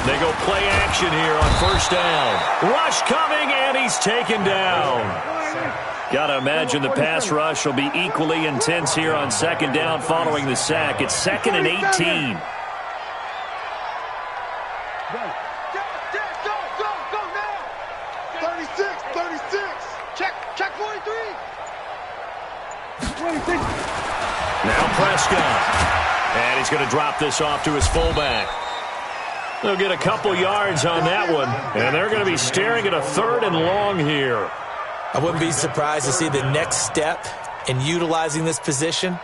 They go play action here on first down. Rush coming, and he's taken down. Got to imagine the pass rush will be equally intense here on second down following the sack. It's 2nd and 18. Go now. 36. Check 43. 26. Now Prescott. And he's going to drop this off to his fullback. They'll get a couple yards on that one, and they're going to be staring at a 3rd and long here. I wouldn't be surprised to see the next step in utilizing this position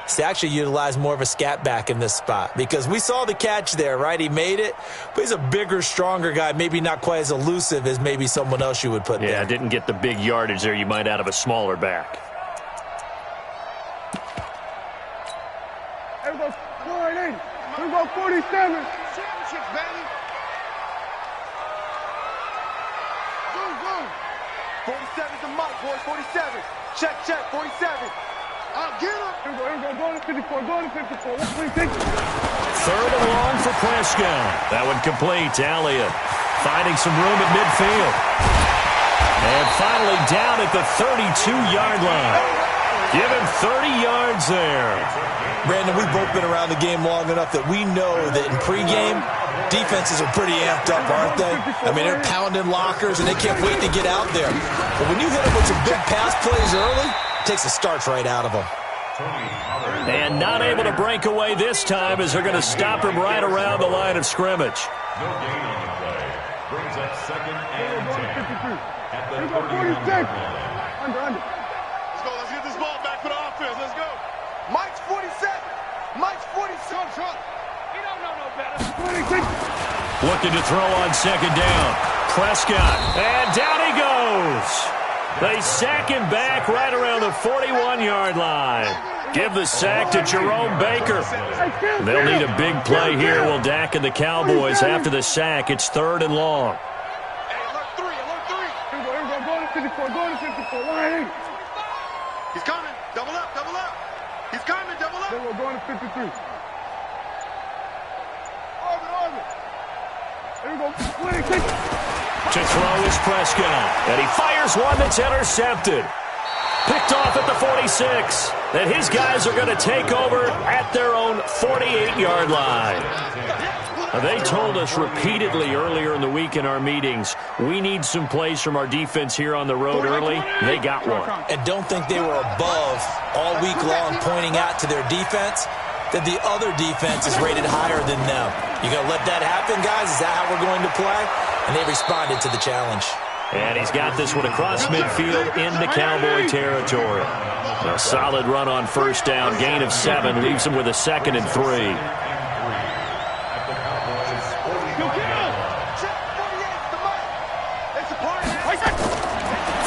is to actually utilize more of a scat back in this spot, because we saw the catch there, right? He made it, but he's a bigger, stronger guy, maybe not quite as elusive as maybe someone else you would put there. Yeah, didn't get the big yardage there you might out of a smaller back. Here we go, 48. Here we go, 47. Championships, baby. Go. 47's the mic, boys. 47. Check, 47. I'll get him. Here we go, go to 54, go to 54. 3rd and long for Prescott. That one complete to Elliott. Finding some room at midfield. And finally down at the 32-yard line. Give him 30 yards there. Brandon, we've both been around the game long enough that we know that in pregame, defenses are pretty amped up, aren't they? I mean, they're pounding lockers, and they can't wait to get out there. But when you hit them with some big pass plays early, it takes the starch right out of them. And not able to break away this time as they're going to stop him right around the line of scrimmage. No gain on the play. Brings up 2nd and 10. At the 46. Under. Let's get this ball back for the offense. Let's go. Mike's 47. Mike's 47. He don't know no better. 26. Looking to throw on second down. Prescott. And down he goes. They sack him back right around the 41-yard line. Give the sack to Jerome Baker. They'll need a big play here. Will Dak and the Cowboys after the sack. It's 3rd and long. Hey, alert 3. Here we go. Go to 54. Go to 54. 180. He's coming. Double up. He's coming. Double up. Then we're going to 53. Orbit. Here we go. 26. To throw is Prescott. And he fires one that's intercepted. Picked off at the 46. Then his guys are going to take over at their own 48-yard line. They told us repeatedly earlier in the week in our meetings, we need some plays from our defense here on the road early. They got one. And don't think they were above all week long pointing out to their defense that the other defense is rated higher than them. You going to let that happen, guys? Is that how we're going to play? And they responded to the challenge. And he's got this one across midfield into Cowboy territory. A solid run on first down. Gain of 7 leaves him with a 2nd and 3.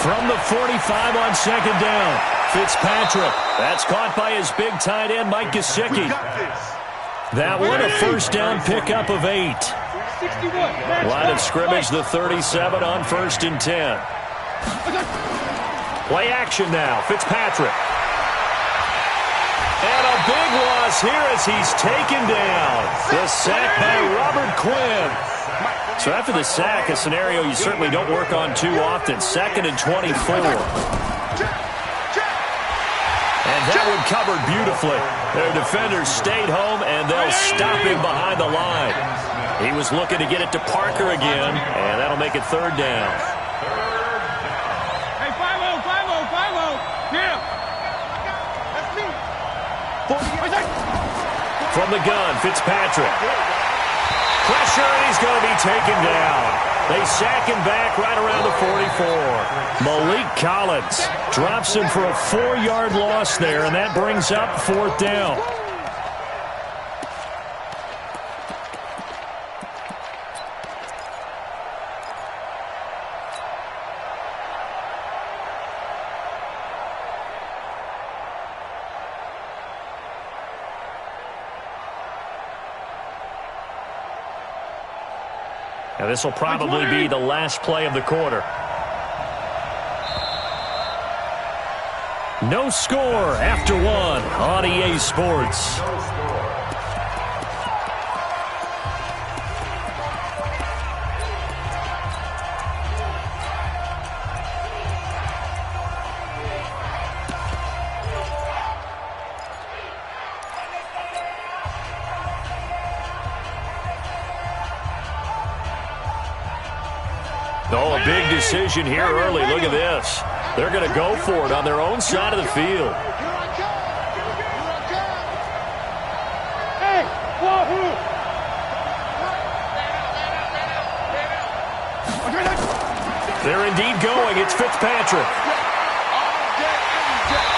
From the 45 on second down, Fitzpatrick. That's caught by his big tight end, Mike Gesicki. That one a first down pickup of 8. Line of scrimmage, the 37 on 1st and 10. Play action now, Fitzpatrick. And a big loss here as he's taken down. The sack by Robert Quinn. So after the sack, a scenario you certainly don't work on too often. 2nd and 24. And that one covered beautifully. Their defenders stayed home, and they'll stop him behind the line. He was looking to get it to Parker again, and that'll make it 3rd down. Hey, 5-0. Yeah. That's me. From the gun, Fitzpatrick. Pressure, and he's going to be taken down. They sack him back right around the 44. Malik Collins drops him for a 4-yard loss there, and that brings up 4th down. Now, this will probably be the last play of the quarter. No score after 1 on EA Sports. Oh, a big decision here early. Look at this. They're going to go for it on their own side of the field. They're indeed going. It's Fitzpatrick.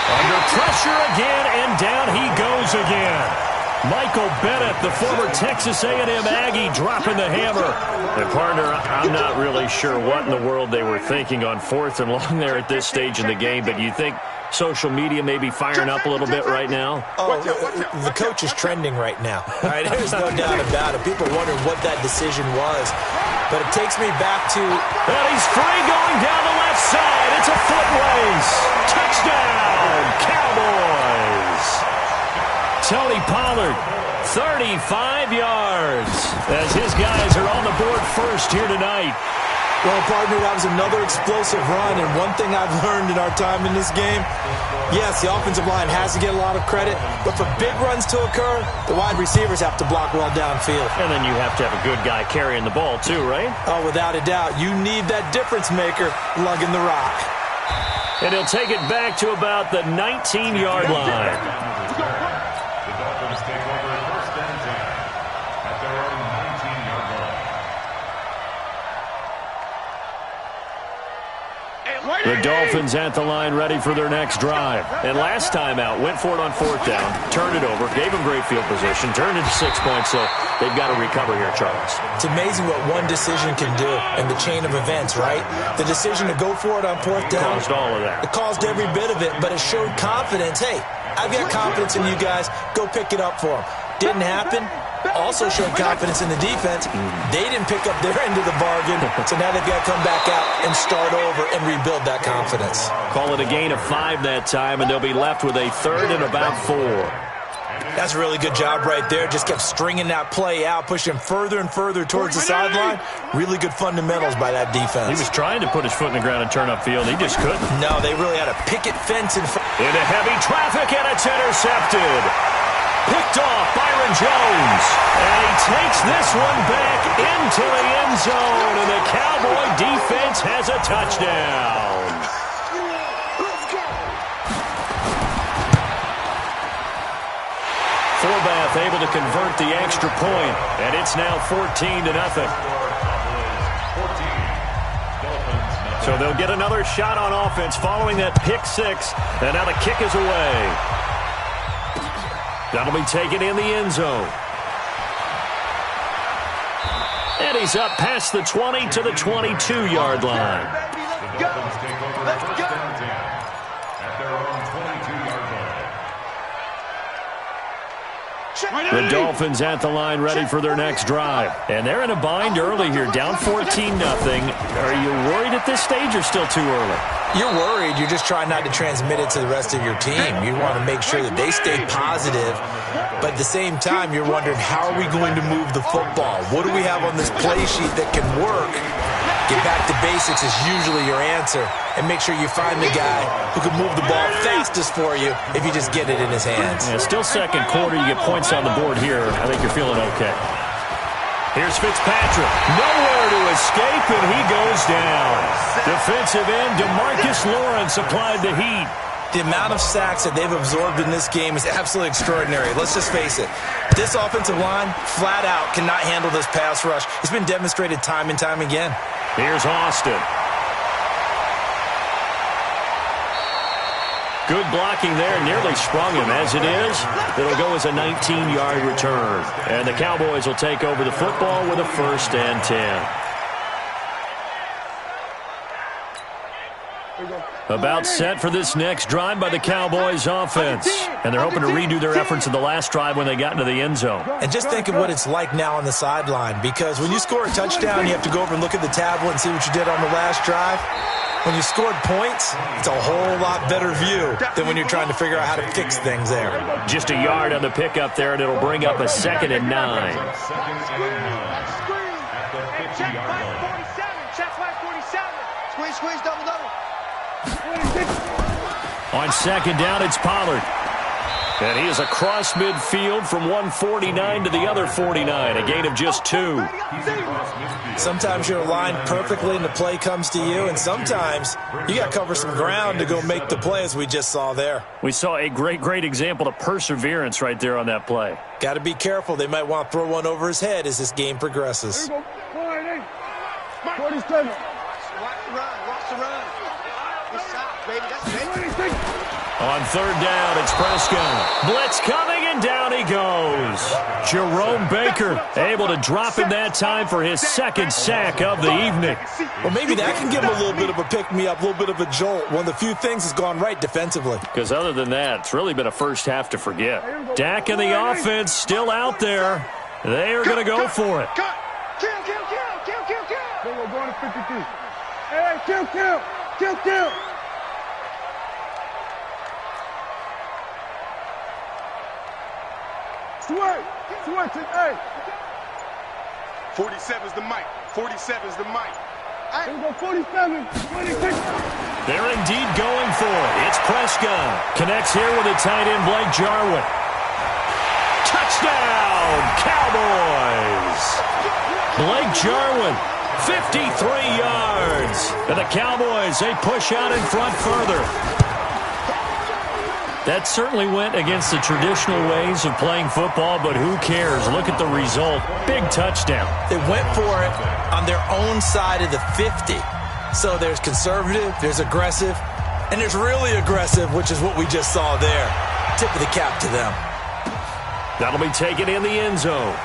Under pressure again, and down he goes again. Michael Bennett, the former Texas A&M Aggie, dropping the hammer. And, partner, I'm not really sure what in the world they were thinking on 4th and long there at this stage in the game, but you think social media may be firing up a little bit right now? Oh, the coach is trending right now. All right, there's no doubt about it. People are wondering what that decision was. But it takes me back to... And he's free going down the left side. It's a foot race. Touchdown, Cowboys. Tony Pollard, 35 yards, as his guys are on the board first here tonight. Well, partner, that was another explosive run, and one thing I've learned in our time in this game, yes, the offensive line has to get a lot of credit, but for big runs to occur, the wide receivers have to block well downfield. And then you have to have a good guy carrying the ball too, right? Oh, without a doubt. You need that difference maker lugging the rock. And he'll take it back to about the 19-yard line. Take over first and 10 at their own 19-yard line. The Dolphins at the line ready for their next drive. And last time out, went for it on 4th down, turned it over, gave them great field position, turned it to 6 points, so they've got to recover here, Charles. It's amazing what one decision can do in the chain of events, right? The decision to go for it on 4th down. Caused all of that. It caused every bit of it, but it showed confidence. Hey, I've got confidence in you guys. Go pick it up for them. Didn't happen. Also showed confidence in the defense. They didn't pick up their end of the bargain, so now they've got to come back out and start over and rebuild that confidence. Call it a gain of 5 that time, and they'll be left with a 3rd and about 4. That's a really good job right there. Just kept stringing that play out, pushing further and further towards the sideline. Really good fundamentals by that defense. He was trying to put his foot in the ground and turn upfield. He just couldn't. No, they really had a picket fence in front. Into heavy traffic, and it's intercepted. Picked off Byron Jones. And he takes this one back into the end zone, and the Cowboy defense has a touchdown. Forbath able to convert the extra point, and it's now 14-0. So they'll get another shot on offense following that pick 6, and now the kick is away. That'll be taken in the end zone. And he's up past the 20 to the 22-yard line. The Dolphins take over first and 10 at their own 22-yard line. The Dolphins at the line ready for their next drive. And they're in a bind early here, down 14-0. Are you worried at this stage or still too early? You're worried. You're just trying not to transmit it to the rest of your team. You want to make sure that they stay positive. But at the same time, you're wondering, how are we going to move the football? What do we have on this play sheet that can work? Get back to basics is usually your answer. And make sure you find the guy who can move the ball fastest for you if you just get it in his hands. Yeah, still second quarter. You get points on the board here. I think you're feeling okay. Here's Fitzpatrick. Nowhere to escape, and he goes down. Defensive end DeMarcus Lawrence applied the heat. The amount of sacks that they've absorbed in this game is absolutely extraordinary. Let's just face it. This offensive line, flat out, cannot handle this pass rush. It's been demonstrated time and time again. Here's Austin. Good blocking there, nearly sprung him. As it is, it'll go as a 19-yard return. And the Cowboys will take over the football with a 1st and 10. About set for this next drive by the Cowboys offense. And they're hoping to redo their efforts in the last drive when they got into the end zone. And just think of what it's like now on the sideline, because when you score a touchdown, you have to go over and look at the tablet and see what you did on the last drive. When you scored points, it's a whole lot better view than when you're trying to figure out how to fix things there. Just a yard on the pickup there, and it'll bring up a 2nd and 9. Check flag 47. Check flag 47. Squeeze, double. On 2nd down, it's Pollard. And he is across midfield from one 49 to the other 49, a gain of just 2. Sometimes you're aligned perfectly and the play comes to you, and sometimes you got to cover some ground to go make the play, as we just saw there. We saw a great example of perseverance right there on that play. Got to be careful. They might want to throw one over his head as this game progresses. 47. Watch the run. Good shot, baby. That's it. On third down, it's Prescott. Blitz coming, and down he goes. Jerome Baker able to drop in that time for his second sack of the evening. Well, maybe that can give him a little bit of a pick-me-up, a little bit of a jolt. One of the few things has gone right defensively. Because other than that, it's really been a first half to forget. Dak and the offense still out there. They are going to go for it. Kill. We're going to 53. Hey, kill. Switch it, hey. 47's the mic. 47's the mic. Here we go, 47, 26. They're indeed going for it. It's Prescott. Connects here with a tight end, Blake Jarwin. Touchdown, Cowboys. Blake Jarwin, 53 yards. And the Cowboys, they push out in front further. That certainly went against the traditional ways of playing football, but who cares? Look at the result. Big touchdown. They went for it on their own side of the 50. So there's conservative, there's aggressive, and there's really aggressive, which is what we just saw there. Tip of the cap to them. That'll be taken in the end zone.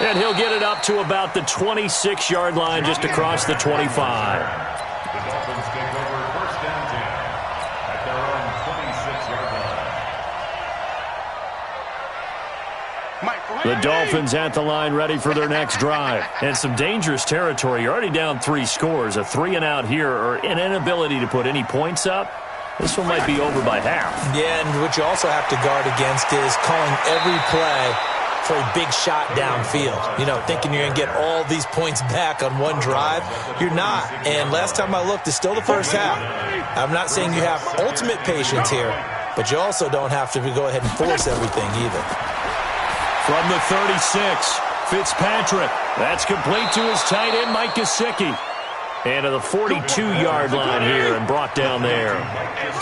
And he'll get it up to about the 26-yard line, just across the 25. The Dolphins take over first down 10 at their own 26-yard line. The Dolphins at the line, ready for their next drive. And some dangerous territory. You're already down 3 scores. A 3-and-out here, or an inability to put any points up. This one might be over by half. Yeah, and what you also have to guard against is calling every play for a big shot downfield. You know, thinking you're going to get all these points back on one drive. You're not. And last time I looked, it's still the first half. I'm not saying you have ultimate patience here, but you also don't have to go ahead and force everything either. From the 36, Fitzpatrick. That's complete to his tight end, Mike Gesicki. And to the 42-yard line here and brought down there.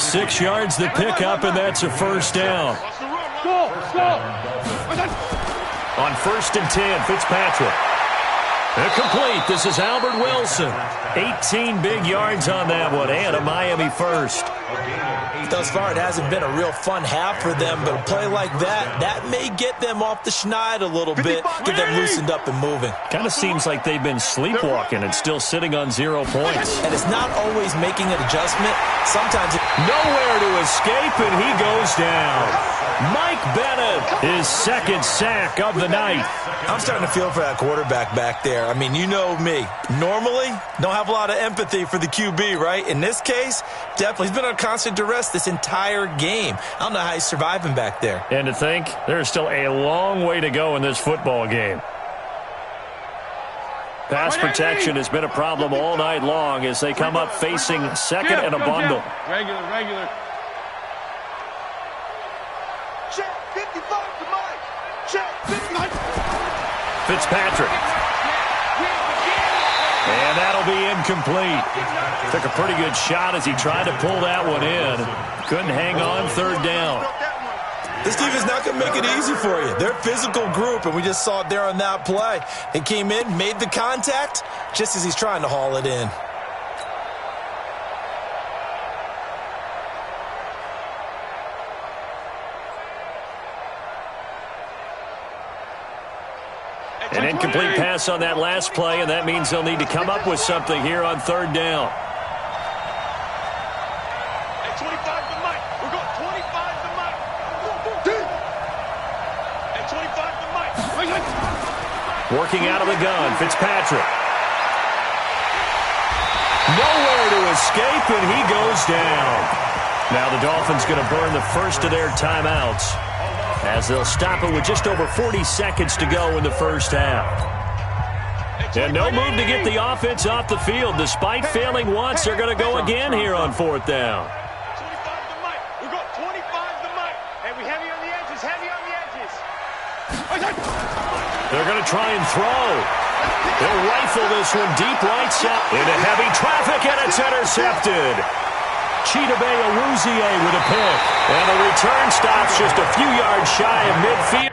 6 yards the pickup, and that's a first down. On 1st and 10, Fitzpatrick. Complete. This is Albert Wilson. 18 big yards on that one, and a Miami first. Thus far, it hasn't been a real fun half for them, but a play like that may get them off the schneid a little bit, get them loosened up and moving. Kind of seems like they've been sleepwalking and still sitting on 0 points. And it's not always making an adjustment. Sometimes nowhere to escape, and he goes down. Mike Bennett, his second sack of the night. I'm starting to feel for that quarterback back there. I mean, you know me. Normally, don't have a lot of empathy for the QB, right? In this case, definitely. He's been on constant duress this entire game. I don't know how he's surviving back there. And to think, there's still a long way to go in this football game. Pass protection has been a problem all night long as they come up facing second and a bundle. Regular. Check 55 to Mike. Check 55. Fitzpatrick. And that'll be incomplete. Took a pretty good shot as he tried to pull that one in. Couldn't hang on, third down. This defense is not going to make it easy for you. They're a physical group, and we just saw it there on that play. They came in, made the contact, just as he's trying to haul it in. An incomplete pass on that last play, and that means they'll need to come up with something here on third down. Hey, 25 to Mike. We're going 25 to Mike. Hey, 25 to Mike. Working out of the gun, Fitzpatrick. Nowhere to escape, and he goes down. Now the Dolphins going to burn the first of their timeouts, as they'll stop it with just over 40 seconds to go in the first half. And no move to get the offense off the field. Despite failing once, they're going to go again here on fourth down. 25 to Mike. We're They're going to try and throw. They'll rifle this one deep right side. Into heavy traffic, and it's intercepted. Chidobe Awuzie with a pick. And the return stops just a few yards shy of midfield.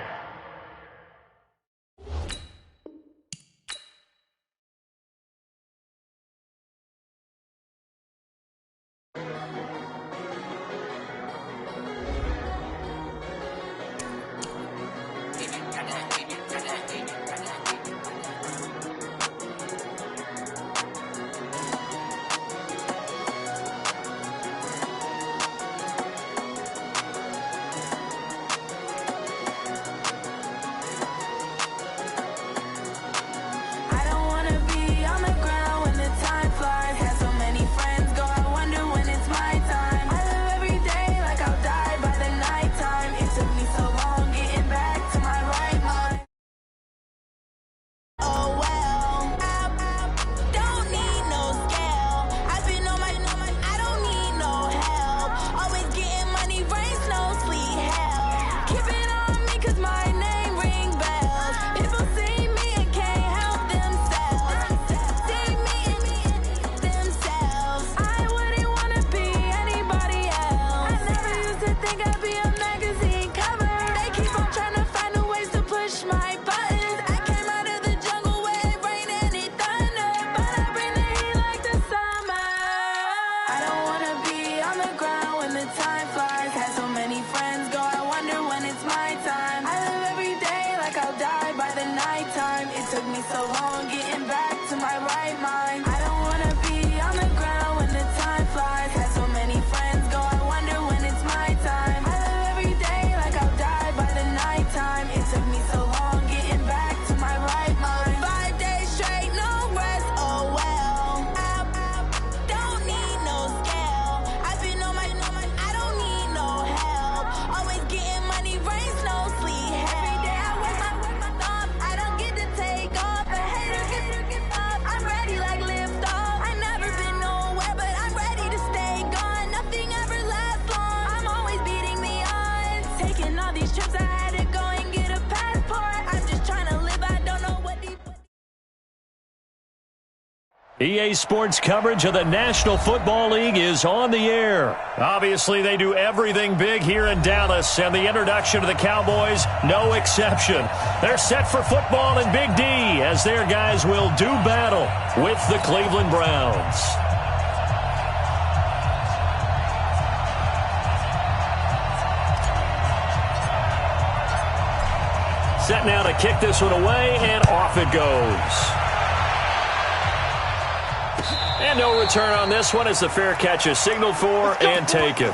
EA Sports coverage of the National Football League is on the air. Obviously, they do everything big here in Dallas, and the introduction of the Cowboys, no exception. They're set for football in Big D as their guys will do battle with the Cleveland Browns. Set now to kick this one away, and off it goes. And no return on this one as the fair catch is signaled for and taken.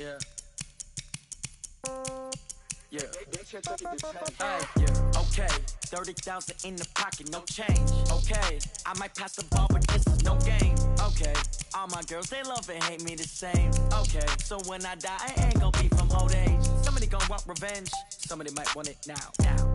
Yeah. Yeah. Yeah. Okay. 30,000 in the pocket, no change. Okay. I might pass the ball, but this is no game. Okay. All my girls, they love and hate me the same. Okay. So when I die, I ain't gonna be from old age. Some of the gon' want revenge. Somebody might want it now.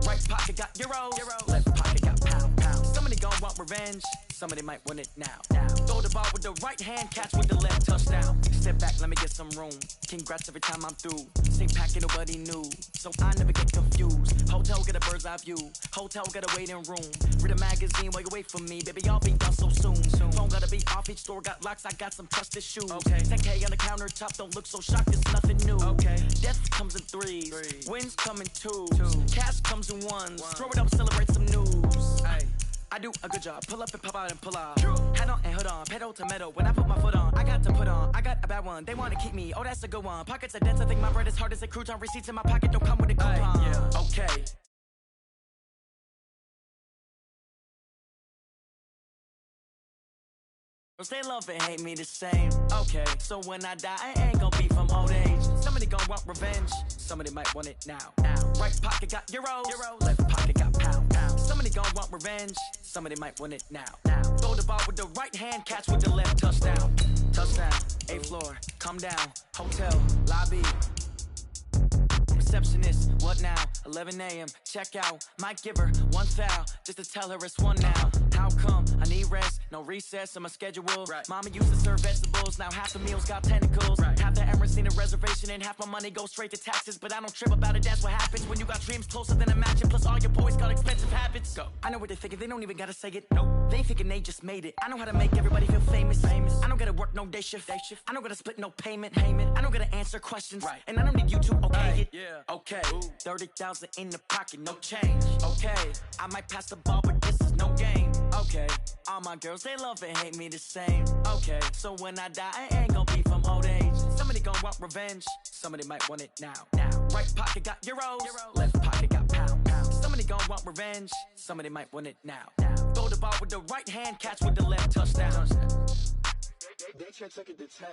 Right pocket got euros. Left pocket got pounds. Somebody gon' want revenge. Somebody might want it now. Throw the ball with the right hand, catch with the left, touchdown. Step back, let me get some room. Congrats every time I'm through. Same packet, nobody knew, so I never get confused. Hotel get a bird's eye view. Hotel get a waiting room. Read a magazine while you wait for me, baby. I'll be done so soon. Phone gotta be off, each store got locks. I got some trusted shoes. 10K on the countertop, don't look so shocked. It's nothing new. Death comes in threes, wins come in twos, cash comes in ones. Throw it up, celebrate some news. I do a good job, pull up and pop out and pull out. Head on and hood on, pedal to metal. When I put my foot on, I got to put on. I got a bad one, they want to keep me. Oh, that's a good one. Pockets are dense, I think my bread is hard as a crouton. Receipts in my pocket don't come with a coupon. Okay. They love and hate me the same. Okay, so when I die, I ain't gon' be from old age. Somebody gon' want revenge. Somebody might want it now. Right pocket got euros. Left pocket got pounds. Somebody gon' want revenge. Somebody might want it now. Throw the ball with the right hand, catch with the left, touchdown. Touchdown, 8th floor, come down. Hotel, lobby. Receptionist, what now? 11 a.m. check out. Might give her one foul just to tell her it's one now. How come? I need rest, no recess in my schedule. Mama used to serve vegetables, now half the meals got tentacles. Half the Emirates need a reservation and half my money goes straight to taxes. But I don't trip about it, that's what happens when you got dreams closer than imagine. Plus all your boys got expensive habits. Go. I know what they're thinking, they don't even gotta say it. Nope. They thinking they just made it. I know how to make everybody feel famous. I don't gotta work no day shift. I don't gotta split no payment. I don't gotta answer questions. And I don't need you to okay it. Okay, 30,000 in the pocket, no change. Okay, I might pass the ball, but this is no game. Okay, all my girls, they love and hate me the same. Okay, so when I die, I ain't gon' be from old age. Somebody gon' want revenge. Somebody might want it now. Right pocket got euros. Left pocket got pounds. Somebody gon' want revenge. Somebody might want it now. Throw the ball with the right hand, catch with the left, touchdown. They check it to 10.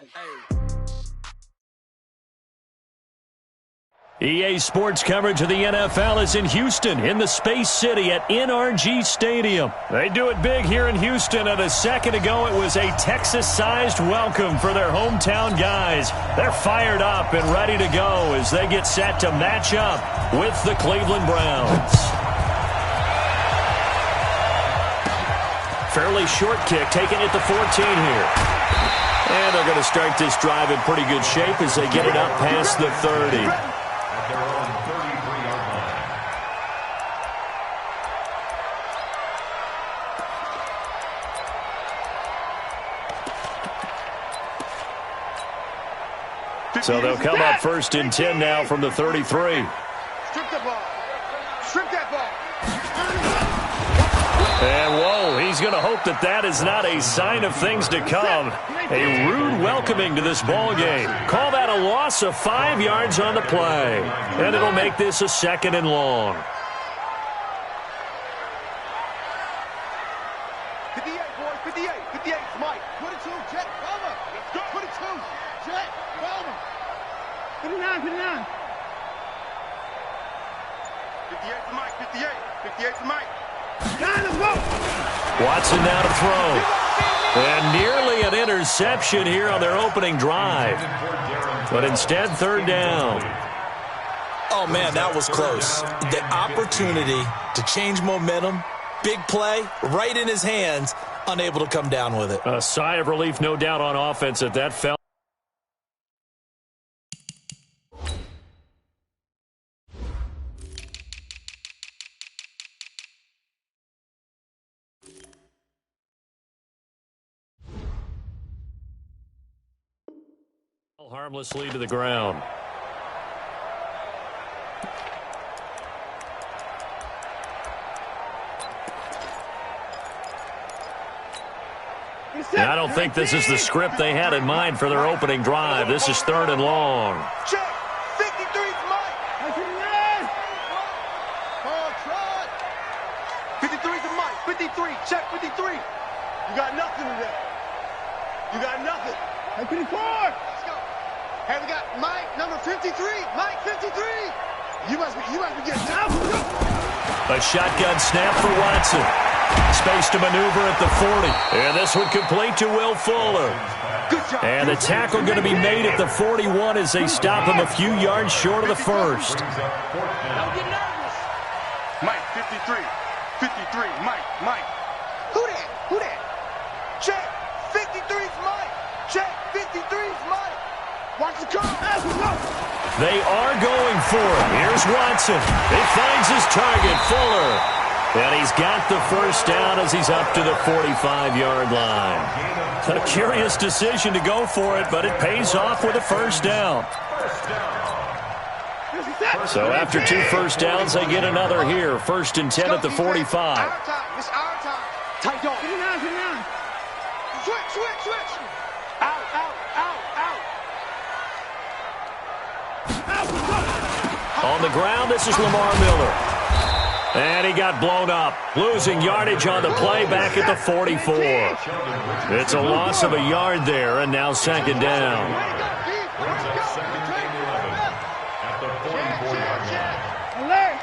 EA Sports coverage of the NFL is in Houston, in the Space City at NRG Stadium. They do it big here in Houston, and a second ago it was a Texas-sized welcome for their hometown guys. They're fired up and ready to go as they get set to match up with the Cleveland Browns. Fairly short kick, taken at the 14 here. And they're going to start this drive in pretty good shape as they get it up past the 30. So they'll come up first and 10 now from the 33. Strip the ball. Strip that ball. And, whoa, he's going to hope that that is not a sign of things to come. A rude welcoming to this ball game. Call that a loss of 5 yards on the play. And it'll make this a 2nd and long. 58, boys, 58. 58, Mike. 22, Jet, Palmer. Let's go. 22, Jet, Palmer. 59, 59. 58 for Mike, 58. 58 for Mike. Watson now to throw. And nearly an interception here on their opening drive. But instead, 3rd down. Oh, man, that was close. The opportunity to change momentum, big play, right in his hands, unable to come down with it. A sigh of relief, no doubt, on offense at that fell. Harmlessly to the ground. And I don't think this is the script they had in mind for their opening drive. This is 3rd and long. Check. 53's Mike. 53's a Mike. 53. Check 53. You got nothing today. You got nothing. 54. Let's go. Hey, we got Mike, number 53. Mike, 53. You must be getting down. A shotgun snap for Watson. Space to maneuver at the 40. And this one complete to Will Fuller. And the tackle going to be made at the 41 as they stop him a few yards short of the first. Mike, 53. 53, Mike. Who that? Who that? Check. 53's Mike. Check. 53's Mike. Watch the car. They are going for it. Here's Watson. He finds his target, Fuller. And he's got the first down as he's up to the 45-yard line. A curious decision to go for it, but it pays off with a first down. So after 2 first downs, they get another here. 1st and 10 at the 45. It's our time. Tight dog. Get it down. Switch. Out. On the ground, this is Lamar Miller. And he got blown up, losing yardage on the play back at the 44. It's a loss of a yard there, and now 2nd down. At the 44-yard line. Alert.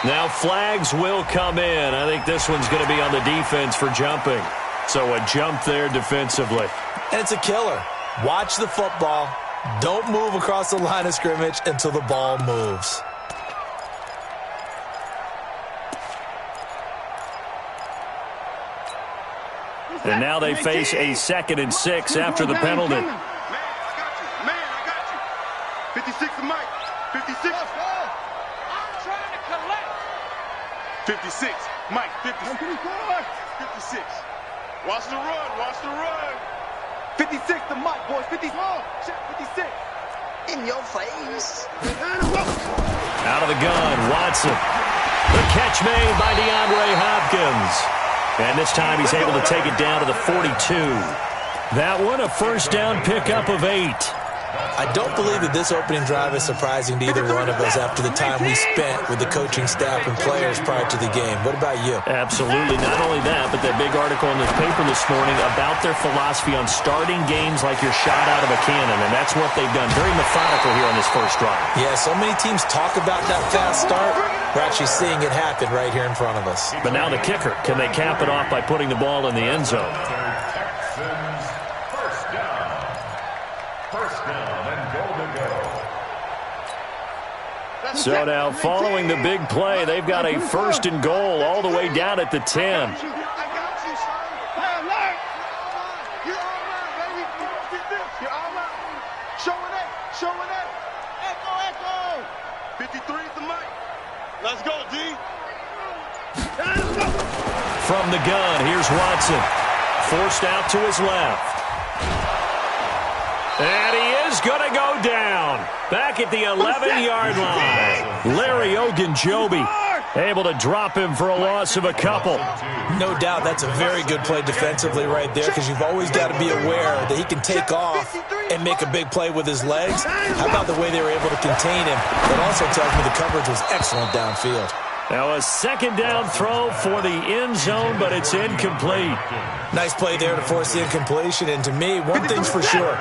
Now flags will come in. I think this one's going to be on the defense for jumping. So a jump there defensively. And it's a killer. Watch the football. Don't move across the line of scrimmage until the ball moves. And now they face a 2nd and 6 after the penalty. Man, I got you. 56 to Mike. 56. I'm trying to collect. 56. Mike, 56. 56. Watch the run. 56 to Mike, boys. 54. Check 56. In your face. Out of the gun, Watson. The catch made by DeAndre Hopkins. And this time he's able to take it down to the 42. That one, a first down pickup of 8. I don't believe that this opening drive is surprising to either one of us after the time we spent with the coaching staff and players prior to the game. What about you? Absolutely. Not only that, but that big article in the paper this morning about their philosophy on starting games like you're shot out of a cannon, and that's what they've done. Very methodical here on this first drive. Yeah, so many teams talk about that fast start. We're actually seeing it happen right here in front of us. But now the kicker. Can they cap it off by putting the ball in the end zone? Texans first down. First down and goal to go. So now following the big play, they've got a 1st and goal all the way down at the 10. I got you, son. Hey, alert. You're all right, baby. Get this. You're all right. Showing it. Echo. 53 to Mike. Let's go, D. From the gun, here's Watson. Forced out to his left. And he is going to go down. Back at the 11-yard line. Larry Ogunjobi able to drop him for a loss of a couple. No doubt that's a very good play defensively right there because you've always got to be aware that he can take off and make a big play with his legs. How about the way they were able to contain him? That also tells me the coverage was excellent downfield. Now a 2nd down throw for the end zone, but it's incomplete. Nice play there to force the incompletion. And to me, one thing's for sure.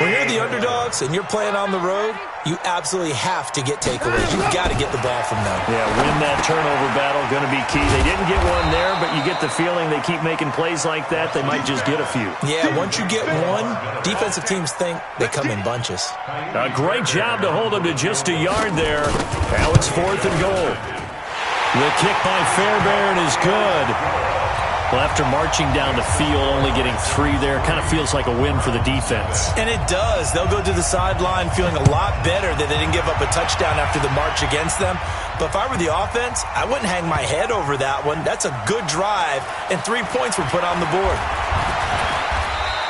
When you're the underdogs and you're playing on the road, you absolutely have to get takeaways. You've got to get the ball from them. Yeah, win that turnover battle, going to be key. They didn't get one there, but you get the feeling they keep making plays like that, they might just get a few. Yeah, once you get one, defensive teams think they come in bunches. A great job to hold them to just a yard there. Now it's 4th and goal. The kick by Fairbairn is good. Well, after marching down the field, only getting 3 there, kind of feels like a win for the defense. And it does. They'll go to the sideline feeling a lot better that they didn't give up a touchdown after the march against them. But if I were the offense, I wouldn't hang my head over that one. That's a good drive, and 3 points were put on the board.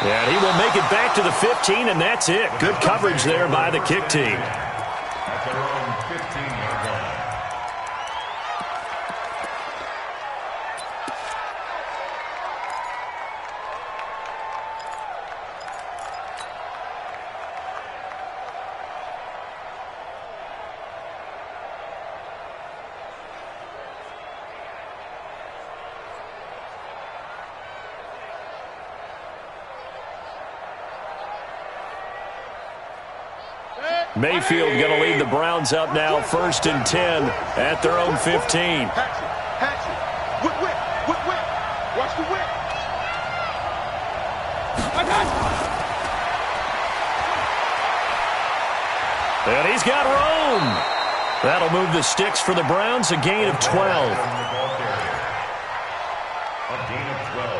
And he will make it back to the 15, and that's it. Good coverage there by the kick team. At their own 15-yard line. Mayfield going to lead the Browns up now, 1st and 10 at their own 15. Hatchet. Whip. Watch the whip. And he's got room. That'll move the sticks for the Browns, a gain of 12. A gain of 12.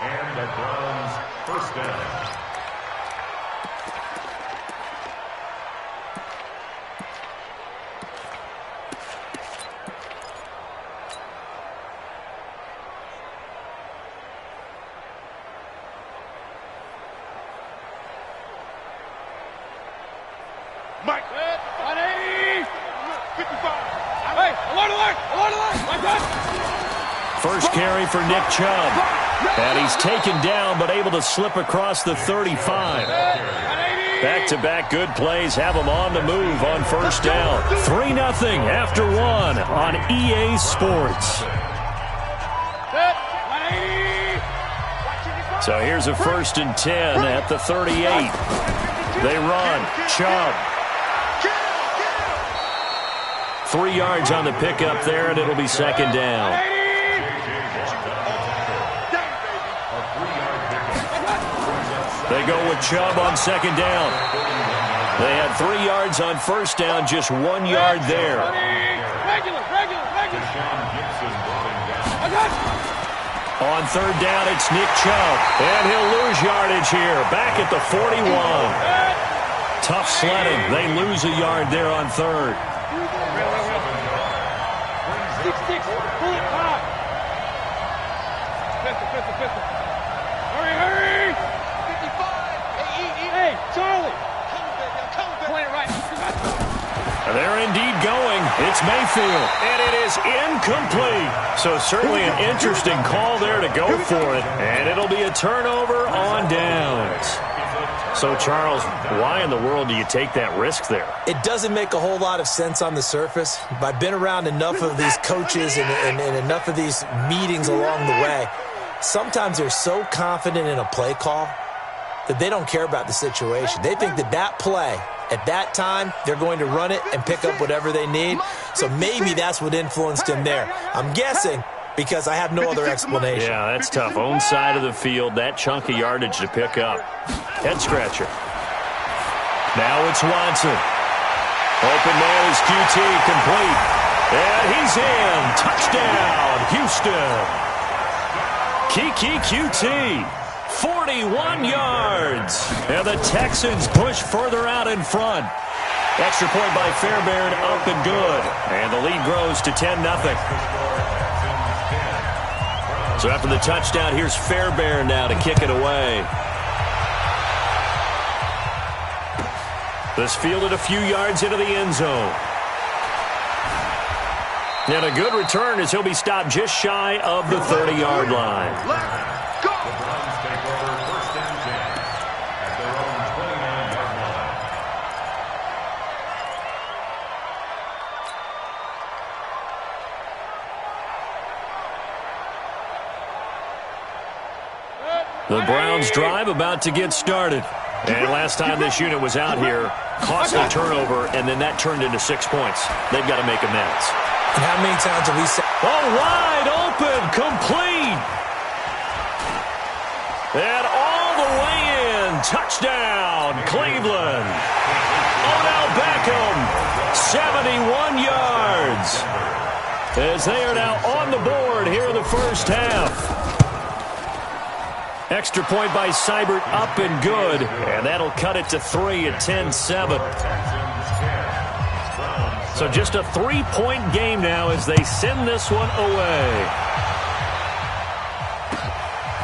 And the Browns first down. Mike. 180. 55. Hey, alert. First carry for Nick Chubb. And he's taken down but able to slip across the 35. Back-to-back good plays have him on the move on first down. 3-0 after 1 on EA Sports. So here's a 1st and 10 at the 38. They run. Chubb. 3 yards on the pickup there, and it'll be 2nd down. They go with Chubb on 2nd down. They had 3 yards on first down, just 1 yard there. On 3rd down, it's Nick Chubb, and he'll lose yardage here, back at the 41. Tough sledding. They lose a yard there on 3rd. 6-6. Pull it high. Pistol. Hurry. 55. Hey, Charlie. Come, point it right. They're indeed going. It's Mayfield, and it is incomplete. So certainly an interesting call there to go for it, and it'll be a turnover on downs. So, Charles, why in the world do you take that risk there? It doesn't make a whole lot of sense on the surface. But I've been around enough of these coaches and enough of these meetings along the way. Sometimes they're so confident in a play call that they don't care about the situation. They think that play, at that time, they're going to run it and pick up whatever they need. So maybe that's what influenced him there. I'm guessing because I have no other explanation. Yeah, that's tough. Own side of the field, that chunk of yardage to pick up. Head scratcher. Now it's Watson. Open man is QT, complete. And he's in. Touchdown, Houston. Kiki QT. 41 yards. And the Texans push further out in front. Extra point by Fairbairn, up and good. And the lead grows to 10-0. So after the touchdown, here's Fairbairn now to kick it away. This fielded a few yards into the end zone. And a good return as he'll be stopped just shy of the 30-yard line. Let's go. The Browns take over 1st and 10 at their own 29-yard line. The Browns drive about to get started. And last time this unit was out here, costly turnover, and then that turned into 6 points. They've got to make amends. And how many times have we said... Oh, wide open, complete. And all the way in. Touchdown, Cleveland. Odell Beckham, 71 yards. As they are now on the board here in the first half. Extra point by Seibert, up and good. And that'll cut it to 3 at 10-7. So just a 3-point game now as they send this one away.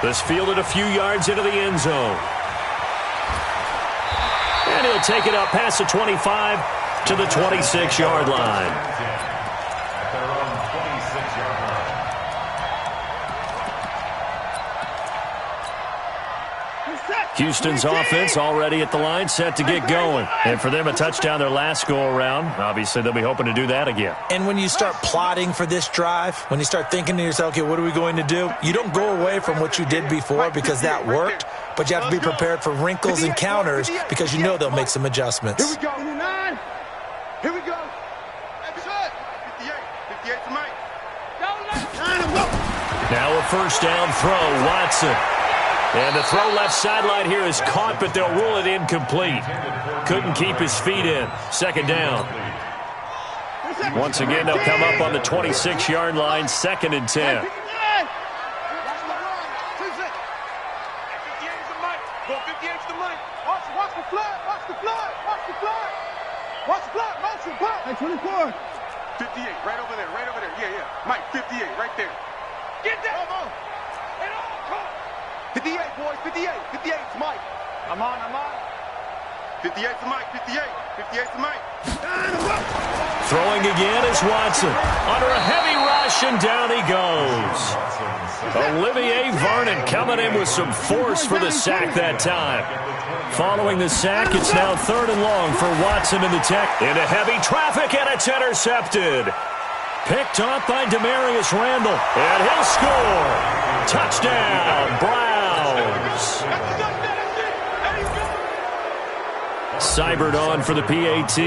This fielded a few yards into the end zone. And he'll take it up past the 25 to the 26-yard line. At their own 26-yard line. Houston's offense already at the line, set to get going. And for them, a touchdown their last go-around. Obviously, they'll be hoping to do that again. And when you start plotting for this drive, when you start thinking to yourself, okay, what are we going to do? You don't go away from what you did before because that worked, but you have to be prepared for wrinkles and counters because you know they'll make some adjustments. Here we go. 9. Here we go. 58 to Mike. Now a first down throw, Watson. And the throw left sideline here is caught, but they'll rule it incomplete. Couldn't keep his feet in. Second down. Once again, they'll come up on the 26-yard line, 2nd and 10. Watch the flood. Watch the flood. Watch the flood. Watch the flood. Motion. Block. 24. 58. Right over there. Right over there. Yeah, yeah. Mike, 58. Right there. Get that. Come on. 58, boys. 58. 58 to Mike. I'm on. 58 to Mike. 58. 58 to Mike. Throwing again is Watson. Under a heavy rush, and down he goes. Olivier Vernon coming in with some force for the sack that time. Following the sack, it's now 3rd and long for Watson in the Tech. Into heavy traffic, and it's intercepted. Picked off by Demarius Randall, and he'll score. Touchdown, Browns. Seibert on for the PAT.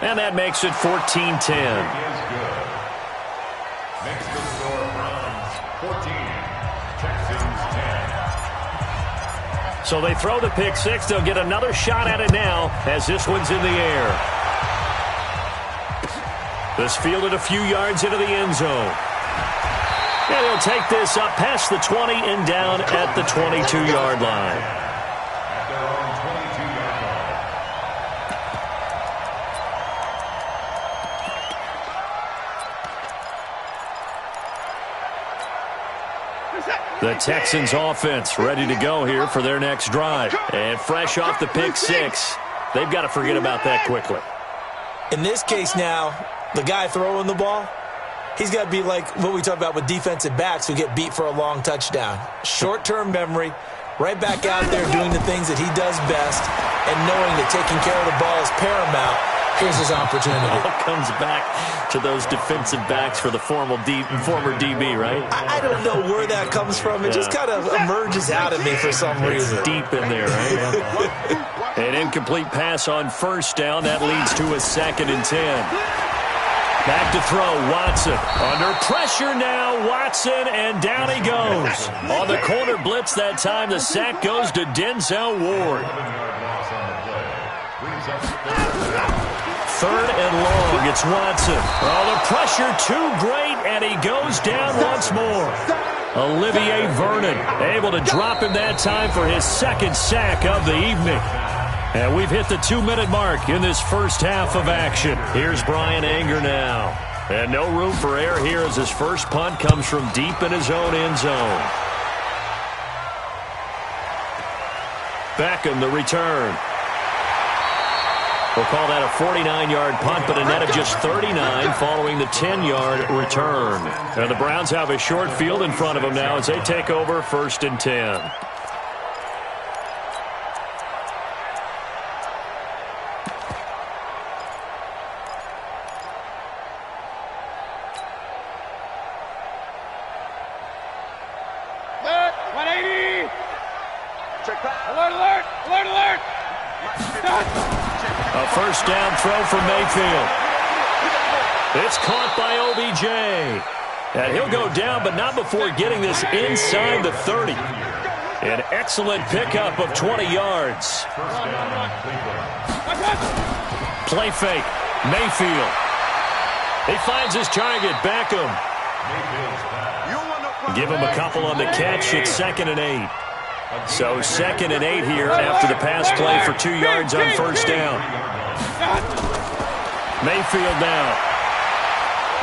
And that makes it 14-10. Makes the score Browns 14, Texans 10. So they throw the pick six. They'll get another shot at it now as this one's in the air. This fielded a few yards into the end zone. And he'll take this up past the 20 and down at the 22-yard line. At their own 22-yard line. The Texans offense ready to go here for their next drive. And fresh off the pick six, they've got to forget about that quickly. In this case now, the guy throwing the ball, he's got to be like what we talk about with defensive backs who get beat for a long touchdown. Short-term memory, right back out there doing the things that he does best, and knowing that taking care of the ball is paramount. Here's his opportunity. It all comes back to those defensive backs for the former DB, right? I don't know where that comes from. It just kind of emerges out of me for some reason. It's deep in there, right? An incomplete pass on first down. That leads to a 2nd and 10. Back to throw, Watson. Under pressure now, Watson, and down he goes. On the corner blitz that time, the sack goes to Denzel Ward. 3rd and long, it's Watson. Oh, the pressure too great, and he goes down once more. Olivier Vernon able to drop him that time for his 2nd sack of the evening. And we've hit the 2-minute mark in this first half of action. Here's Brian Anger now. And no room for error here as his first punt comes from deep in his own end zone. Beckham the return. We'll call that a 49-yard punt, but a net of just 39 following the 10-yard return. And the Browns have a short field in front of them now as they take over 1st and 10. A first down throw for Mayfield. It's caught by OBJ. And he'll go down, but not before getting this inside the 30. An excellent pickup of 20 yards. Play fake. Mayfield. He finds his target, Beckham. Give him a couple on the catch. It's 2nd and 8. So 2nd and 8 here after the pass play for 2 yards on first down. Mayfield now.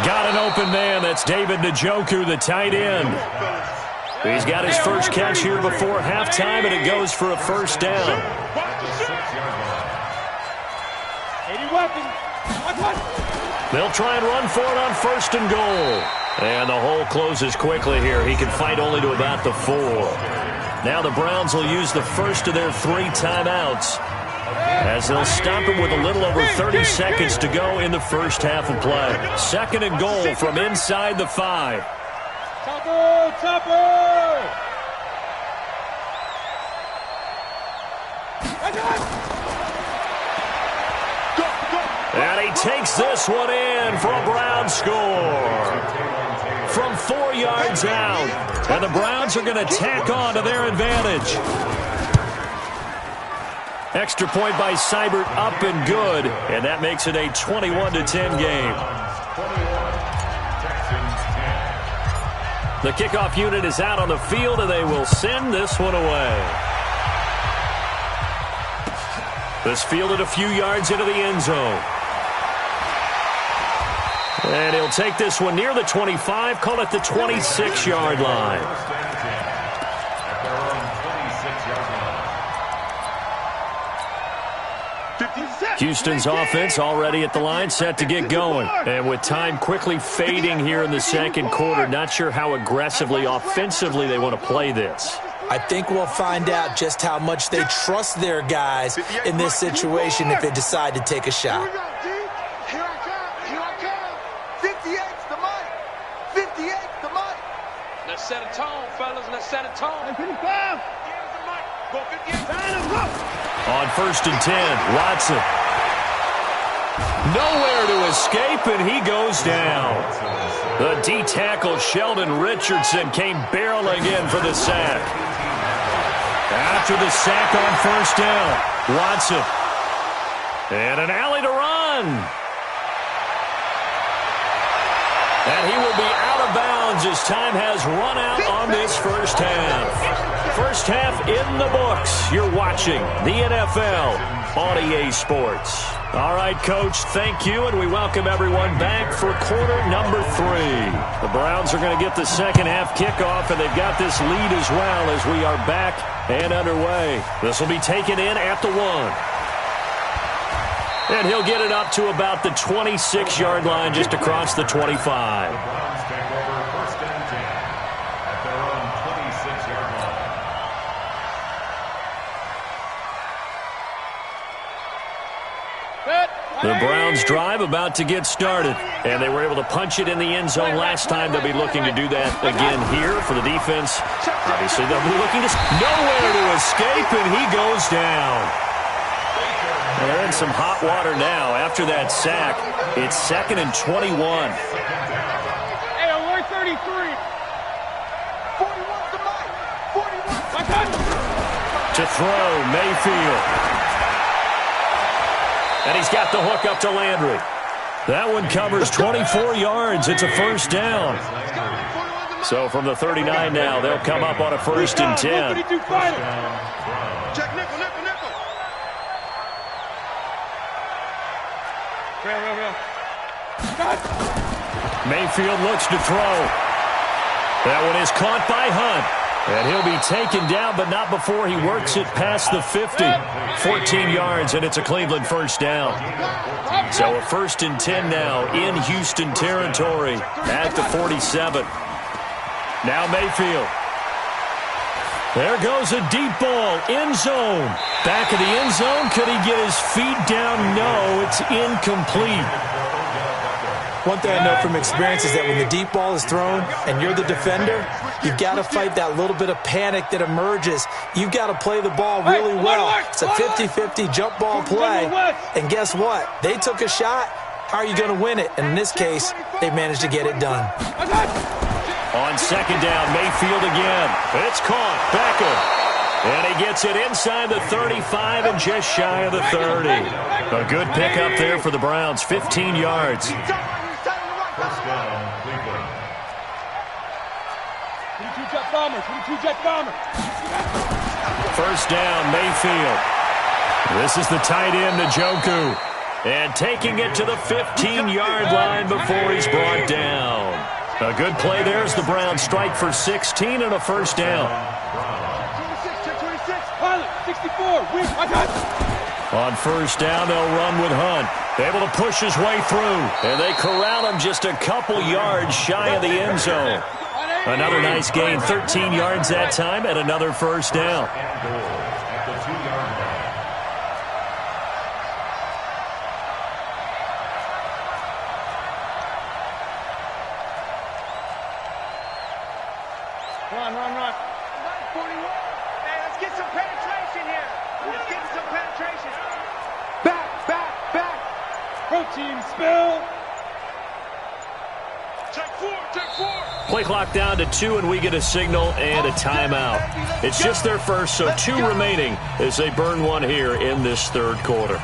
Got an open man. That's David Njoku, the tight end. He's got his first catch here before halftime, and it goes for a first down. They'll try and run for it on 1st and goal. And the hole closes quickly here. He can fight only to about the 4. Now the Browns will use the first of their 3 timeouts as they'll stop him with a little over 30 seconds to go in the first half of play. 2nd and goal from inside the 5. Chopper! And he takes this one in for a Browns score from 4 yards out. And the Browns are going to tack on to their advantage. Extra point by Seibert, up and good. And that makes it a 21-10 game. The kickoff unit is out on the field, and they will send this one away. This fielded a few yards into the end zone. And he'll take this one near the 25, call it the 26-yard line. Houston's offense already at the line, set to get going. And with time quickly fading here in the second quarter, not sure how aggressively, offensively they want to play this. I think we'll find out just how much they trust their guys in this situation if they decide to take a shot. Here I come. 58's the mic. 58's the mic. Let's set a tone, fellas. Let's set a tone. 55. Here's the mic. Go 58. On 1st and 10, Watson. Nowhere to escape, and he goes down. The D-tackle Sheldon Richardson came barreling in for the sack. After the sack on 1st down, Watson. And an alley to run. And he will be out of bounds as time has run out on this first half. First half in the books. You're watching the NFL on EA Sports. All right, Coach, thank you, and we welcome everyone back for quarter number 3. The Browns are going to get the second half kickoff, and they've got this lead as well as we are back and underway. This will be taken in at the 1. And he'll get it up to about the 26-yard line just across the 25. The Browns take over 1st and 10 at their own 26-yard line. The Browns drive about to get started, and they were able to punch it in the end zone last time. They'll be looking to do that again here for the defense. Obviously, they'll be looking to nowhere to escape, and he goes down. They're in some hot water now after that sack. It's 2nd and 21. Hey, alert 33. 41's the mic. 41. To throw, Mayfield. And he's got the hook up to Landry. That one covers 24 yards. It's a 1st down. So from the 39 now, they'll come up on a 1st and 10. Check nickel. Mayfield looks to throw. That one is caught by Hunt. And he'll be taken down, but not before he works it past the 50. 14 yards, and it's a Cleveland 1st down. So a 1st and 10 now in Houston territory at the 47. Now Mayfield. There goes a deep ball, end zone. Back of the end zone, could he get his feet down? No, it's incomplete. One thing I know from experience is that when the deep ball is thrown and you're the defender, you've got to fight that little bit of panic that emerges. You've got to play the ball really well. It's a 50-50 jump ball play. And guess what? They took a shot. How are you going to win it? And in this case, they managed to get it done. On 2nd down, Mayfield again. It's caught. Beckham. And he gets it inside the 35 and just shy of the 30. A good pickup there for the Browns. 15 yards. 1st down, Cleveland. 22-jet bomber. 1st down, Mayfield. This is the tight end, Njoku. And taking it to the 15-yard line before he's brought down. A good play there as the Browns strike for 16 and a 1st down. 64. On 1st down, they'll run with Hunt. Able to push his way through. And they corral him just a couple yards shy of the end zone. Another nice gain, 13 yards that time, and another 1st down. At the 2-yard line. Run. 41. Hey, let's get some penetration here. Let's get some penetration. Spill, team, spill. Check four. Play clock down to 2, and we get a signal and a timeout. It's just their first, so 2 remaining as they burn one here in this third quarter.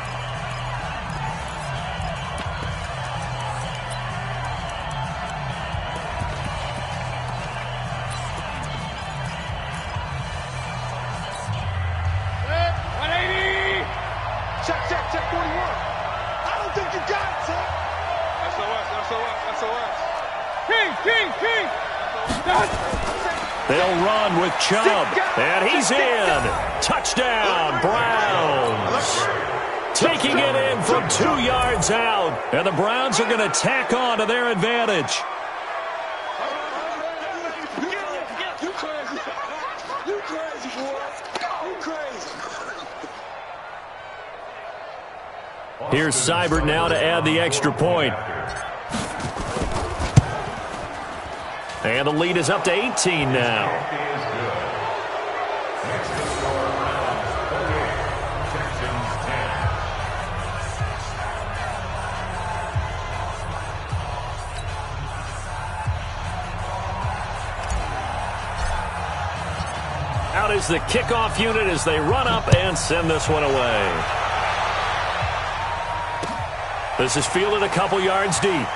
Check 41. I don't think you got it, son. SOS. King. They'll run with Chubb, and he's in. Touchdown, Browns. Taking it in from 2 yards out, and the Browns are going to tack on to their advantage. You crazy. You crazy, boy. You crazy. Here's Seibert now to add the extra point. And the lead is up to 18 now. Out is the kickoff unit as they run up and send this one away. This is fielded a couple yards deep.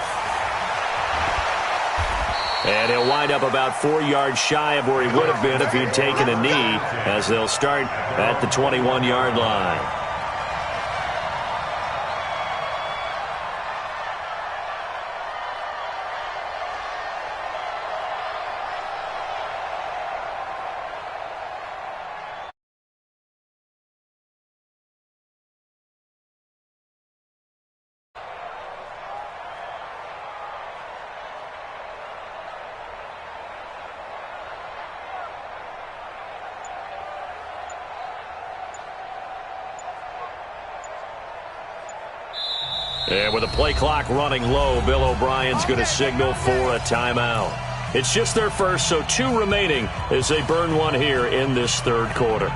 And he'll wind up about 4 yards shy of where he would have been if he'd taken a knee, as they'll start at the 21-yard line. And with the play clock running low, Bill O'Brien's going to signal for a timeout. It's just their first, so 2 remaining as they burn one here in this third quarter.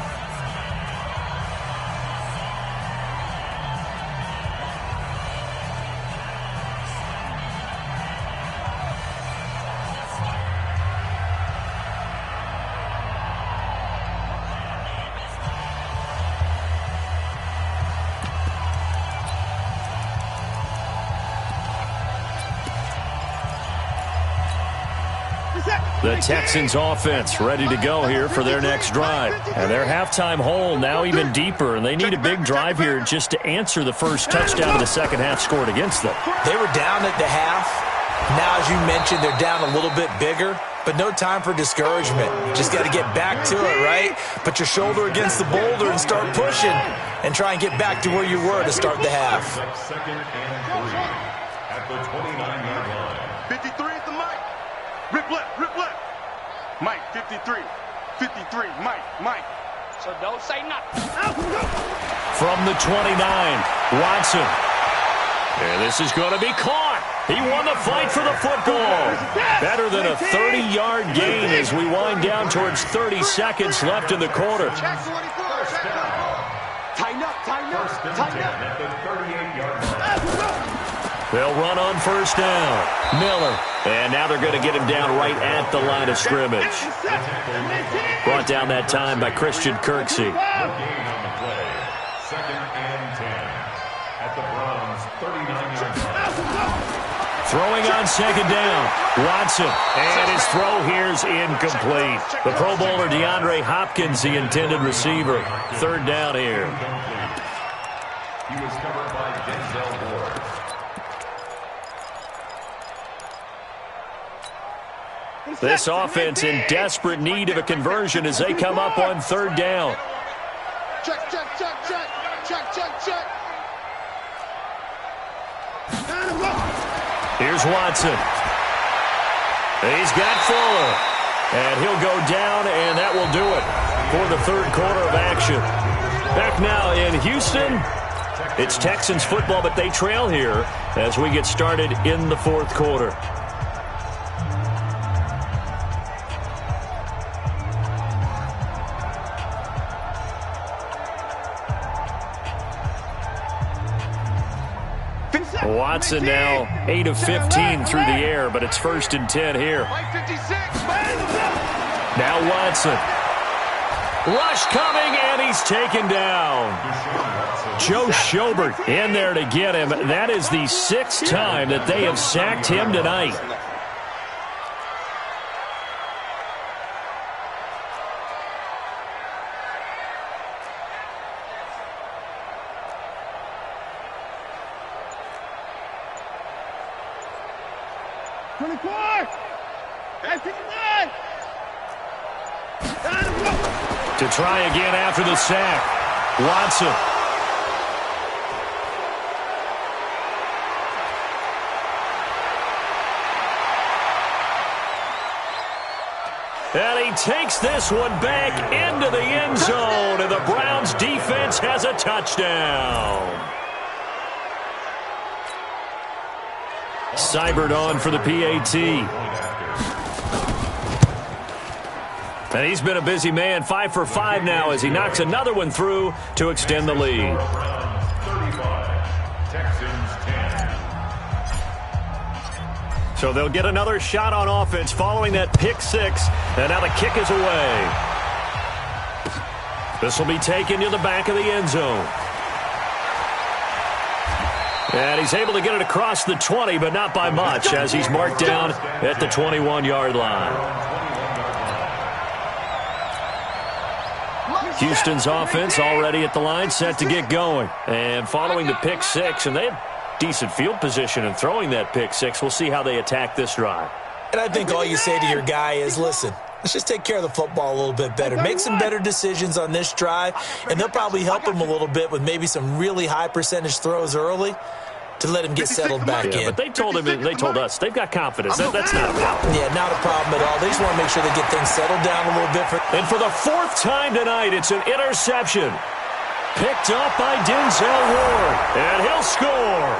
The Texans offense ready to go here for their next drive. And their halftime hole now even deeper, and they need a big drive here just to answer the first touchdown of the second half scored against them. They were down at the half. Now, as you mentioned, they're down a little bit bigger, but no time for discouragement. Just got to get back to it, right? Put your shoulder against the boulder and start pushing and try and get back to where you were to start the half. Second and 3 at the 29-yard line. 53 at the mic. Rip left. Mike, 53. Mike. So don't say nothing. From the 29, Watson. And this is going to be caught. He won the fight for the football. Better than a 30-yard gain as we wind down towards 30 seconds left in the quarter. Tighten up. At the 38-yard line. They'll run on first down. Miller. And now they're going to get him down right at the line of scrimmage. Brought down that time by Christian Kirksey. Gain on the play. Second and 10 at the Browns' 39-yard line. Throwing on second down. Watson. And his throw here's incomplete. The Pro Bowler DeAndre Hopkins, the intended receiver. Third down here. He was covered by Denzel Ward. This offense in desperate need of a conversion as they come up on third down. Check. Here's Watson. He's got Fuller. And he'll go down, and that will do it for the third quarter of action. Back now in Houston, it's Texans football, but they trail here as we get started in the fourth quarter. Watson now 8 of 15 through the air, but it's 1st and 10 here. Now Watson. Rush coming, and he's taken down. Joe Schobert in there to get him. That is the 6th time that they have sacked him tonight. To try again after the sack. Watson. And he takes this one back into the end zone, and the Browns defense has a touchdown. Seibert on for the PAT. And he's been a busy man, 5 for 5 now as he knocks another one through to extend the lead. 35, Texans 10. So they'll get another shot on offense following that pick 6, and now the kick is away. This will be taken to the back of the end zone. And he's able to get it across the 20, but not by much as he's marked down at the 21-yard line. Houston's offense already at the line, set to get going. And following the pick 6, and they have decent field position in throwing that pick 6. We'll see how they attack this drive. And I think all you say to your guy is, listen, let's just take care of the football a little bit better. Make some better decisions on this drive, and they'll probably help him a little bit with maybe some really high percentage throws early to let him get settled back in. But they told us they've got confidence. That's not a problem. Yeah, not a problem at all. They just want to make sure they get things settled down a little bit. And for the 4th time tonight, it's an interception. Picked up by Denzel Ward. And he'll score.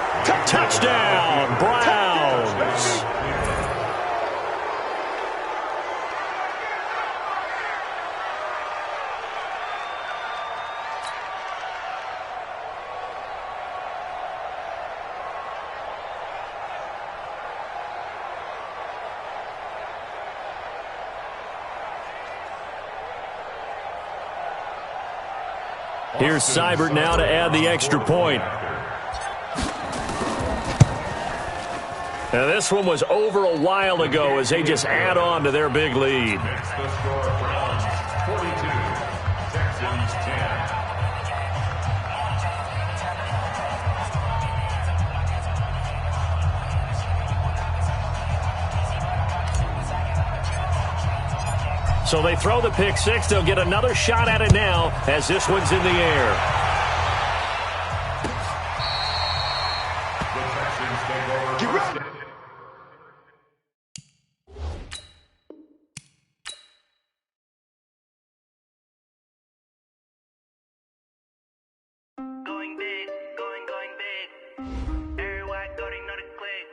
Touchdown, Browns. Here's Seibert now to add the extra point. Now this one was over a while ago as they just add on to their big lead. Makes the score Browns 42, Texans 10. So they throw the pick 6. They'll get another shot at it now as this one's in the air. The Texans take over first. Going big, going big. Everywhere I go, they know the click.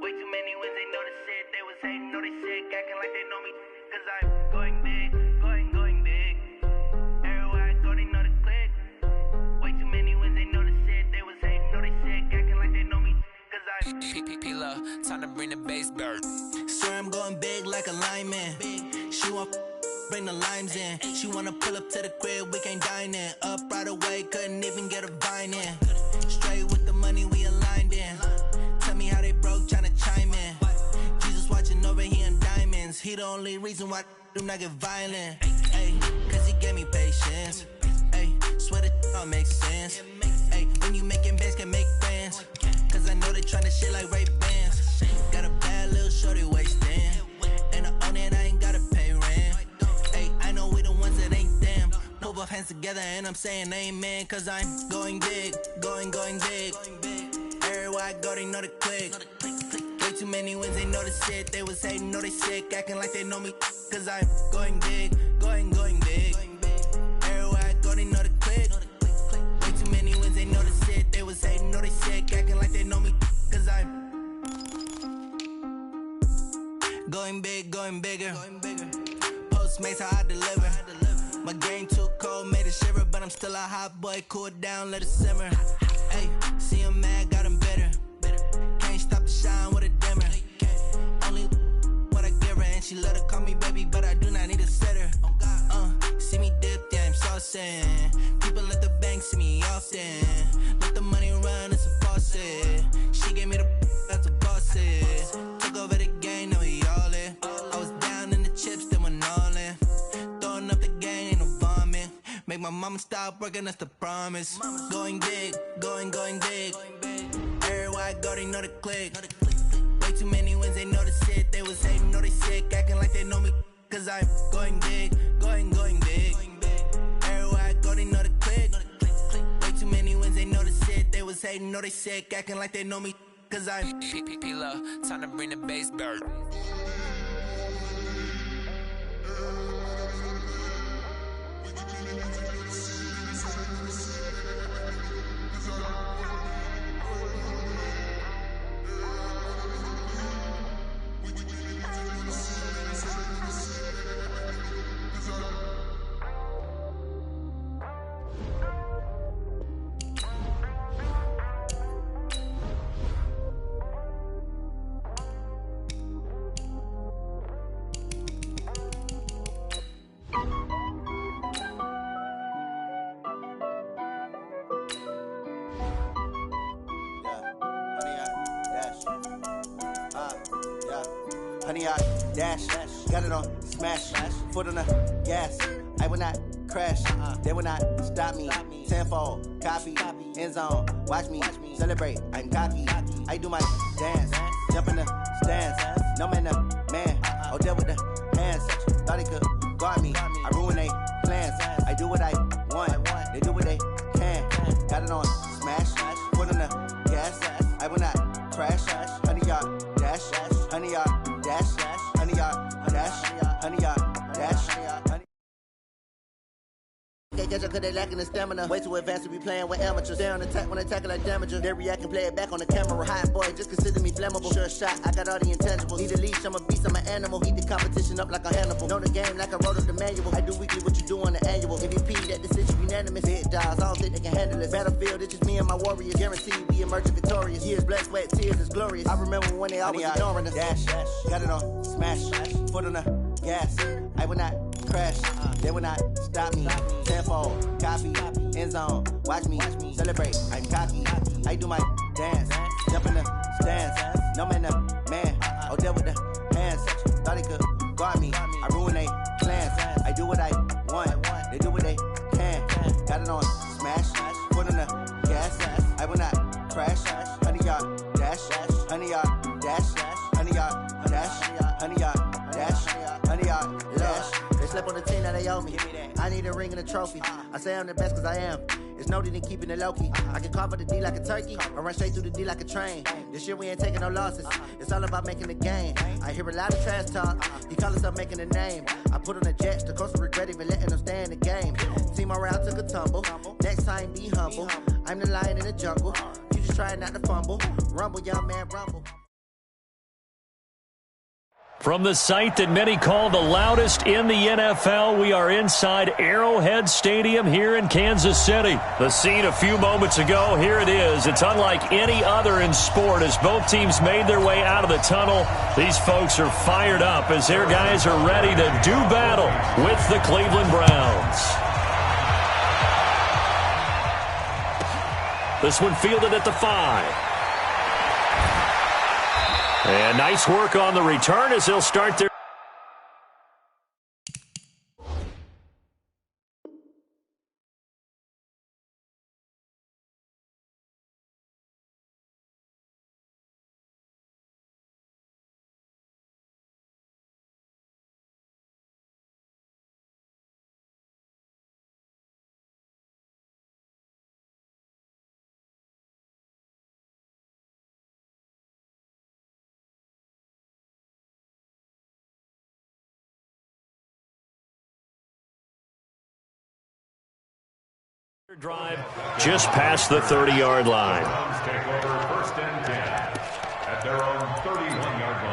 Way too many wins, they know the shit. They was hating, know they sick, acting like they know me. Cause I'm going big, going big. Everywhere I go, they know the click. Way too many wins, they know the shit. They was hating, know they sick, acting like they know me. Cause I'm P-P-P-Love, time to bring the bass bird. swear I'm going big like a lineman. She want bring the limes in. She wanna pull up to the crib, we can't dine in. Up right away, couldn't even get a vine in. Straight with the money, we aligned in. Tell me how they broke, tryna chime in. Jesus watching over here in diamonds. He the only reason why do not get violent. Ay, cause he gave me patience. Ay, swear that all makes sense. Ay, when you making bands, can make friends. Cause I know they tryna shit like Ray-Bans. Got a bad little shorty wasting. And I own it, I ain't gotta pay rent. Ay, I know we the ones that ain't them. Put both hands together and I'm saying amen. Cause I'm going big, going big. Everywhere I go, they know the click. Way too many wins, they know the shit. They was hating, know they sick, acting like they know me. Cause I'm going big, going big. Everywhere I go, they know the click. Way too many wins, they know the shit. They was hating, know they sick, acting like they know me. Cause I'm going big, going bigger. Postmates, how I deliver. My game too cold, made it shiver. But I'm still a hot boy, cool it down, let it simmer. Hey, see him mad, got him bitter. flossing. People at the bank see me often. Let the money run, it's a faucet. She gave me the that's a bosses. Took over the game, now we all in. I was down in the chips, then went all in. Throwing up the game, ain't no vomit. Make my mama stop working, that's the promise. Going big, going big. Everywhere I go, they know the click. Way too many wins, they know the shit. They was hating, know they sick, acting like they know me. Cause I'm going big, going big. Everywhere I go, they know the click. Way too many wins, they know the shit. They was hating, know they sick, acting like they know me. Cause I'm P-P-P-Lo, time to bring the bass bird. Honey, I dash, got it on smash, foot on the gas. I will not crash, they will not stop me. Tenfold, copy, end zone, watch me celebrate. I'm cocky, I do my dance, jump in the stands. No man, the man, oh, deal with the hands. Thought he could guard me, I ruin they plans. I do what I want, they do what they can. Got it on smash, foot on the gas. I will not crash, honey, y'all dash, honey, y'all dash, honey, y'all dash, honey, y'all dash, honey. Can't catch up cause they lacking the stamina. Way too advanced to be playing with amateurs. They on attack when they tackle like damager. They react and play it back on the camera. Hot boy, just consider me flammable. Sure shot, I got all the intangibles. Need a leash, I'm a beast, I'm an animal. Heat the competition up like a Hannibal. Know the game like I wrote up the manual. I do weekly what you do on the annual. MVP, that decision unanimous. Big dogs, I don't think they can handle it. Battlefield, it's just me and my warriors. Guaranteed we emerging victorious. Years, blood, sweat, tears, is glorious. I remember when they always ignoring us. Dash, got it on smash, foot on the gas. I will not crash, they will not stop me. Tenfold, copy, end zone, watch me celebrate. I'm cocky, I do my dance, jump in the stands. No man, the man, oh, deal with the hands. Thought he could guard me, I ruin they plans. I do what I want, they do what they can. Got it on smash, foot on the gas. I will not crash, honey, y'all dash, honey, y'all dash, honey, y'all dash, honey, y'all dash, honey, y'all dash. They slept on the team, now they owe me. I need a ring and a trophy. I say I'm the best cause I am. It's no need in keeping it low-key. I can carve up the D like a turkey, or run straight through the D like a train. This year we ain't taking no losses. It's all about making the game. I hear a lot of trash talk. He call us up making a name. I put on the jets, the coast regret even letting them stay in the game. Team around took a tumble. Next time be humble. I'm the lion in the jungle. You just trying not to fumble. Rumble, young man, rumble. From the site that many call the loudest in the NFL, we are inside Arrowhead Stadium here in Kansas City. The scene a few moments ago, here it is. It's unlike any other in sport as both teams made their way out of the tunnel. These folks are fired up as their guys are ready to do battle with the Cleveland Browns. This one fielded at the 5. And nice work on the return as they'll start their... drive just past the 30-yard line. Take over first and 10 at their own 31-yard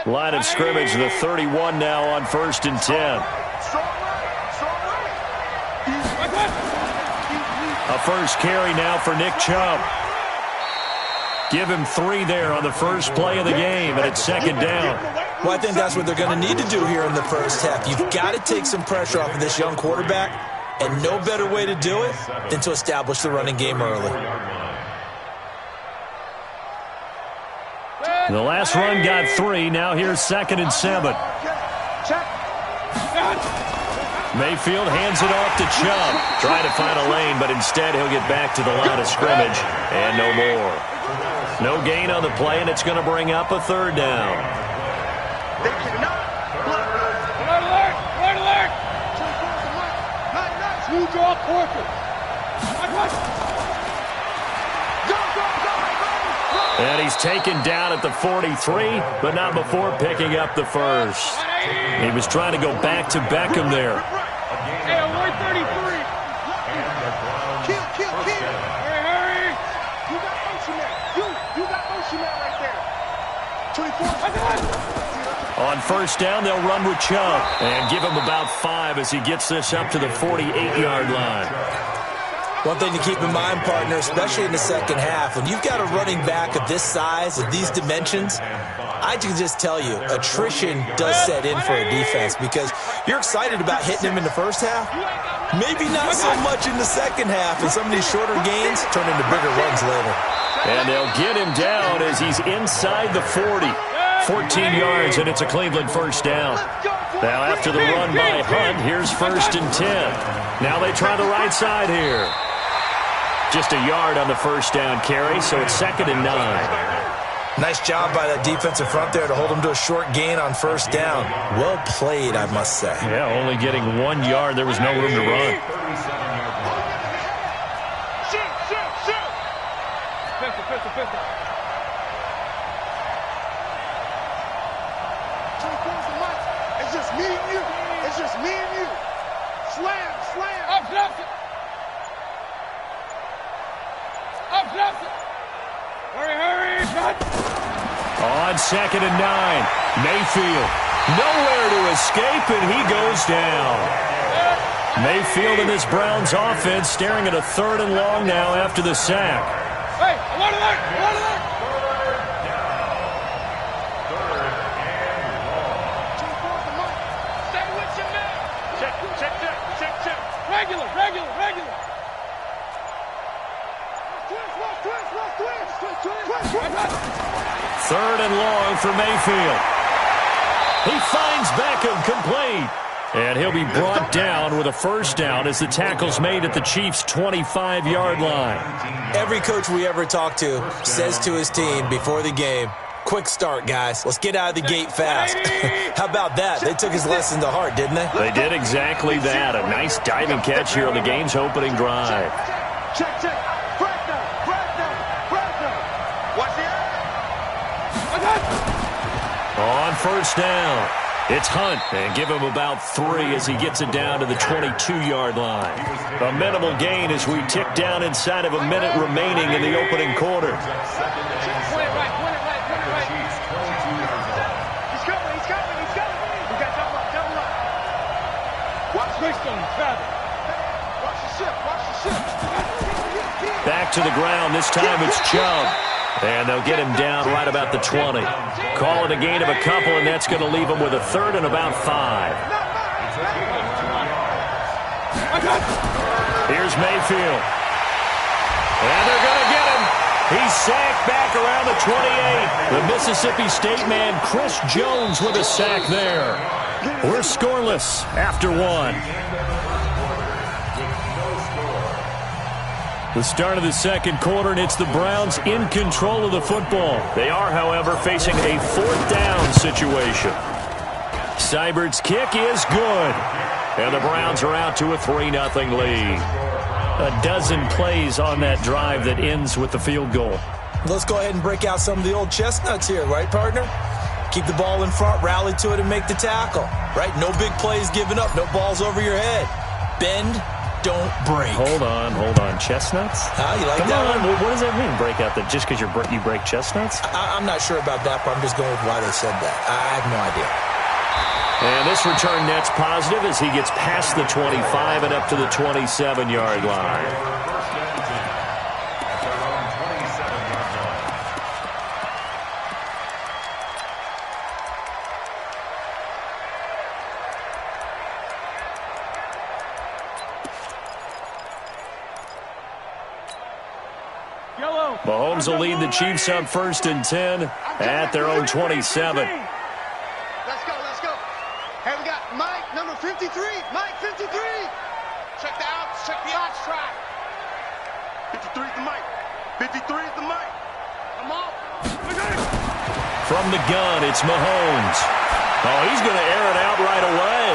line. Line of scrimmage, the 31 now on first and 10. A first carry now for Nick Chubb. Give him 3 there on the first play of the game, and it's second down. Well, I think that's what they're going to need to do here in the first half. You've got to take some pressure off of this young quarterback, and no better way to do it than to establish the running game early. The last run got 3. Now here's 2nd and 7. Mayfield hands it off to Chubb. Trying to find a lane, but instead he'll get back to the line of scrimmage, and no more. No gain on the play, and it's going to bring up a 3rd down. They cannot block. Alert! Alert! Smooth draw quarter. And he's taken down at the 43, but not before picking up the first. He was trying to go back to Beckham there. Hey, 133. Kill. Hurry. You got motion man. You got motion man right there. 24. On first down, they'll run with Chubb and give him about 5 as he gets this up to the 48-yard line. One thing to keep in mind, partner, especially in the second half, when you've got a running back of this size, of these dimensions, I can just tell you, attrition does set in for a defense because you're excited about hitting him in the first half. Maybe not so much in the second half, and some of these shorter gains turn into bigger runs later. And they'll get him down as he's inside the 40. 14 yards, and it's a Cleveland first down. Now after the run by Hunt, here's 1st and 10. Now they try the right side here. Just a yard on the first down carry, so it's 2nd and 9. Nice job by that defensive front there to hold him to a short gain on first down. Well played, I must say. Yeah, only getting 1 yard. There was no room to run. Pistol. It's just me and you. It's just me and you. Slam. Up, left. Hurry. On 2nd and 9, Mayfield. Nowhere to escape, and he goes down. Mayfield and this Browns offense staring at a 3rd and long now after the sack. Hey, alert! Stay with your man. Check. Regular. Twist. 3rd and long for Mayfield. He finds Beckham complete. And he'll be brought down with a first down as the tackle's made at the Chiefs' 25-yard line. Every coach we ever talk to says to his team before the game, quick start, guys. Let's get out of the gate fast. How about that? They took his lesson to heart, didn't they? They did exactly that. A nice diving catch here on the game's opening drive. Check. Watch it. On first down, it's Hunt, and give him about 3 as he gets it down to the 22-yard line. A minimal gain as we tick down inside of a minute remaining in the opening quarter. Point it right. He's coming. We got double up. Watch the ship. Back to the ground. This time it's Chubb. And they'll get him down right about the 20. Call it a gain of a couple, and that's going to leave him with a 3rd and about 5. Here's Mayfield. And they're going to get him. He's sacked back around the 28. The Mississippi State man, Chris Jones, with a sack there. We're scoreless after 1. The start of the second quarter, and it's the Browns in control of the football. They are, however, facing a 4th down situation. Seibert's kick is good. And the Browns are out to a 3-0 lead. A dozen plays on that drive that ends with the field goal. Let's go ahead and break out some of the old chestnuts here, right, partner? Keep the ball in front, rally to it, and make the tackle. Right? No big plays given up, no balls over your head. Bend, don't break. Hold on. Chestnuts? You like Come that on. one? What does that mean, break out? That just because you break chestnuts? I'm not sure about that, but I'm just going with why they said that. I have no idea. And this return net's positive as he gets past the 25 and up to the 27-yard line. Mahomes will lead the Chiefs up 1st and 10 at their own 27. Let's go, let's go. Hey, we got Mike, number 53. Mike, 53. Check the outs, check the outs track. 53 is the mic. 53 is the mic. Come on. From the gun, it's Mahomes. Oh, he's going to air it out right away.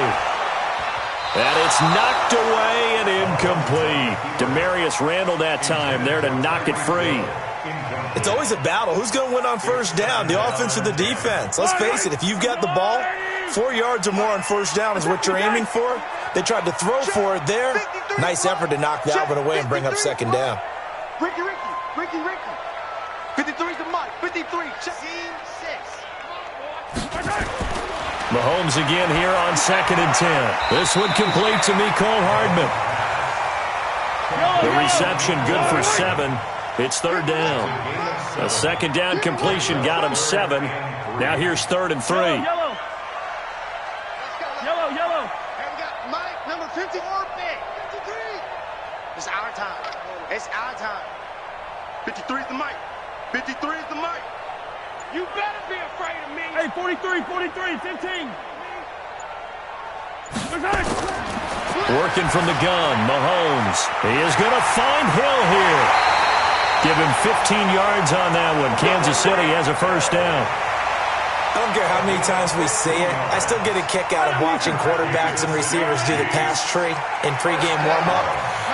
And it's knocked away and incomplete. Demarius Randall that time there to knock it free. It's always a battle. Who's going to win on 1st down, the offense or the defense? Let's face it, if you've got the ball, 4 yards or more on 1st down is what you're aiming for. They tried to throw for it there. Nice effort to knock that one away and bring up 2nd down. Ricky. 53 is the mic. 53. Scene 6. Mahomes again here on 2nd and 10. This one complete to Mecole Hardman. The reception good for 7. It's 3rd down. A 2nd down completion got him 7. Now here's 3rd and 3. Yellow. Hey, we got Mike, number 54. 53. It's our time. It's our time. 53 is the mic. 53 is the mic. You better be afraid of me. Hey, 43, 15. Working from the gun, Mahomes. He is going to find Hill here. Give him 15 yards on that one. Kansas City has a 1st down. I don't care how many times we see it. I still get a kick out of watching quarterbacks and receivers do the pass tree in pregame warm-up.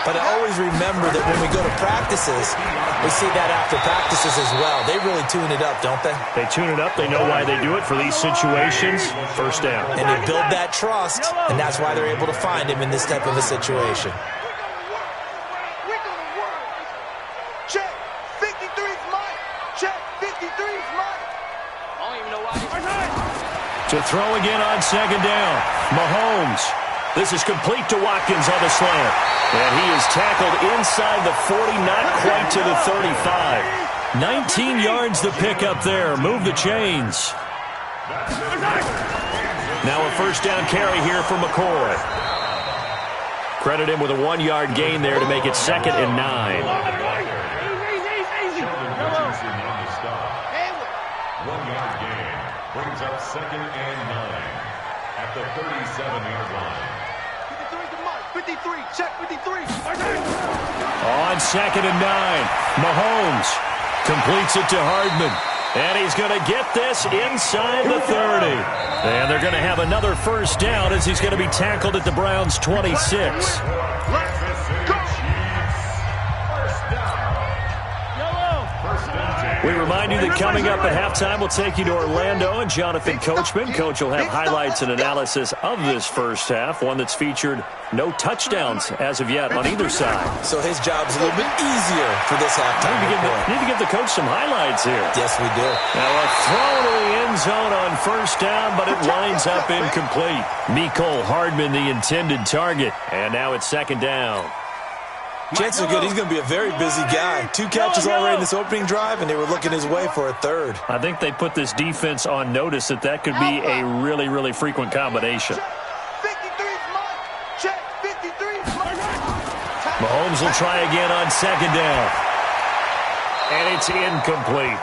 But I always remember that when we go to practices, we see that after practices as well. They really tune it up, don't they? They tune it up. They know why they do it for these situations. 1st down. And they build that trust, and that's why they're able to find him in this type of a situation. Check. 53's Mike. Check. 53's Mike. I don't even know why. To throw again on 2nd down. Mahomes. This is complete to Watkins on the slant. And he is tackled inside the 40, not quite to the 35. 19 yards to pick up there. Move the chains. Now a 1st down carry here for McCoy. Credit him with a 1-yard gain there to make it 2nd and 9. Easy. 1-yard gain brings up 2nd and 9 at the 37-yard line. 53, check 53. On 2nd and 9, Mahomes completes it to Hardman. And he's going to get this inside the 30. And they're going to have another 1st down as he's going to be tackled at the Browns' 26. We remind you that coming up at halftime, we'll take you to Orlando and Jonathan Coachman. Coach will have highlights and analysis of this 1st half, one that's featured no touchdowns as of yet on either side. So his job's a little bit easier for this halftime. Need to give the coach some highlights here. Yes, we do. Now a throw to the end zone on 1st down, but it winds up incomplete. Mecole Hardman, the intended target. And now it's 2nd down. Chances are good he's going to be a very busy guy. 2 catches already in this opening drive, and they were looking his way for a 3rd. I think they put this defense on notice that could be a really, really frequent combination. 53's Mike. Check 53's Mike. Mahomes will try again on 2nd down. And it's incomplete.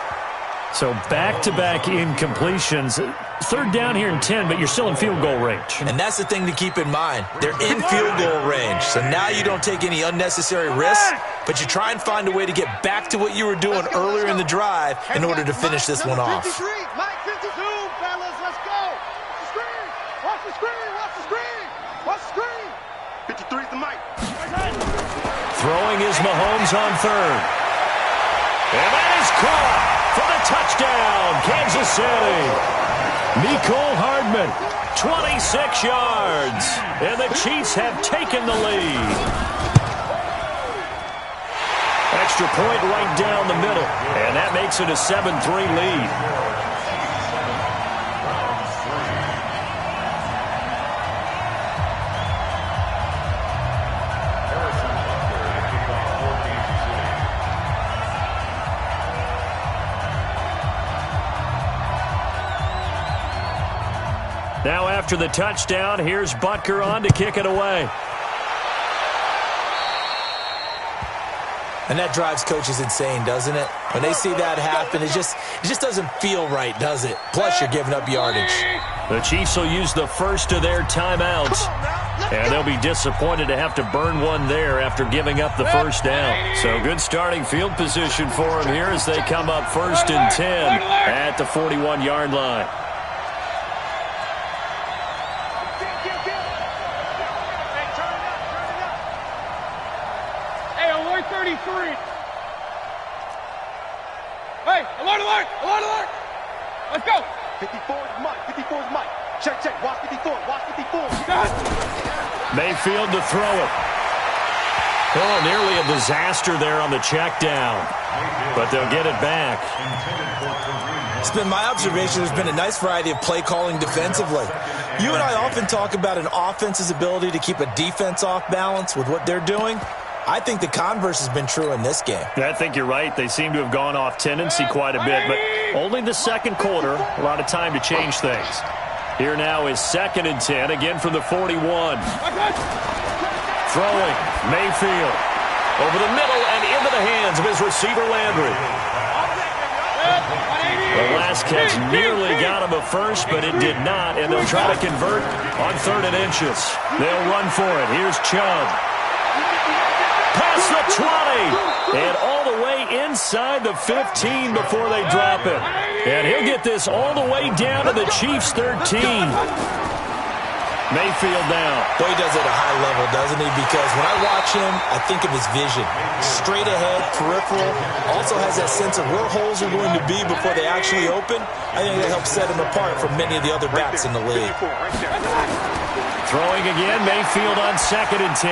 So back-to-back incompletions. 3rd down here in 10, but you're still in field goal range. And that's the thing to keep in mind. They're in field goal range. So now you don't take any unnecessary risks, but you try and find a way to get back to what you were doing earlier in the drive in order to finish this one off. 53, Mike 52, fellas, let's go. Watch the screen. Watch the screen. 53 is the mic. Throwing is Mahomes on 3rd. And that is caught for the touchdown, Kansas City. Mecole Hardman, 26 yards. And the Chiefs have taken the lead. Extra point right down the middle. And that makes it a 7-3 lead. Now after the touchdown, here's Butker on to kick it away. And that drives coaches insane, doesn't it? When they see that happen, it just doesn't feel right, does it? Plus, you're giving up yardage. The Chiefs will use the first of their timeouts. And they'll be disappointed to have to burn one there after giving up the first down. So good starting field position for them here as they come up 1st and 10 at the 41-yard line. Hey, alert 33. Hey, alert, alert, alert, alert. Let's go. 54 is Mike. 54 is Mike. Check, check. Watch 54. Watch 54. Mayfield to throw it. Oh, nearly a disaster there on the check down. But they'll get it back. It's been my observation there's been a nice variety of play calling defensively. You and I often talk about an offense's ability to keep a defense off balance with what they're doing. I think the converse has been true in this game. I think you're right. They seem to have gone off tendency quite a bit, but only the second quarter, a lot of time to change things. Here now is 2nd and 10, again from the 41. Throwing, Mayfield. Over the middle and into the hands of his receiver, Landry. The last catch nearly got him a first, but it did not, and they'll try to convert on 3rd and inches. They'll run for it. Here's Chubb. Past the 20, and all the way inside the 15 before they drop it. And he'll get this all the way down to the Chiefs' 13. Mayfield now. Boy, he does it at a high level, doesn't he? Because when I watch him, I think of his vision. Straight ahead, peripheral. Also has that sense of where holes are going to be before they actually open. I think that helps set him apart from many of the other backs in the league. Throwing again, Mayfield on 2nd and 10.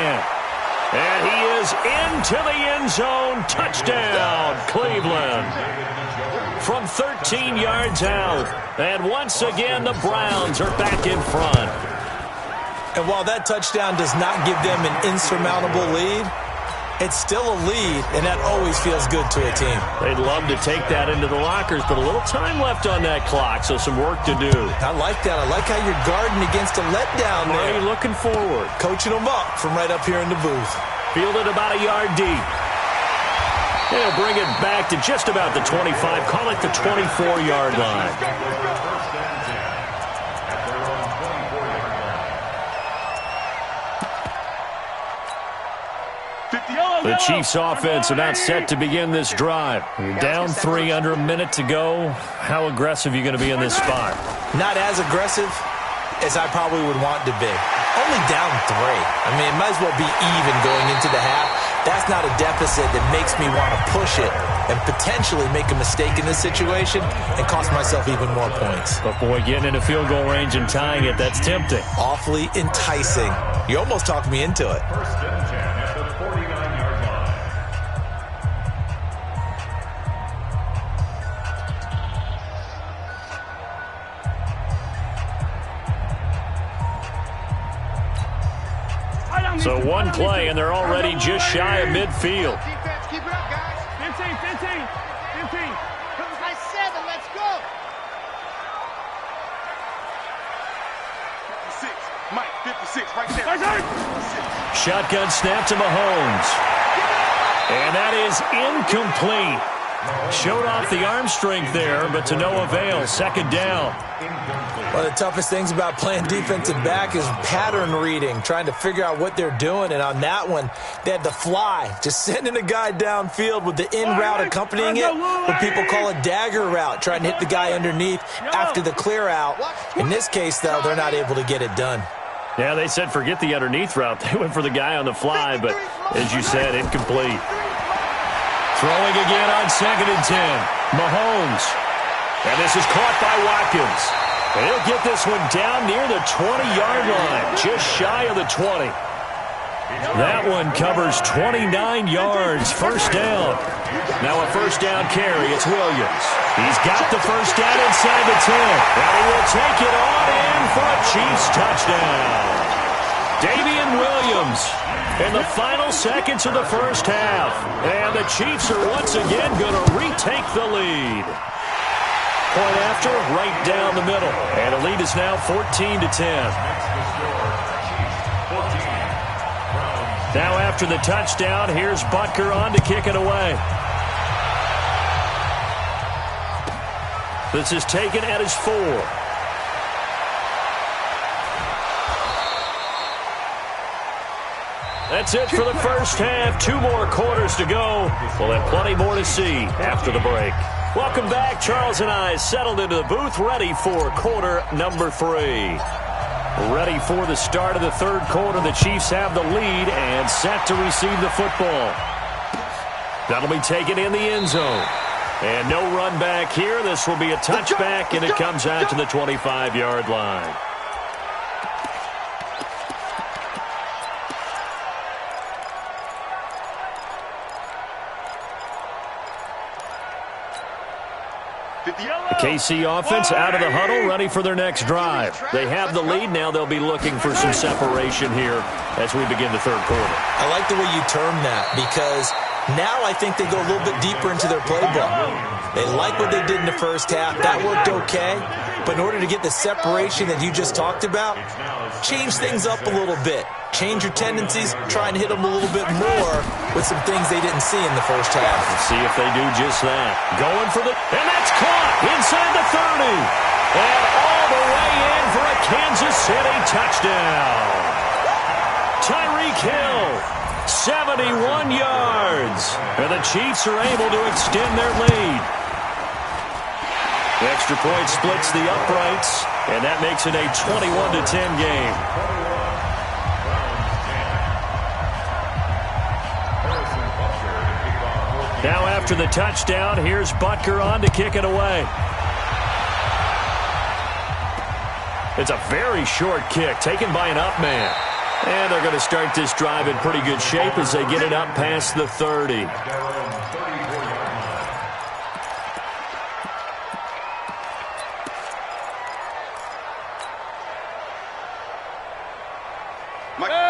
And he is into the end zone. Touchdown, Cleveland. From 13 yards out. And once again, the Browns are back in front. And while that touchdown does not give them an insurmountable lead, it's still a lead, and that always feels good to a team. They'd love to take that into the lockers, but a little time left on that clock, so some work to do. I like that. I like how you're guarding against a letdown there. Marty looking forward. Coaching them up from right up here in the booth. Fielded about a yard deep. They'll bring it back to just about the 25. Call it the 24-yard line. The Chiefs offense about set to begin this drive. Down 3 under a minute to go. How aggressive are you going to be in this spot? Not as aggressive as I probably would want to be. Only down 3. I mean, it might as well be even going into the half. That's not a deficit that makes me want to push it and potentially make a mistake in this situation and cost myself even more points. But boy, getting into field goal range and tying it, that's tempting. Awfully enticing. You almost talked me into it. 1st and 10 at the 49-yard line. So one play, and they're already just shy of midfield. Defense, keep it up, guys. 15, 15, 15. I said it, let's go. 56, Mike, 56, right there. Shotgun snap to Mahomes. And that is incomplete. Showed off the arm strength there, but to no avail. 2nd down. One of the toughest things about playing defensive back is pattern reading, trying to figure out what they're doing. And on that one, they had to fly, just sending a guy downfield with the in route accompanying it, what people call a dagger route, trying to hit the guy underneath after the clear out. In this case, though, they're not able to get it done. Yeah, they said forget the underneath route. They went for the guy on the fly, but as you said, incomplete. Throwing again on 2nd and 10. Mahomes. And this is caught by Watkins. And he'll get this one down near the 20-yard line, just shy of the 20. That one covers 29 yards, 1st down. Now a 1st down carry, it's Williams. He's got the 1st down inside the 10. And he will take it on in for a Chiefs touchdown. Damian Williams in the final seconds of the 1st half. And the Chiefs are once again going to retake the lead. Point after, right down the middle. And the lead is now 14-10. Now after the touchdown, here's Butker on to kick it away. This is taken at his 4. That's it for the first half. 2 more quarters to go. We'll have plenty more to see after the break. Welcome back. Charles and I settled into the booth, ready for quarter number 3. Ready for the start of the third quarter. The Chiefs have the lead and set to receive the football. That'll be taken in the end zone. And no run back here. This will be a touchback, and it comes out to the 25-yard line. The KC offense out of the huddle, ready for their next drive. They have the lead. Now they'll be looking for some separation here as we begin the third quarter. I like the way you term that, because now I think they go a little bit deeper into their playbook. They like what they did in the first half. That worked okay. But in order to get the separation that you just talked about, change things up a little bit. Change your tendencies, try and hit them a little bit more with some things they didn't see in the first half. Let's see if they do just that. Going for the... And that's caught inside the 30. And all the way in for a Kansas City touchdown. Tyreek Hill, 71 yards. And the Chiefs are able to extend their lead. The extra point splits the uprights, and that makes it a 21-10 game. Now after the touchdown, here's Butker on to kick it away. It's a very short kick taken by an up man. And they're going to start this drive in pretty good shape as they get it up past the 30.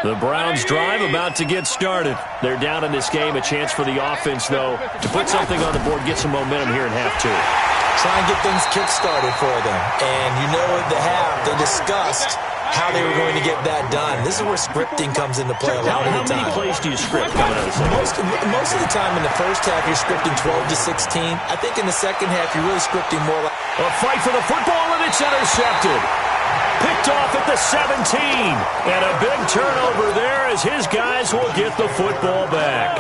The Browns drive about to get started. They're down in this game. A chance for the offense, though, to put something on the board, get some momentum here in half 2. Try and get things kick-started for them. And you know at the half, they discussed how they were going to get that done. This is where scripting comes into play a lot of the time. How many plays do you script coming out of the second? Most of the time in the first half, you're scripting 12 to 16. I think in the second half, you're really scripting more like... A fight for the football, and it's intercepted. Picked off at the 17. And a big turnover there as his guys will get the football back.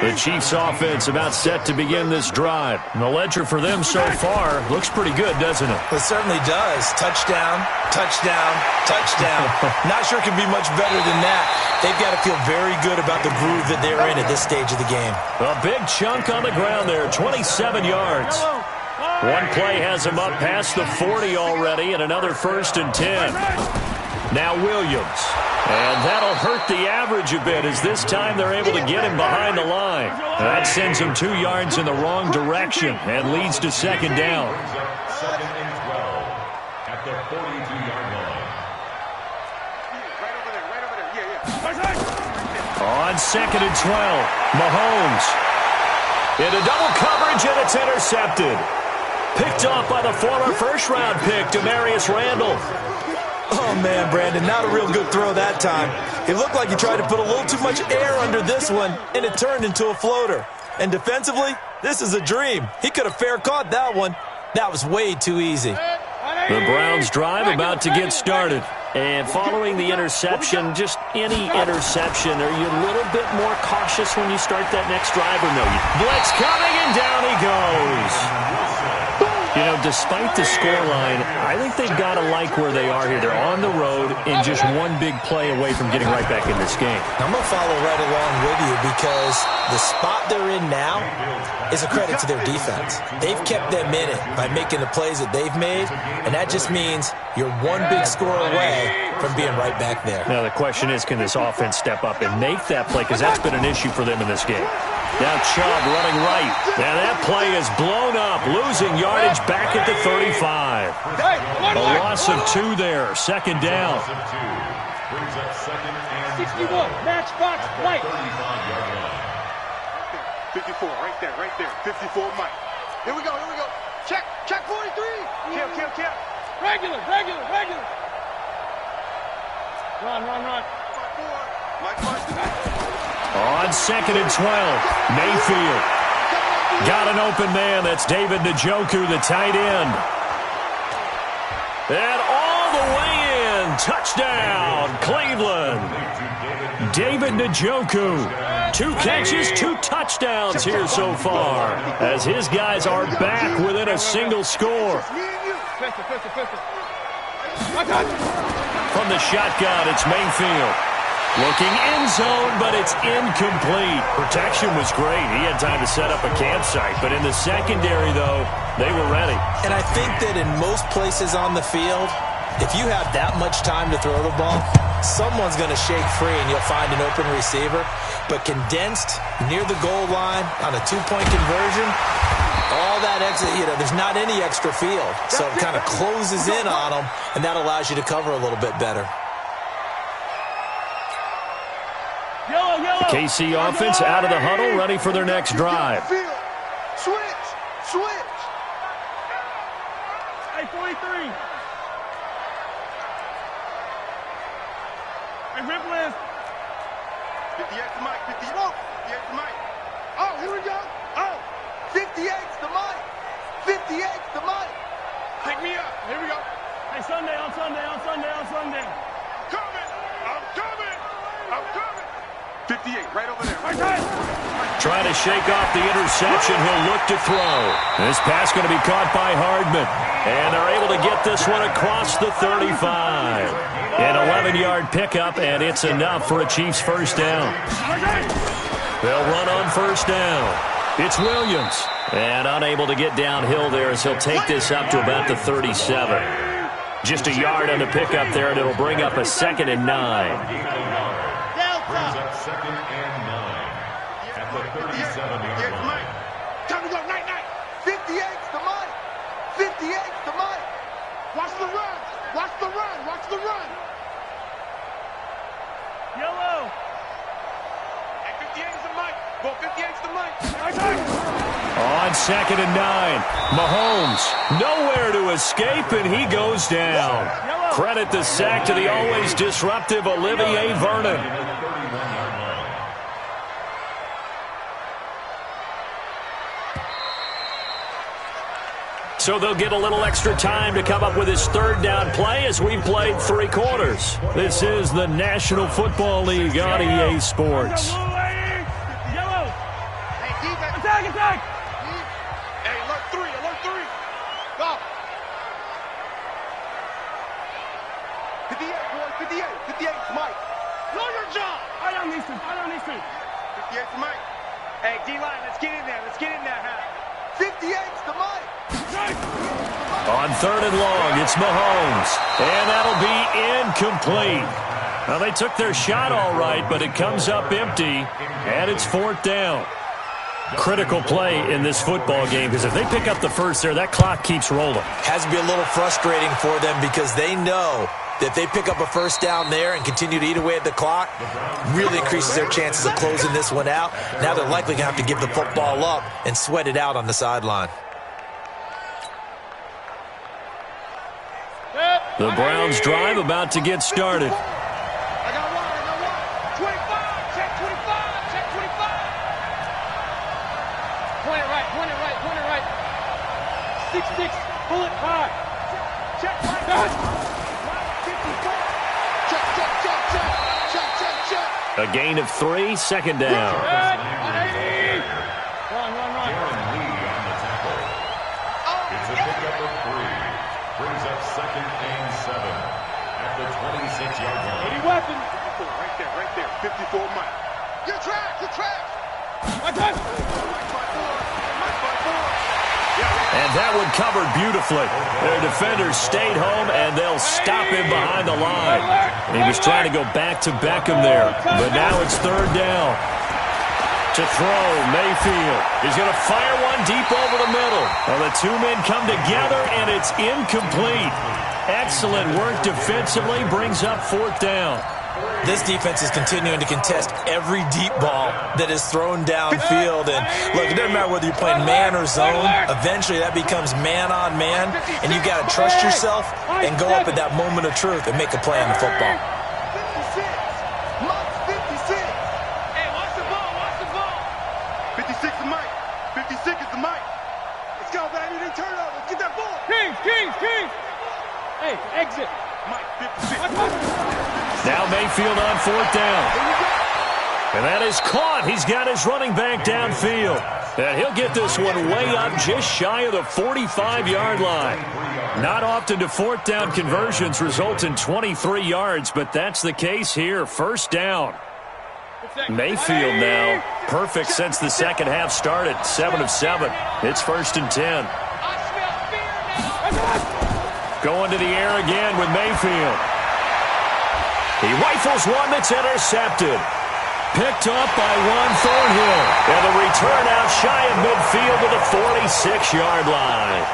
The Chiefs offense about set to begin this drive. And the ledger for them so far looks pretty good, doesn't it? It certainly does. Touchdown, touchdown, touchdown. Not sure it can be much better than that. They've got to feel very good about the groove that they're in at this stage of the game. A big chunk on the ground there, 27 yards. One play has him up past the 40 already, and another 1st and 10. Now Williams. And that'll hurt the average a bit as this time they're able to get him behind the line. That sends him 2 yards in the wrong direction and leads to second down. Second and 12 at the 42-yard line. Right over there. On second and 12, Mahomes. Into double coverage, and it's intercepted. Picked off by the former first-round pick, Demarius Randall. Oh, man, Brandon, not a real good throw that time. It looked like he tried to put a little too much air under this one, and it turned into a floater. And defensively, this is a dream. He could have fair caught that one. That was way too easy. The Browns drive about to get started. And following the interception, just any interception, are you a little bit more cautious when you start that next drive or no? Blitz coming, and down he goes. You know, despite the scoreline, I think they've got to like where they are here. They're on the road and just one big play away from getting right back in this game. I'm going to follow right along with you because the spot they're in now is a credit to their defense. They've kept them in it by making the plays that they've made, and that just means you're one big score away from being right back there. Now the question is, can this offense step up and make that play? Because that's been an issue for them in this game. Now Chubb running right. Now that play is blown up, losing yardage back at the 35. A loss of 2 there, second down. Brings up second and 61, match box, right. 35-yard line. 54, right there. 54, Mike. Here we go. Check 43. Kill. Regular. Run. 5-4. On 2nd and 12, Mayfield. Got an open man. That's David Njoku, the tight end. And all the way in. Touchdown, Cleveland. David Njoku. 2 catches, 2 touchdowns here so far, as his guys are back within a single score. From the shotgun, it's Mayfield. Looking end zone, but it's incomplete. Protection was great. He had time to set up a campsite. But in the secondary, though, they were ready. And I think that in most places on the field, if you have that much time to throw the ball, someone's going to shake free and you'll find an open receiver. But condensed near the goal line on a 2-point conversion, all that exit, there's not any extra field. So it kind of closes in on them, and that allows you to cover a little bit better. The KC offense out of the huddle, ready for their next drive. Switch. Hey, 43. Hey, rip list. 58 to Mike. 58 to Mike. Oh, here we go. Oh, 58's the Mike. 58's the Mike. Pick me up. Here we go. Hey, Sunday. I'm coming. 58, right over there. Trying to shake off the interception. He'll look to throw. This pass going to be caught by Hardman. And they're able to get this one across the 35. An 11-yard pickup, and it's enough for a Chiefs first down. They'll run on first down. It's Williams. And unable to get downhill there as he'll take this up to about the 37. Just a yard on the pickup there, and it'll bring up a 2nd and 9. Brings up 2nd and 9 at the 37-yard line. Time to go, night. 58's the Mike. 58's the Mike. Watch the run. Yellow. At 58 is the Mike. Go 58's the Mike. On 2nd and 9, Mahomes nowhere to escape, and he goes down. Credit the sack to the always disruptive Olivier Vernon. So they'll get a little extra time to come up with his 3rd down play as we've played 3 quarters. This is the National Football League on EA Sports. Yellow. Hey, defense. Attack. Hey, alert 3. Go. 58, boys. 58's Mike. Know your job. I don't need to. 58's Mike. Hey, D-line, let's get in there. Huh? 58's the Mike. On 3rd and long, it's Mahomes. And that'll be incomplete. Well, they took their shot all right, but it comes up empty, and it's 4th down. Critical play in this football game, because if they pick up the first there, that clock keeps rolling. Has to be a little frustrating for them because they know that if they pick up a first down there and continue to eat away at the clock, really increases their chances of closing this one out. Now they're likely going to have to give the football up and sweat it out on the sideline. The Browns drive about to get started. I got one. 25. Check 25. Point it right. 6-6. Pull it high. Check. 54. Check. A gain of 3, 2nd down. Run. Darren Lee on the tackle. It's a pickup of 3. Brings up 2nd and 7 at the 26-yard line. Any weapon? Right there. 54 Mike. You're trash. Mike by 4. And that one covered beautifully. Their defenders stayed home, and they'll stop him behind the line. He was trying to go back to Beckham there, but now it's 3rd down. To throw, Mayfield. He's going to fire one deep over the middle. Well, the 2 men come together, and it's incomplete. Excellent work defensively, brings up 4th down. This defense is continuing to contest every deep ball that is thrown downfield. And look, it doesn't matter whether you're playing man or zone. Eventually, that becomes man on man, and you got to trust yourself and go up at that moment of truth and make a play on the football. 56. Mike's 56. midfield on 4th down. And that is caught. He's got his running back downfield. And he'll get this one way up just shy of the 45-yard line. Not often do 4th down conversions result in 23 yards, but that's the case here. 1st down. Mayfield now perfect since the second half started. 7 of 7. It's 1st and 10. Going to the air again with Mayfield. He rifles one that's intercepted. Picked up by Juan Thornhill. And the return out shy of midfield to the 46-yard line.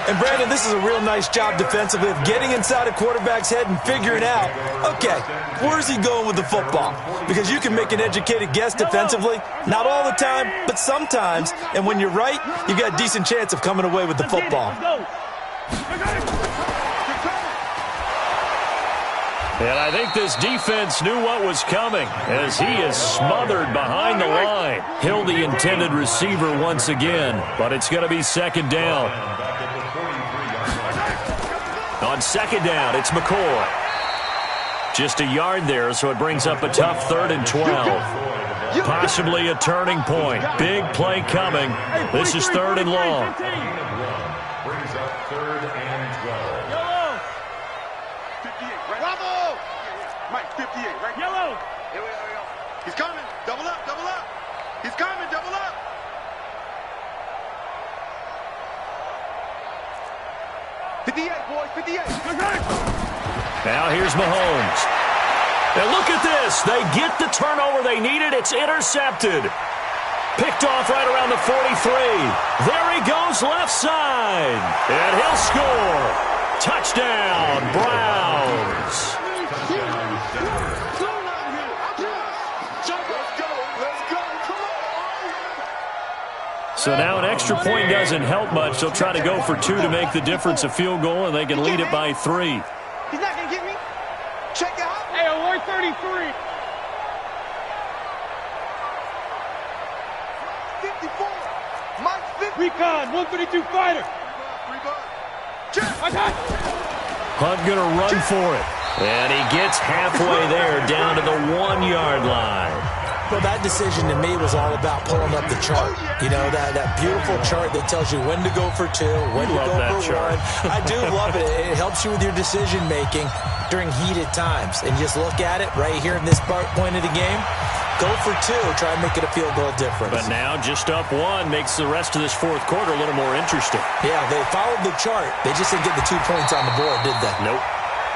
And, Brandon, this is a real nice job defensively of getting inside a quarterback's head and figuring out, okay, where's he going with the football? Because you can make an educated guess defensively. Not all the time, but sometimes. And when you're right, you've got a decent chance of coming away with the football. And I think this defense knew what was coming as he is smothered behind the line. Hill the intended receiver once again, but it's going to be 2nd down. On 2nd down, it's McCoy. Just a yard there, so it brings up a tough 3rd and 12. Possibly a turning point. Big play coming. This is 3rd and long. Brings up 3rd and 12. Yellow. 58, right? Bravo! Mike, 58, right? Yellow. Here we go. He's coming. Double up, double up. He's coming, double up. Boys, 58. Now here's Mahomes. And look at this. They get the turnover they needed. It's intercepted. Picked off right around the 43. There he goes left side. And he'll score. Touchdown, Browns. So now an extra point doesn't help much. They'll try to go for 2 to make the difference a field goal, and they can lead it by 3. He's not going to get me. Check it out. Hey, alert 33. 54. Mike's 50. Recon, 132 fighter. Hunt going to run for it. And he gets halfway there down to the 1-yard line. Well, that decision to me was all about pulling up the chart. You know, that beautiful chart that tells you when to go for 2, when to go for 1. I do love it. It helps you with your decision-making during heated times. And just look at it right here in this point of the game. Go for 2. Try and make it a field goal difference. But now just up 1 makes the rest of this 4th quarter a little more interesting. Yeah, they followed the chart. They just didn't get the 2 points on the board, did they? Nope.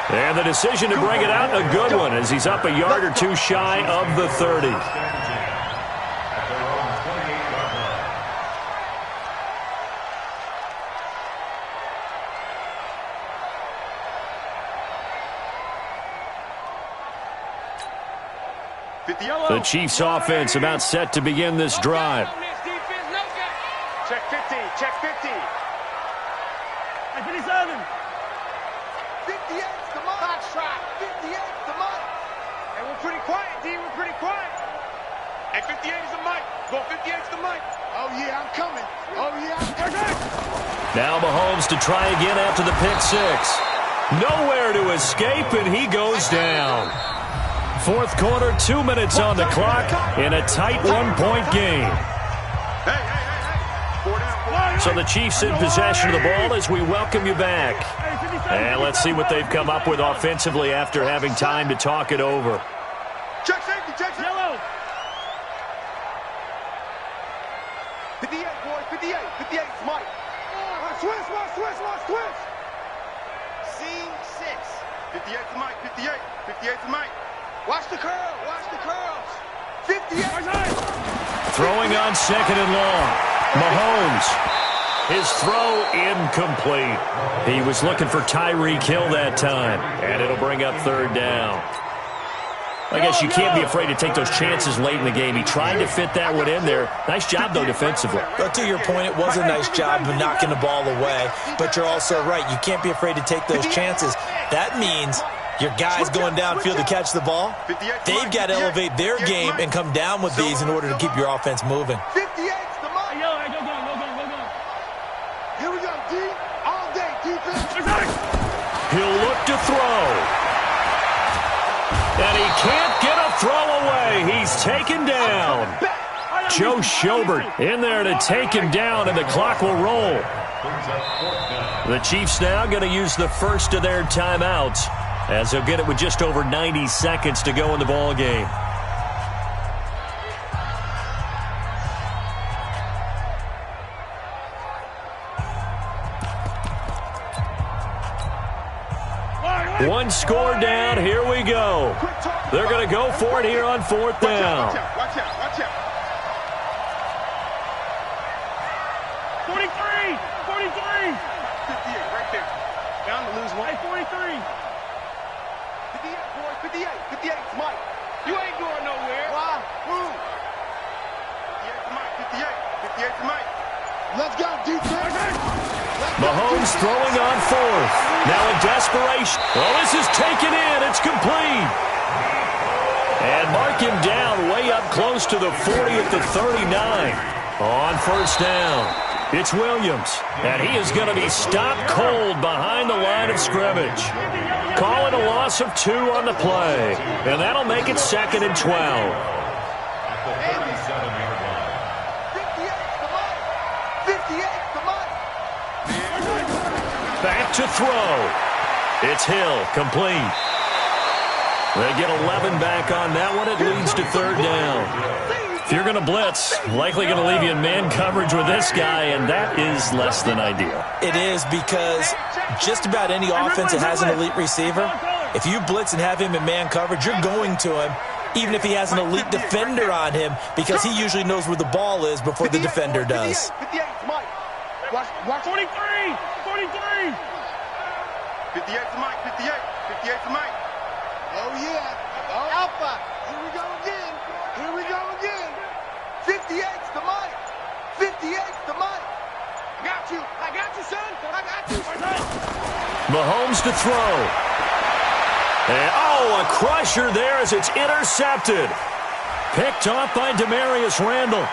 And the decision to bring it out, a good one, as he's up a yard or 2 shy of the 30. The Chiefs offense about set to begin this drive. Check 50, check 50. 57. 58's the mark. Box shot. 58's the mark. And we're pretty quiet, D. We're pretty quiet. And 58 is the mic. Go 58's the mic. Oh, yeah, I'm coming. Oh, yeah, I'm coming. Now Mahomes to try again after the pick 6. Nowhere to escape, and he goes down. 4th quarter, 2 minutes on the clock in a tight 1-point game. Hey. 4 down. So the Chiefs in possession of the ball as we welcome you back. And let's see what they've come up with offensively after having time to talk it over. Check safety, check safety. Yellow. 58, boys, 58. 58's Mike. Switch. C6. 58's the mic, 58. 58's the mic. Watch the curls. 58. Throwing on 2nd and long. Mahomes. His throw incomplete. He was looking for Tyreek Hill that time. And it'll bring up 3rd down. I guess you can't be afraid to take those chances late in the game. He tried to fit that one in there. Nice job, though, defensively. But to your point, it was a nice job of knocking the ball away. But you're also right. You can't be afraid to take those chances. That means your guys going downfield to catch the ball, they've got to elevate their game and come down with these in order to keep your offense moving. 58's the mark. Yo, go. Here we go, D. All day, defense. He'll look to throw. And he can't get a throw away. He's taken down. Joe Schobert in there to take him down, and the clock will roll. The Chiefs now going to use the first of their timeouts, as they'll get it with just over 90 seconds to go in the ball game. One score down. Here we go. They're going to go for it here on fourth down. Watch out. 43. 58 right there. Down to lose one. Hey, 43. 58, boys. 58. 58, Mike. You ain't going nowhere. Why? Who? 58 to Mike. 58 to Mike. Let's go, defense. Mahomes throwing on fourth. Now in desperation. Oh, this is taken in. It's complete. And mark him down way up close to the 40 at the 39. On first down, it's Williams. And he is going to be stopped cold behind the line of scrimmage. Calling a loss of 2 on the play. And that'll make it 2nd and 12. At the 37-yard line. 58 to Mike. Back to throw. It's Hill, complete. They get 11 back on that one. It leads to third down. If you're going to blitz, likely going to leave you in man coverage with this guy, and that is less than ideal. It is, because just about any offense that has an elite receiver, if you blitz and have him in man coverage, you're going to him, even if he has an elite defender on him, because he usually knows where the ball is before the defender does. 58 to Mike. Watch 43. 43. 58 to Mike. 58 to Mike. Oh, yeah. Oh, Alpha. Here we go again. 58 to Mike. 58 to Mike. I got you, son. I got you. Mahomes to throw. And, a crusher there as it's intercepted. Picked off by Demarius Randall.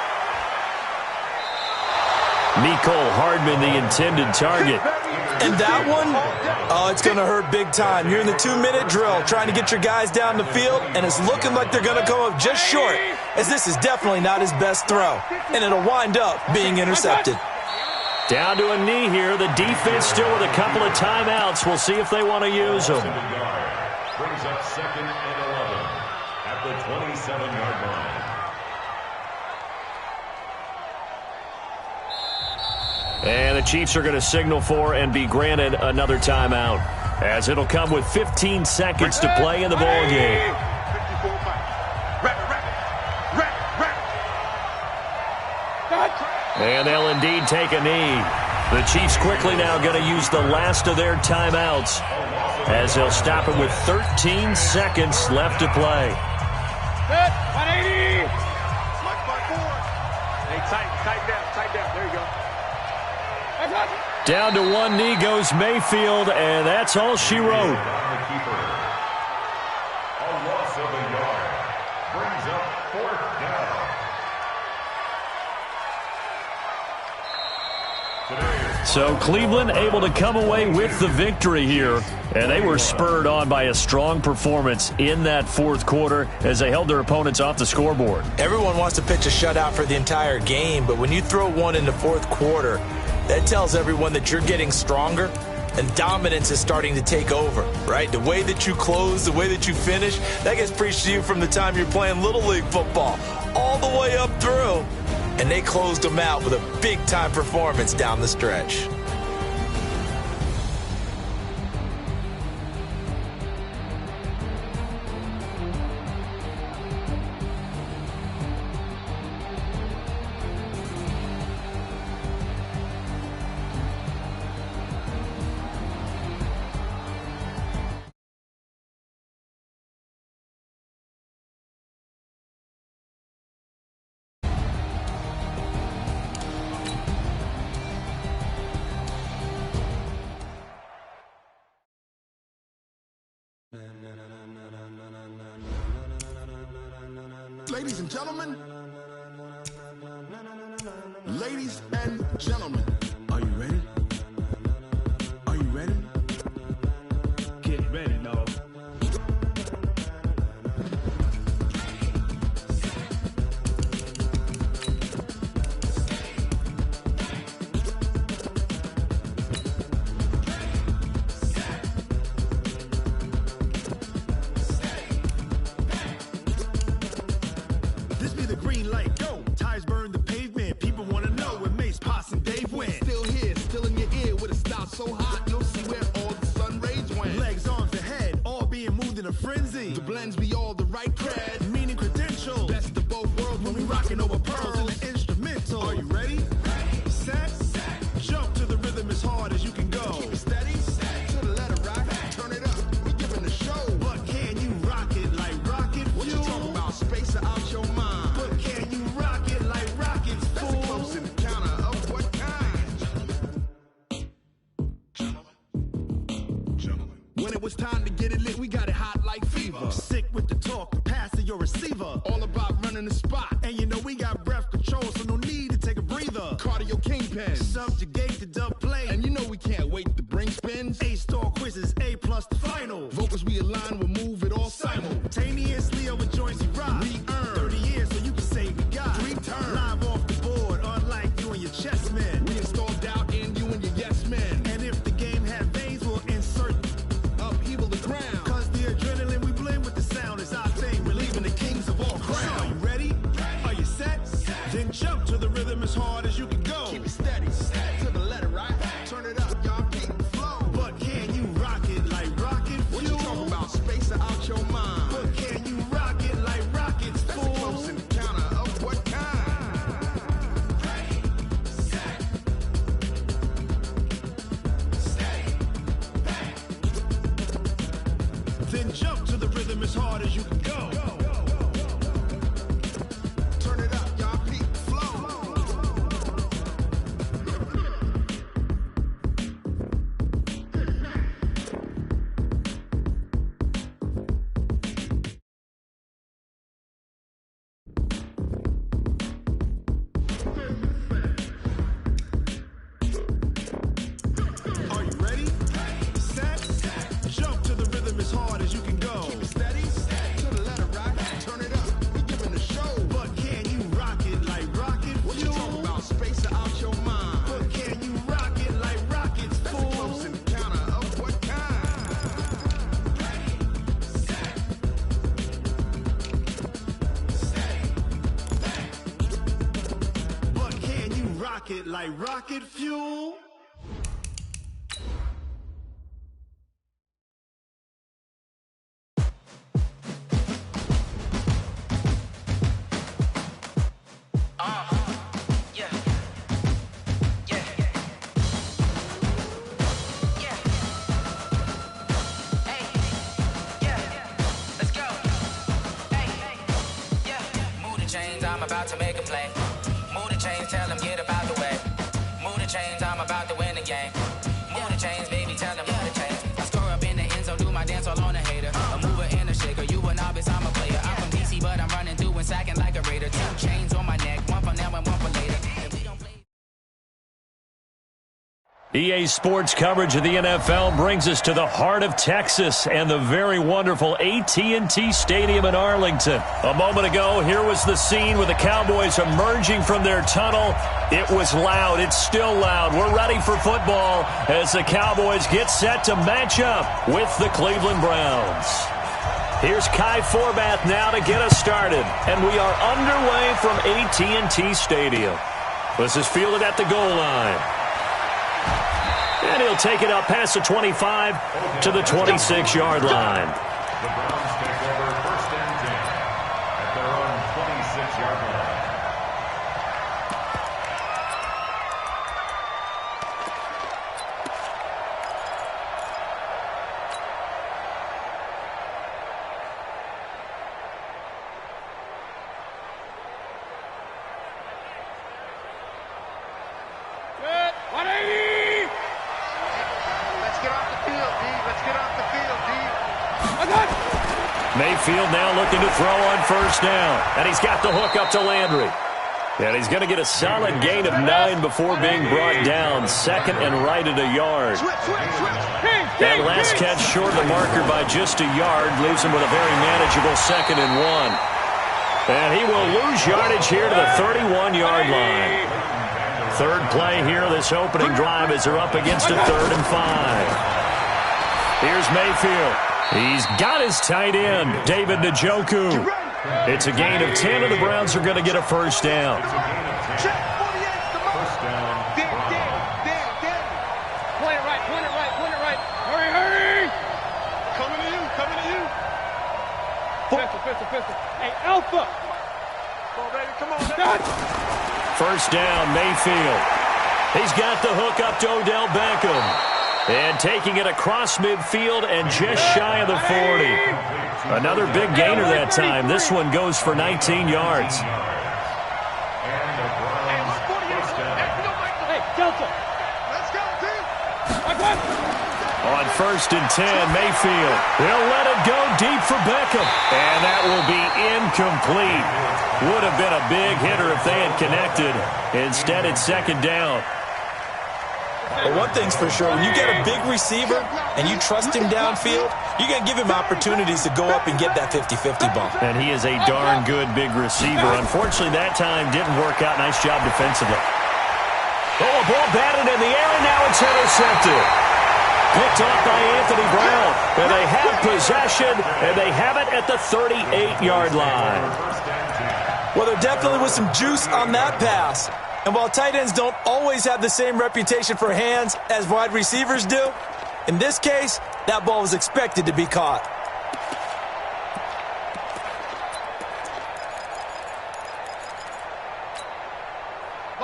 Mecole Hardman, the intended target. And that one, it's going to hurt big time. You're in the 2-minute drill trying to get your guys down the field, and it's looking like they're going to come up just short, as this is definitely not his best throw, and it'll wind up being intercepted. Down to a knee here. The defense still with a couple of timeouts. We'll see if they want to use them. Brings up 2nd and 11 at the 27-yard line. And the Chiefs are going to signal for and be granted another timeout, as it'll come with 15 seconds to play in the ball game. 54 And they'll indeed take a knee. The Chiefs quickly now going to use the last of their timeouts, as they'll stop it with 13 seconds left to play. 180. Mike by 4. Hey, tight down. There you go. Down to one knee goes Mayfield, and that's all she wrote. On the keeper. A loss of a yard. Brings up 4th down. So Cleveland able to come away with the victory here, and they were spurred on by a strong performance in that fourth quarter as they held their opponents off the scoreboard. Everyone wants to pitch a shutout for the entire game, but when you throw one in the fourth quarter, that tells everyone that you're getting stronger and dominance is starting to take over, right? The way that you close, the way that you finish, that gets preached to you from the time you're playing Little League football all the way up through. And they closed them out with a big-time performance down the stretch. Ladies and gentlemen, are you ready? Are you ready? Get ready, dog. this be the green light. Go. Tires burn the pavement. People want to know where Mace, Potts, and Dave went. Still here, still in your ear with a style so hot, you'll see where all the sun rays went. Legs, arms, and head, all being moved in a frenzy. The blends be all the right cred, meaning credentials. Best of both worlds when we rocking over pearls in the instrumental. Are you ready? Set. Jump to the rhythm as hard as you can go. Keep it steady. To the letter rock. Turn it up. We giving the show. But can you rock it like rocket fuel? What you talking about? Space out your mind. But can you rock it like rockets, fool? That's a close encounter of what kind? Gentlemen. When it was time to get it lit, we got it hot like fever. Sick with the talk, the pass to your receiver. All about running the spot. And you know we got breath control, so no need to take a breather. Cardio kingpin. Subjugate the dub play. And you know we can't wait to bring spins. A-star quizzes, A+ the final. Vocals we align, we'll move it all simultaneously over joints you rock. We earn 30 years so you can say we got 3 turns. Live off the board, unlike you and your chess men. We install doubt in you and your yes men. And if the game had veins, we'll insert upheaval the ground. Cause the adrenaline we blend with the sound is our thing. Relieving the kings of all crowns. So are you ready? Are you set? Then jump to the rhythm as hard as you can go. Keep it steady. To the letter right. Turn it up, y'all keep the flow. But can you rock it like rocket fuel? What you talking about? Space out your mind. But can you rock it like rockets, fool? That's a close encounter of what kind? Ready, set, steady, back. Then jump to the rhythm as hard as you can go. Turn it up, y'all keep the flow. Are you ready? Set. Jump to the rhythm as hard as you can go. Keep it steady. To the letter right. Turn it up. We giving the show. But can you rock it like rocket fuel? What you talking about? Space out your mind. But can you rock it like rockets, fool? That's a close encounter of what kind? But can you rock it like rocket fuel? I'm about to make a play. Move the chains, tell them get about the way. Move the chains, I'm about to win the game. Move the chains, baby, tell them move the chains. I score up in the end zone, do my dance all on a hater. A mover and a shaker, you a novice, I'm a player. I'm from DC, but I'm running through and sacking like a raider. 2 chains on my neck, one for now and one for later. And we don't play. EA Sports coverage of the NFL brings us to the heart of Texas and the very wonderful AT&T Stadium in Arlington. A moment ago, here was the scene with the Cowboys emerging from their tunnel. It was loud. It's still loud. We're ready for football as the Cowboys get set to match up with the Cleveland Browns. Here's Kai Forbath now to get us started, and we are underway from AT&T Stadium. This is fielded at the goal line. And he'll take it up past the 25 to the 26-yard line. The Browns take over 1st and 10 at their own 26-yard line. Mayfield now looking to throw on 1st down. And he's got the hook up to Landry. And he's going to get a solid gain of 9 before being brought down. 2nd and right at a yard. That last catch short of the marker by just a yard leaves him with a very manageable 2nd and 1. And he will lose yardage here to the 31-yard line. 3rd play here, this opening drive, as they're up against a 3rd and 5. Here's Mayfield. He's got his tight end, David Njoku. It's a gain of 10, and the Browns are going to get a first down. Check, 48's the mark. First down. Dan. Point it right. Hurry. Coming to you. Pistol. Hey, Alpha. Come on, baby, come on. First down, Mayfield. He's got the hook up to Odell Beckham. And taking it across midfield and just shy of the 40. Another big gainer that time. This one goes for 19 yards. And the Browns first down. Hey, Delta. Let's go, team. On first and 10, Mayfield. They'll let it go deep for Beckham. And that will be incomplete. Would have been a big hitter if they had connected. Instead, it's second down. But one thing's for sure, when you get a big receiver and you trust him downfield, you're going to give him opportunities to go up and get that 50-50 ball. And he is a darn good big receiver. Unfortunately, that time didn't work out. Nice job defensively. Oh, a ball batted in the air, and now it's intercepted. Picked off by Anthony Brown. And they have possession, and they have it at the 38-yard line. Well, there definitely was some juice on that pass. And while tight ends don't always have the same reputation for hands as wide receivers do, in this case, that ball was expected to be caught.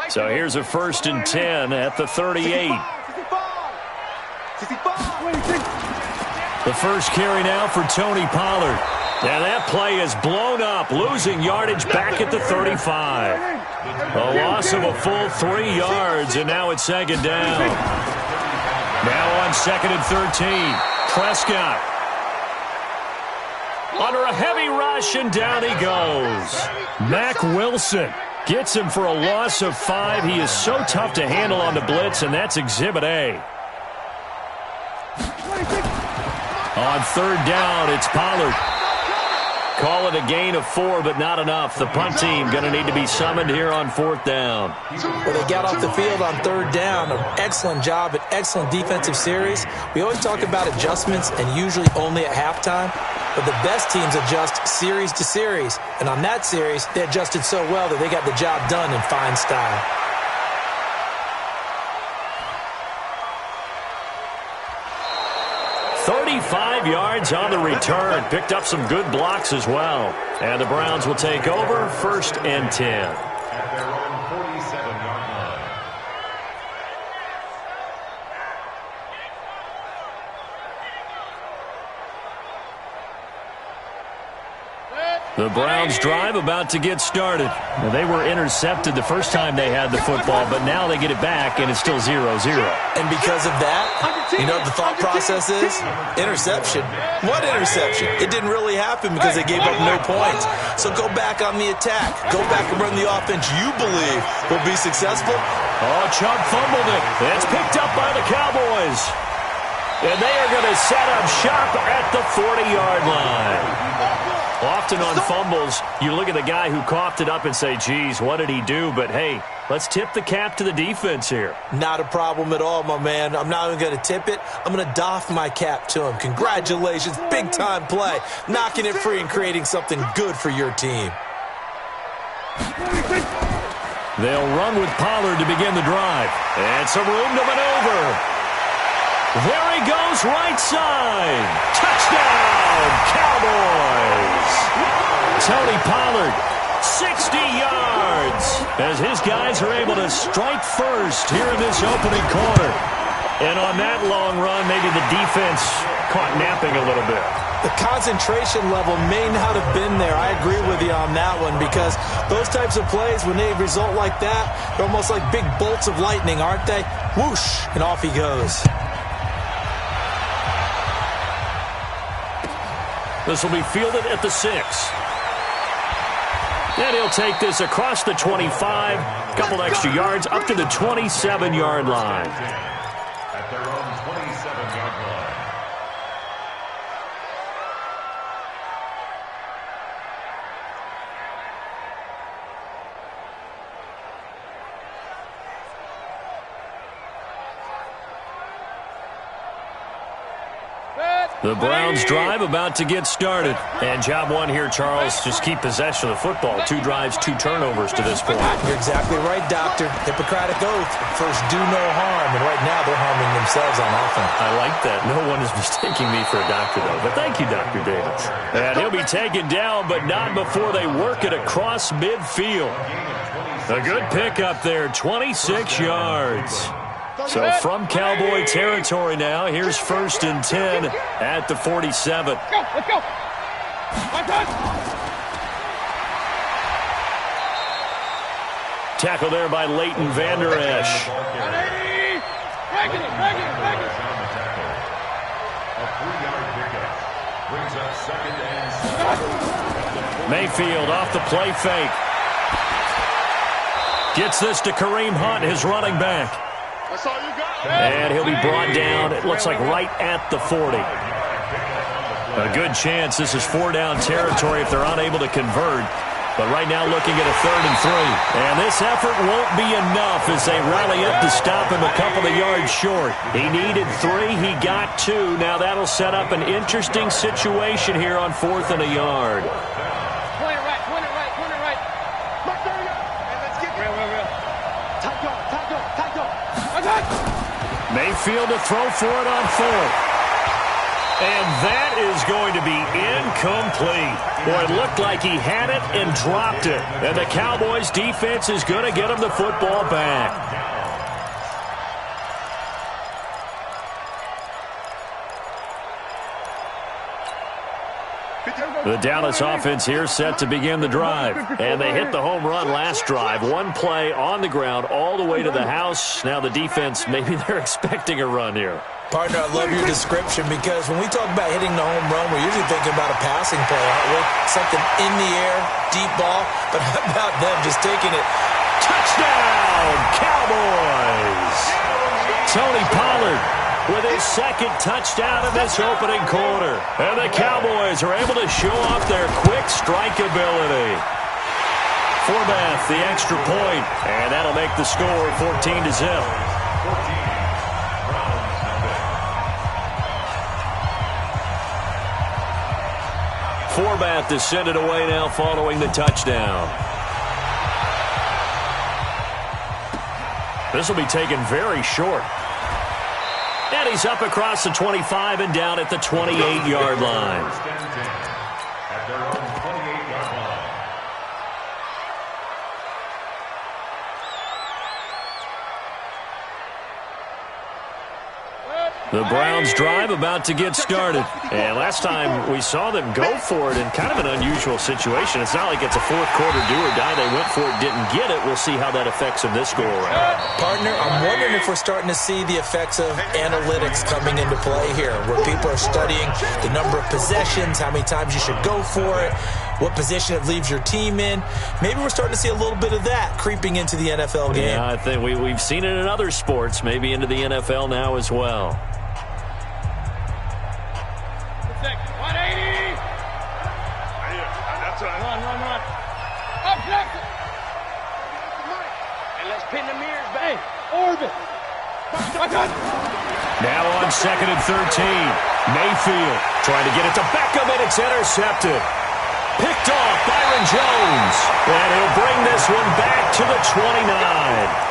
So here's a first and 10 at the 38. The first carry now for Tony Pollard. And that play is blown up, losing yardage back at the 35. A loss of a full 3 yards, and now it's second down. Now on second and 13. Prescott. Under a heavy rush, and down he goes. Mack Wilson gets him for a loss of 5. He is so tough to handle on the blitz, and that's Exhibit A. On third down, it's Pollard. Call it a gain of 4, but not enough. The punt team going to need to be summoned here on fourth down. Well, they got off the field on third down. An excellent job, an excellent defensive series. We always talk about adjustments and usually only at halftime, but the best teams adjust series to series. And on that series, they adjusted so well that they got the job done in fine style. $35 yards on the return. Picked up some good blocks as well. And the Browns will take over first and 10. At their own 47-yard line. The Browns drive about to get started. Now, they were intercepted the first time they had the football, but now they get it back, and it's still 0-0. And because of that, you know what the thought process is? Interception. What interception? It didn't really happen because they gave up no points. So go back on the attack. Go back and run the offense you believe will be successful. Oh, Chubb fumbled it. It's picked up by the Cowboys. And they are going to set up shop at the 40-yard line. Often on fumbles, you look at the guy who coughed it up and say, geez, what did he do? But, hey, let's tip the cap to the defense here. Not a problem at all, my man. I'm not even going to tip it. I'm going to doff my cap to him. Congratulations. Big-time play. Knocking it free and creating something good for your team. They'll run with Pollard to begin the drive. And some room to maneuver. There he goes, right side. Touchdown, Cowboys. Tony Pollard, 60 yards, as his guys are able to strike first here in this opening quarter. And on that long run, maybe the defense caught napping a little bit. The concentration level may not have been there. I agree with you on that one, because those types of plays, when they result like that, they're almost like big bolts of lightning, aren't they? Whoosh, and off he goes. This will be fielded at the 6. And he'll take this across the 25, a couple extra yards, up to the 27-yard line. At their own 27-yard line. The Browns drive about to get started. And job one here, Charles, just keep possession of the football. 2 drives, 2 turnovers to this point. You're exactly right, Doctor. Hippocratic oath. First, do no harm. And right now, they're harming themselves on offense. I like that. No one is mistaking me for a doctor, though. But thank you, Dr. Davis. And he'll be taken down, but not before they work it across midfield. A good pickup there, 26 yards. So from Cowboy territory now, here's 1st and 10 at the 47. Let's go. Tackle there by Leighton Vander Esch. Break it. A 3-yard pickup brings up 2nd and 7. Mayfield off the play fake. Gets this to Kareem Hunt, his running back. That's all you got. And he'll be brought down, it looks like right at the 40. A good chance this is 4-down territory if they're unable to convert. But right now looking at a 3rd and 3. And this effort won't be enough as they rally up to stop him a couple of yards short. He needed 3, he got 2. Now that'll set up an interesting situation here on 4th and a yard. Point it right. Let's get Real. Tight go. Mayfield to throw for it on 4th. And that is going to be incomplete. Boy, it looked like he had it and dropped it. And the Cowboys defense is going to get him the football back. The Dallas offense here set to begin the drive. And they hit the home run last drive. 1 play on the ground all the way to the house. Now the defense, maybe they're expecting a run here. Partner, I love your description because when we talk about hitting the home run, we're usually thinking about a passing play, aren't we? Something in the air, deep ball. But how about them just taking it? Touchdown, Cowboys! Tony Pollard with his 2nd touchdown in this opening quarter. And the Cowboys are able to show off their quick strike ability. Forbath, the extra point, and that'll make the score 14-0. Forbath is sent it away now following the touchdown. This will be taken very short. And he's up across the 25 and down at the 28-yard line. At their own 28-yard line. The Browns drive about to get started. And last time we saw them go for it in kind of an unusual situation. It's not like it's a 4th quarter do or die. They went for it, didn't get it. We'll see how that affects them this go-around. Partner, I'm wondering if we're starting to see the effects of analytics coming into play here, where people are studying the number of possessions, how many times you should go for it, what position it leaves your team in. Maybe we're starting to see a little bit of that creeping into the NFL game. Yeah, I think we've seen it in other sports, maybe into the NFL now as well. 180. That's right. Run. Up, Jackson. And let's pin the mirrors back. Orbit. Now on 2nd and 13. Mayfield trying to get it to Beckham, and it's intercepted. Picked off Byron Jones. And he'll bring this one back to the 29.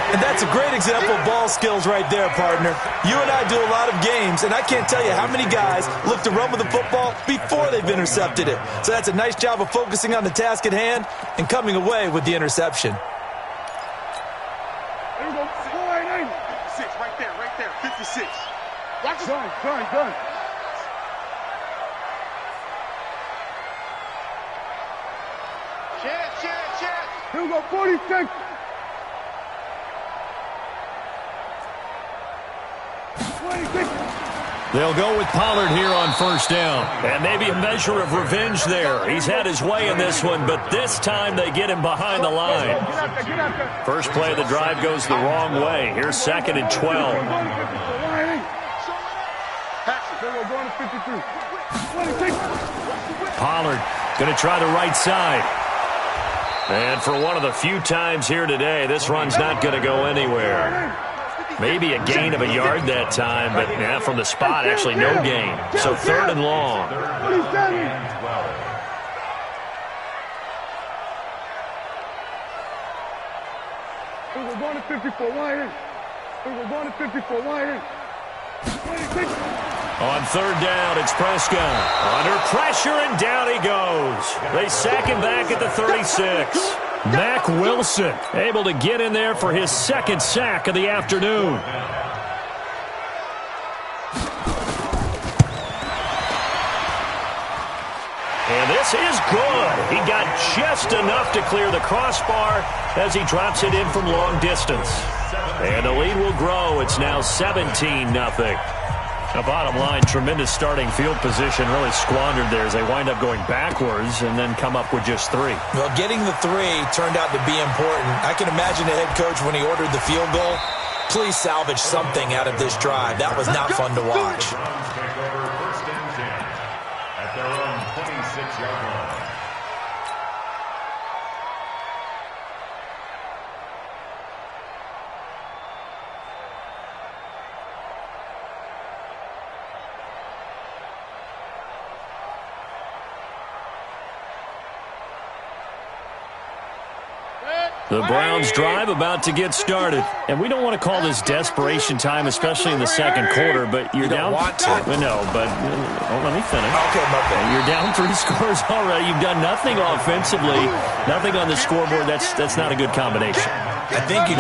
And that's a great example of ball skills right there, partner. You and I do a lot of games, and I can't tell you how many guys look to run with the football before they've intercepted it. So that's a nice job of focusing on the task at hand and coming away with the interception. There we go. 56, right there. 56. Watch it. Done. Chance. Here we go, 46. They'll go with Pollard here on 1st down. And maybe a measure of revenge there. He's had his way in this one, but this time they get him behind the line. First play of the drive goes the wrong way. Here's 2nd and 12. Pollard going to try the right side. And for one of the few times here today, this run's not going to go anywhere. Maybe a gain of a yard that time, but now from the spot, actually no gain. So 3rd and long. We're going to 54 wide. We're going to 54 wide. On 3rd down, it's Prescott. Under pressure, and down he goes. They sack him back at the 36. Mack Wilson able to get in there for his 2nd sack of the afternoon. And this is good. He got just enough to clear the crossbar as he drops it in from long distance. And the lead will grow. It's now 17-0. The bottom line, tremendous starting field position, really squandered there as they wind up going backwards and then come up with just 3. Well, getting the 3 turned out to be important. I can imagine the head coach when he ordered the field goal. Please salvage something out of this drive. That was not fun to watch. Take over 1st and 10 at their own 26-yard line. The Browns drive about to get started. And we don't want to call this desperation time, especially in the 2nd quarter, but you're down. Want to. No, but let me finish. Okay, my bad. You're down 3 scores already. You've done nothing offensively, nothing on the scoreboard. That's not a good combination. I think you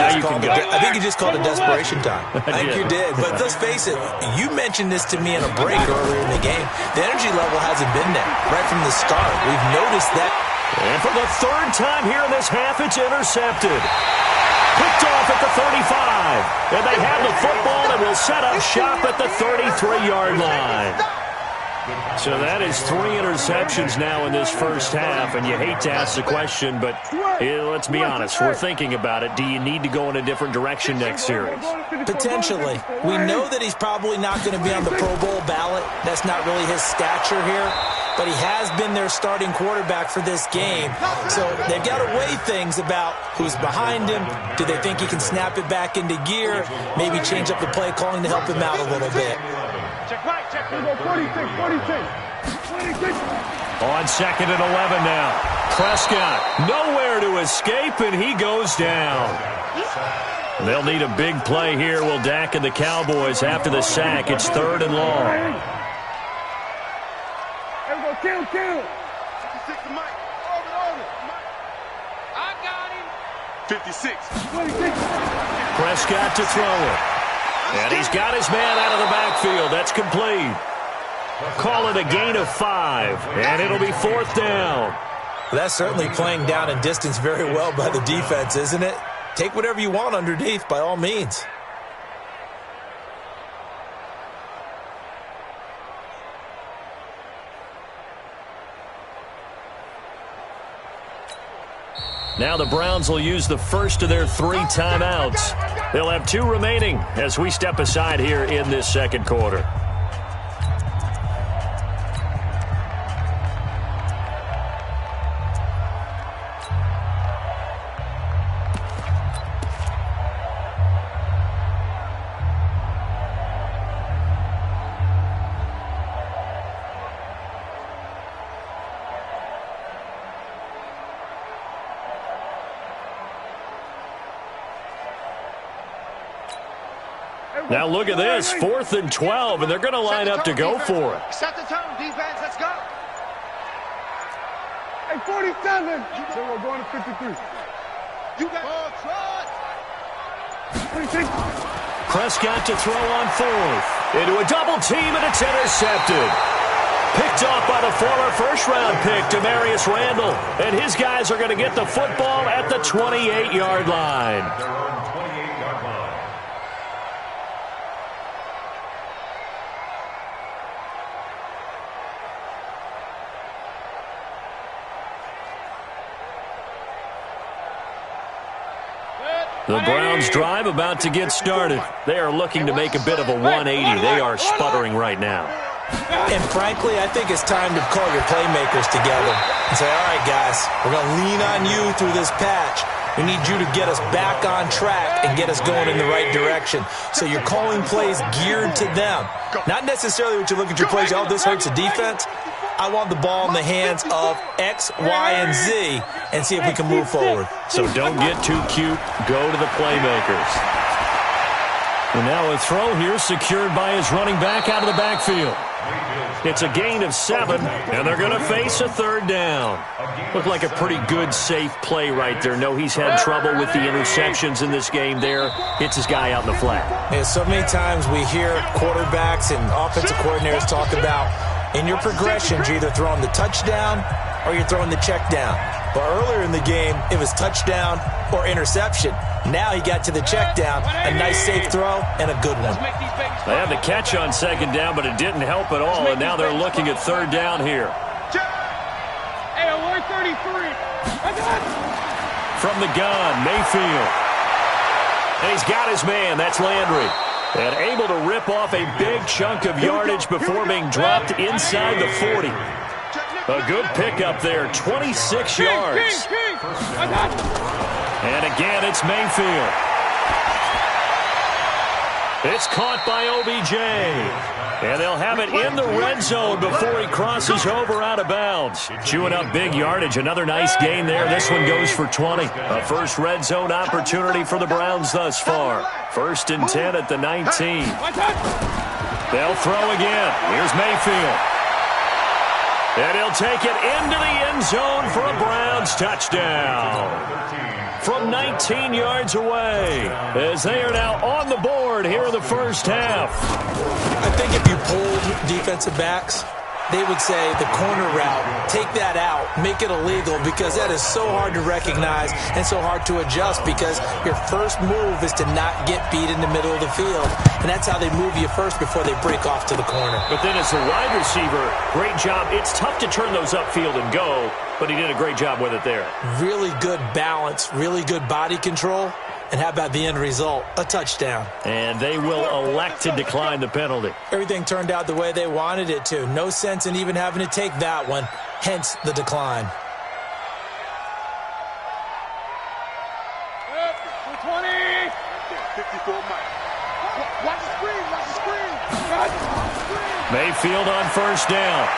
just called it desperation time. I think you did. But let's face it, you mentioned this to me in a break earlier in the game. The energy level hasn't been there right from the start. We've noticed that. And for the 3rd time here in this half, it's intercepted. Picked off at the 35. And they have the football and will set up shop at the 33-yard line. So that is 3 interceptions now in this first half, and you hate to ask the question, but let's be honest. We're thinking about it. Do you need to go in a different direction next series? Potentially. We know that he's probably not going to be on the Pro Bowl ballot. That's not really his stature here, but he has been their starting quarterback for this game. So they've got to weigh things about who's behind him. Do they think he can snap it back into gear? Maybe change up the play calling to help him out a little bit. Check right, check. We go 46. On 2nd and 11 now. Prescott nowhere to escape, and he goes down. They'll need a big play here. Will Dak and the Cowboys after the sack. It's 3rd and long. There we go, kill. 56 to Mike. Over. I got him. 56. Prescott to throw it. And he's got his man out of the backfield. That's complete. Call it a gain of 5, and it'll be 4th down. That's certainly playing down and distance very well by the defense, isn't it? Take whatever you want underneath, by all means. Now the Browns will use the first of their 3 timeouts. They'll have 2 remaining as we step aside here in this 2nd quarter. Now look at this, 4th and 12, and they're going to line up to go for it. Set the tone, defense. Let's go. Hey, 47. So we're going to 53. You got ball trot. 26. Prescott to throw on 4th. Into a double team, and it's intercepted. Picked off by the former first-round pick, Demarius Randall. And his guys are going to get the football at the 28-yard line. The Browns drive about to get started. They are looking to make a bit of a 180. They are sputtering right now. And frankly, I think it's time to call your playmakers together and say, all right, guys, we're going to lean on you through this patch. We need you to get us back on track and get us going in the right direction. So you're calling plays geared to them. Not necessarily what you look at your plays, oh, this hurts the defense. I want the ball in the hands of X, Y, and Z and see if we can move forward. So don't get too cute. Go to the playmakers. And now a throw here secured by his running back out of the backfield. It's a gain of 7, and they're going to face a third down. Looked like a pretty good, safe play right there. No, he's had trouble with the interceptions in this game there. Hits his guy out in the flat. Yeah, so many times we hear quarterbacks and offensive coordinators talk about in your progressions, you're either throwing the touchdown or you're throwing the check down. But earlier in the game, it was touchdown or interception. Now he got to the check down, a nice safe throw, and a good one. They had the catch on second down, but it didn't help at all, and now they're looking at third down here. Hey, 133. From the gun, Mayfield. And he's got his man. That's Landry. And able to rip off a big chunk of yardage before being dropped inside the 40. A good pickup there, 26 yards. And again, it's Mayfield. It's caught by OBJ. And they'll have it in the red zone before he crosses over out of bounds. Chewing up big yardage. Another nice gain there. This one goes for 20. A first red zone opportunity for the Browns thus far. 1st and 10 at the 19. They'll throw again. Here's Mayfield. And he'll take it into the end zone for a Browns touchdown. From 19 yards away, as they are now on the board here in the first half. I think if you polled defensive backs, they would say the corner route, take that out, make it illegal, because that is so hard to recognize and so hard to adjust, because your first move is to not get beat in the middle of the field. And that's how they move you first before they break off to the corner. But then as the wide receiver, great job. It's tough to turn those upfield and go, but he did a great job with it there. Really good balance, really good body control. And how about the end result? A touchdown. And they will elect to decline the penalty. Everything turned out the way they wanted it to. No sense in even having to take that one, hence the decline. 20. 54 Mike. Watch the screen, watch the screen. Mayfield on first down.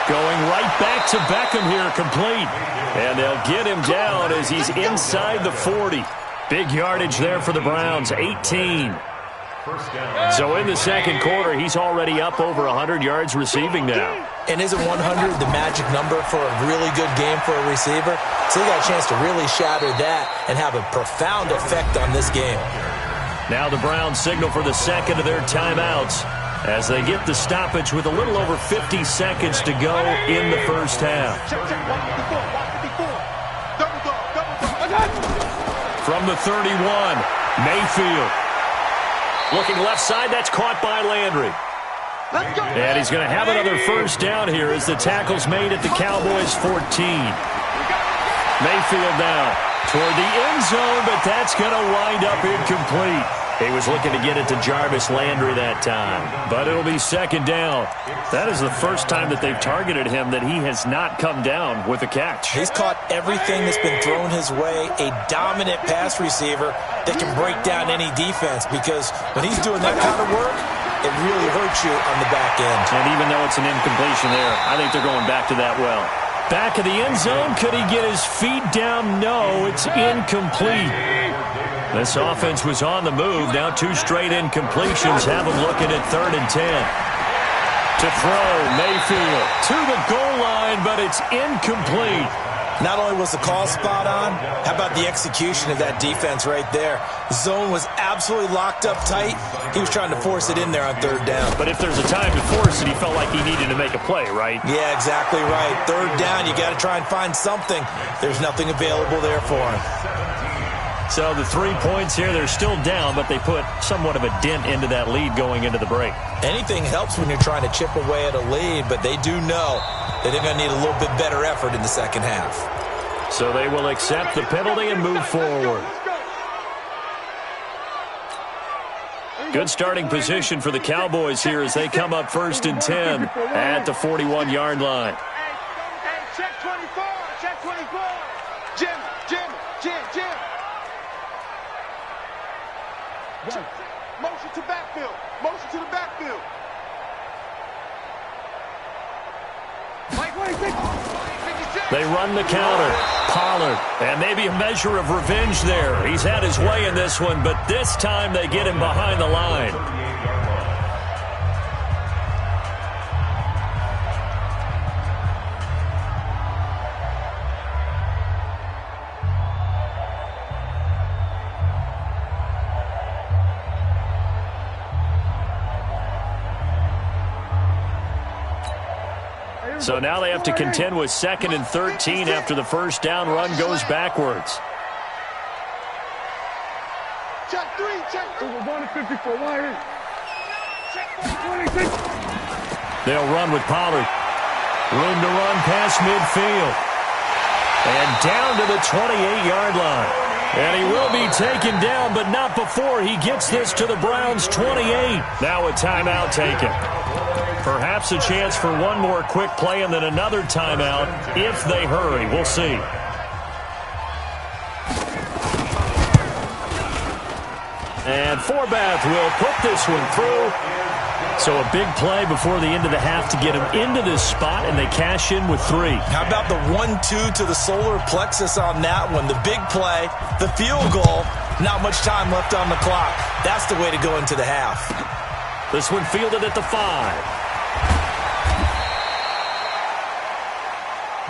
Going right back to Beckham here, complete. And they'll get him down as he's inside the 40. Big yardage there for the Browns, 18. So in the second quarter, he's already up over 100 yards receiving now. And isn't 100 the magic number for a really good game for a receiver? So he got a chance to really shatter that and have a profound effect on this game. Now the Browns signal for the second of their timeouts as they get the stoppage with a little over 50 seconds to go in the first half. From the 31, Mayfield. Looking left side, that's caught by Landry. And he's going to have another first down here as the tackle's made at the Cowboys' 14. Mayfield now toward the end zone, but that's going to wind up incomplete. He was looking to get it to Jarvis Landry that time, but it'll be second down. That is the first time that they've targeted him that he has not come down with a catch. He's caught everything that's been thrown his way, a dominant pass receiver that can break down any defense, because when he's doing that kind of work, it really hurts you on the back end. And even though it's an incompletion there, I think they're going back to that well. Back of the end zone, could he get his feet down? No, it's incomplete. This offense was on the move. Now 2 straight incompletions have them looking at 3rd and 10. To throw, Mayfield to the goal line, but it's incomplete. Not only was the call spot on, how about the execution of that defense right there? The zone was absolutely locked up tight. He was trying to force it in there on 3rd down. But if there's a time to force it, he felt like he needed to make a play, right? Yeah, exactly right. 3rd down, you got to try and find something. There's nothing available there for him. So the 3 points here, they're still down, but they put somewhat of a dent into that lead going into the break. Anything helps when you're trying to chip away at a lead, but they do know that they're going to need a little bit better effort in the second half. So they will accept the penalty and move forward. Good starting position for the Cowboys here as they come up 1st and 10 at the 41-yard line. Hey, check 24. Check 24. Jim. Motion to backfield. Motion to the backfield. They run the counter. Pollard. And maybe a measure of revenge there. He's had his way in this one, but this time they get him behind the line. So now they have to contend with 2nd and 13 after the first down run goes backwards. Check 3, check 3. 154, wire. They'll run with Pollard. Room to run past midfield. And down to the 28-yard line. And he will be taken down, but not before he gets this to the Browns' 28. Now a timeout taken. Perhaps a chance for one more quick play and then another timeout if they hurry. We'll see. And Forbath will put this one through. So a big play before the end of the half to get him into this spot, and they cash in with 3. How about the 1-2 to the solar plexus on that one? The big play, the field goal, not much time left on the clock. That's the way to go into the half. This one fielded at the 5.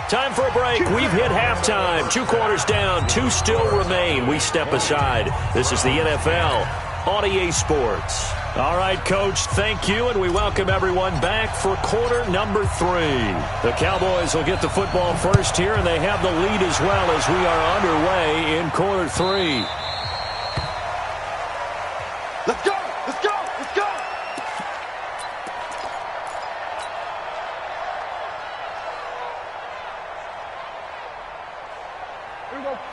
Time for a break. We've hit halftime. 2 quarters down. 2 still remain. We step aside. This is the NFL on EA Sports. All right, Coach, thank you, and we welcome everyone back for quarter number 3. The Cowboys will get the football first here, and they have the lead as well as we are underway in quarter 3. Let's go! Let's go! Let's go!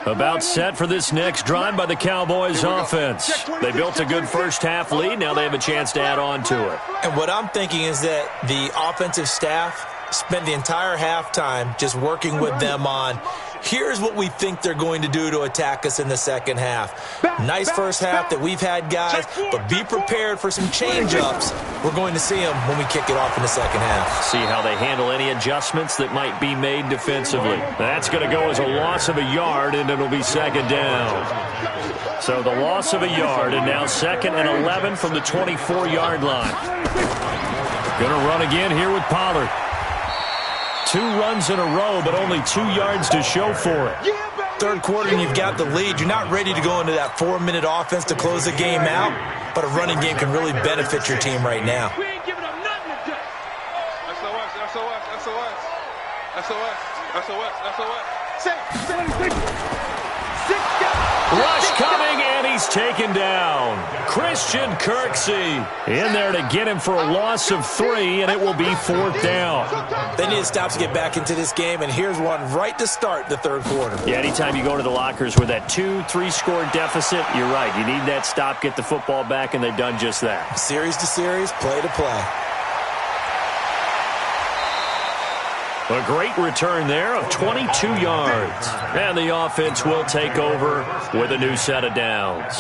About set for this next drive by the Cowboys offense. They built a good first half lead. Now they have a chance to add on to it. And what I'm thinking is that the offensive staff spent the entire halftime just working with them on, here's what we think they're going to do to attack us in the second half. Nice first half that we've had, guys, but be prepared for some change-ups. We're going to see them when we kick it off in the second half. See how they handle any adjustments that might be made defensively. That's going to go as a loss of a yard, and it'll be second down. So the loss of a yard, and now 2nd and 11 from the 24-yard line. Going to run again here with Pollard. 2 runs in a row, but only 2 yards to show for it. Third quarter, and you've got the lead. You're not ready to go into that 4-minute offense to close the game out, but a running game can really benefit your team right now. We ain't giving them nothing to do. SOS. Rush coming, and he's taken down. Christian Kirksey in there to get him for a loss of 3, and it will be 4th down. They need to stop to get back into this game, and here's one right to start the third quarter. Yeah, anytime you go to the lockers with that 2-3 score deficit, you're right. You need that stop, get the football back, and they've done just that. Series to series, play to play. A great return there of 22 yards. And the offense will take over with a new set of downs.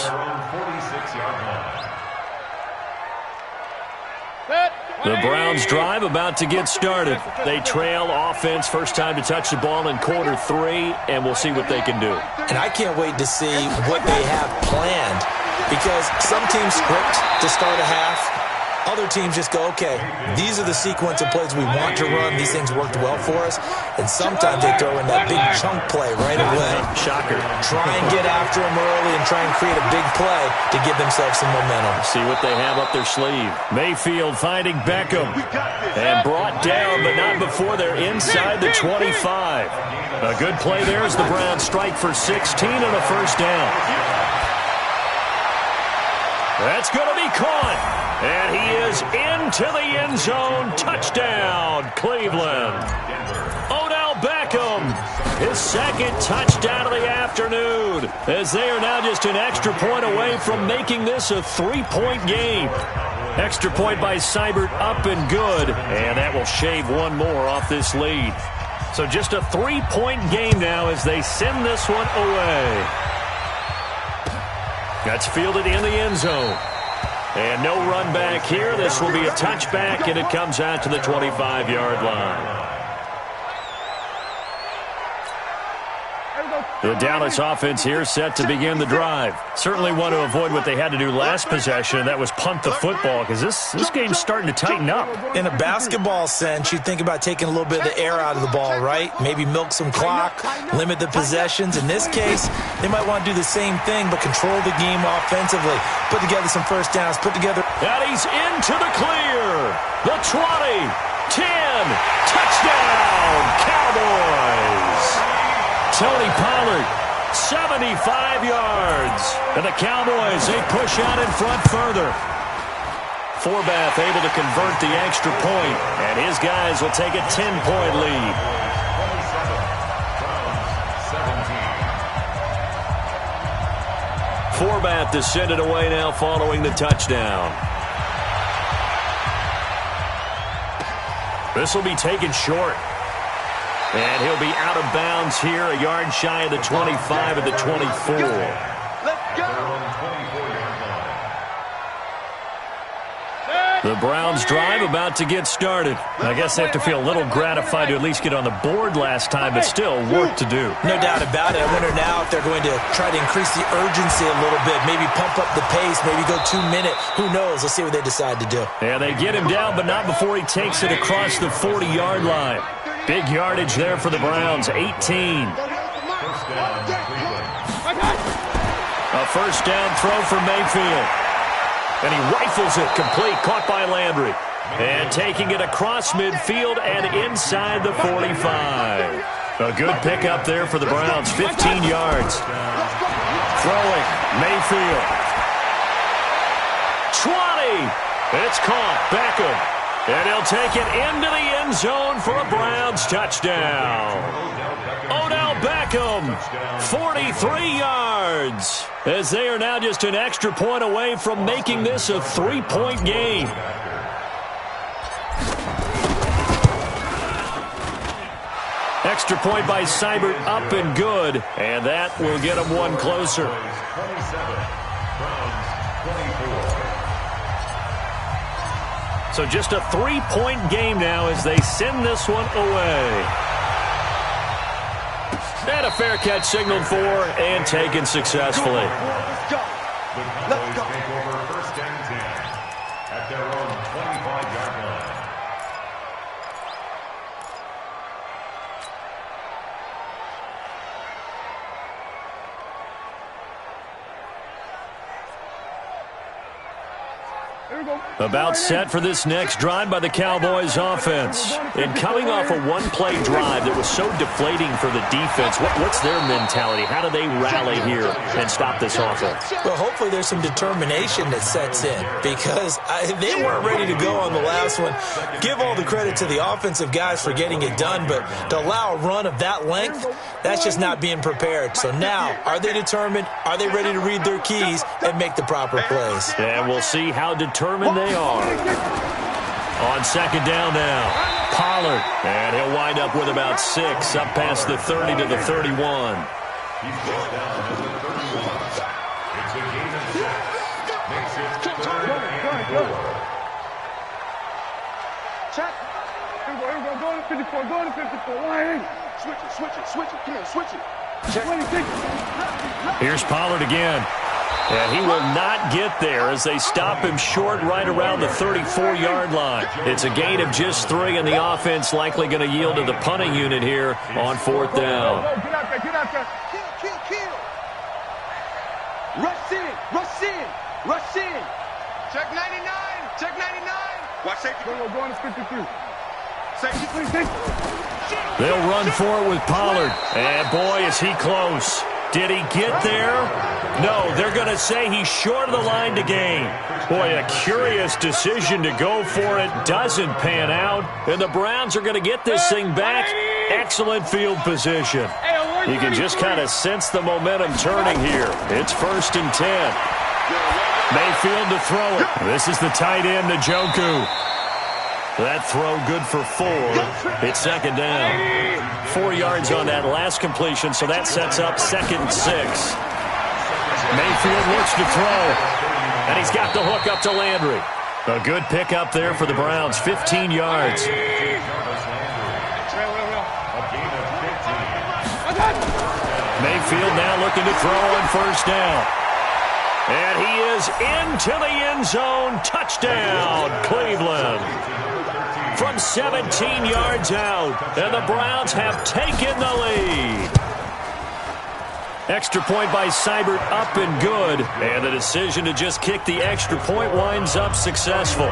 The Browns drive about to get started. They trail offense, first time to touch the ball in quarter 3, and we'll see what they can do. And I can't wait to see what they have planned, because some teams script to start a half. Other teams just go, okay, these are the sequence of plays we want to run. These things worked well for us. And sometimes they throw in that big chunk play right away. Shocker. Try and get after them early and try and create a big play to give themselves some momentum. See what they have up their sleeve. Mayfield finding Beckham. And brought down, but not before they're inside the 25. A good play there as the Browns strike for 16 and a first down. That's going to be caught. And he is into the end zone. Touchdown, Cleveland. Odell Beckham, his second touchdown of the afternoon, as they are now just an extra point away from making this a 3-point game. Extra point by Seibert, up and good, and that will shave one more off this lead. So just a 3-point game now as they send this one away. That's fielded in the end zone. And no run back here. This will be a touchback, and it comes out to the 25-yard line. The Dallas offense here set to begin the drive. Certainly want to avoid what they had to do last possession, and that was punt the football, because this game's starting to tighten up. In a basketball sense, you think about taking a little bit of the air out of the ball, right? Maybe milk some clock, limit the possessions. In this case, they might want to do the same thing, but control the game offensively. Put together some first downs, put together... And he's into the clear. The 20, 10, touchdown, Cowboys. Tony Pollard, 75 yards. And the Cowboys, they push out in front further. Forbath able to convert the extra point, and his guys will take a 10-point lead. 27-17. Forbath to send it away now following the touchdown. This will be taken short. And he'll be out of bounds here, a yard shy of the 25 at the 24. Let's go. The Browns drive about to get started. I guess they have to feel a little gratified to at least get on the board last time, but still work to do. No doubt about it. I wonder now if they're going to try to increase the urgency a little bit, maybe pump up the pace, maybe go 2-minute. Who knows? Let's see what they decide to do. Yeah, they get him down, but not before he takes it across the 40-yard line. Big yardage there for the Browns, 18. A first down throw for Mayfield. And he rifles it complete, caught by Landry. And taking it across midfield and inside the 45. A good pickup there for the Browns, 15 yards. Throwing, Mayfield. 20. It's caught, Beckham. And he'll take it into the end zone for a Browns touchdown. Odell Beckham, 43 yards. As they are now just an extra point away from making this a 3-point game. Extra point by Seibert, up and good. And that will get him one closer. 27, Browns 24. So just a 3-point game now as they send this one away. And a fair catch signaled for and taken successfully. Let's go. Let's go. Take over first and 10 at their own 25-yard line. About set for this next drive by the Cowboys offense. And coming off a one-play drive that was so deflating for the defense, what's their mentality? How do they rally here and stop this offense? Well, hopefully there's some determination that sets in, because they weren't ready to go on the last one. Give all the credit to the offensive guys for getting it done, but to allow a run of that length, that's just not being prepared. So now, are they determined? Are they ready to read their keys and make the proper plays? And we'll see how determined they are. On second down now, Pollard. And he'll wind up with about 6, up past the 30 to the 31. He's brought down at the 31. It's a gain of 6. Makes it 3rd and 4. Check. Here we go. Go to 54. Go to 54. Line. Switch it. Come on, switch it. Check. Here's Pollard again. And he will not get there as they stop him short right around the 34-yard line. It's a gain of just 3, and the offense likely going to yield to the punting unit here on 4th down. Get out there. Kill. Rush in. Check 99. Watch safety. Go on to 53. Safety. They'll run for it with Pollard. And boy, is he close. Did he get there? No, they're going to say he's short of the line to gain. Boy, a curious decision to go for it. Doesn't pan out. And the Browns are going to get this thing back. Excellent field position. You can just kind of sense the momentum turning here. It's 1st and 10. Mayfield to throw it. This is the tight end, Njoku. That throw good for 4. It's 2nd down. 4 yards on that last completion, so that sets up 2nd and 6. Mayfield looks to throw, and he's got the hook up to Landry. A good pickup there for the Browns, 15 yards. Mayfield now looking to throw on 1st down. And he is into the end zone. Touchdown, Cleveland. From 17 yards out, and the Browns have taken the lead. Extra point by Seibert, up and good. And the decision to just kick the extra point winds up successful.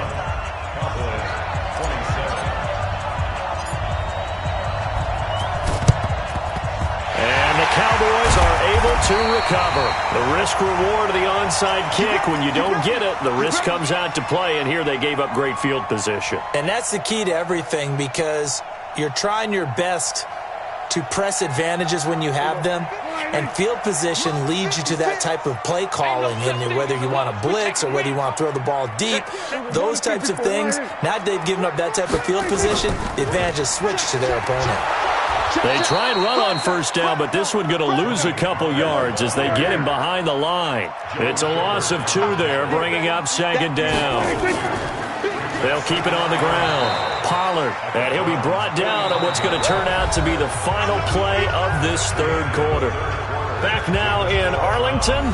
Cowboys are able to recover. The risk-reward of the onside kick. When you don't get it, the risk comes out to play, and here they gave up great field position. And that's the key to everything, because you're trying your best to press advantages when you have them, and field position leads you to that type of play calling, and whether you want to blitz or whether you want to throw the ball deep, those types of things. Now they've given up that type of field position, the advantage is switched to their opponent. They try and run on 1st down, but this one going to lose a couple yards as they get him behind the line. It's a loss of 2 there, bringing up 2nd down. They'll keep it on the ground. Pollard, and he'll be brought down on what's going to turn out to be the final play of this 3rd quarter. Back now in Arlington.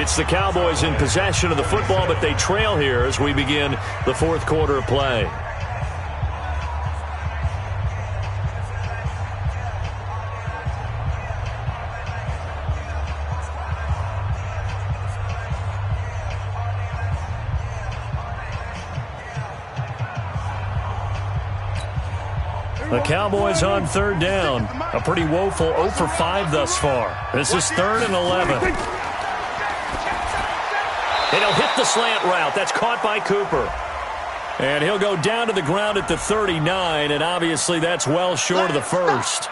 It's the Cowboys in possession of the football, but they trail here as we begin the 4th quarter of play. The Cowboys on 3rd down. A pretty woeful 0 for 5 thus far. This is 3rd and 11. And he'll hit the slant route. That's caught by Cooper. And he'll go down to the ground at the 39, and obviously that's well short of the 1st.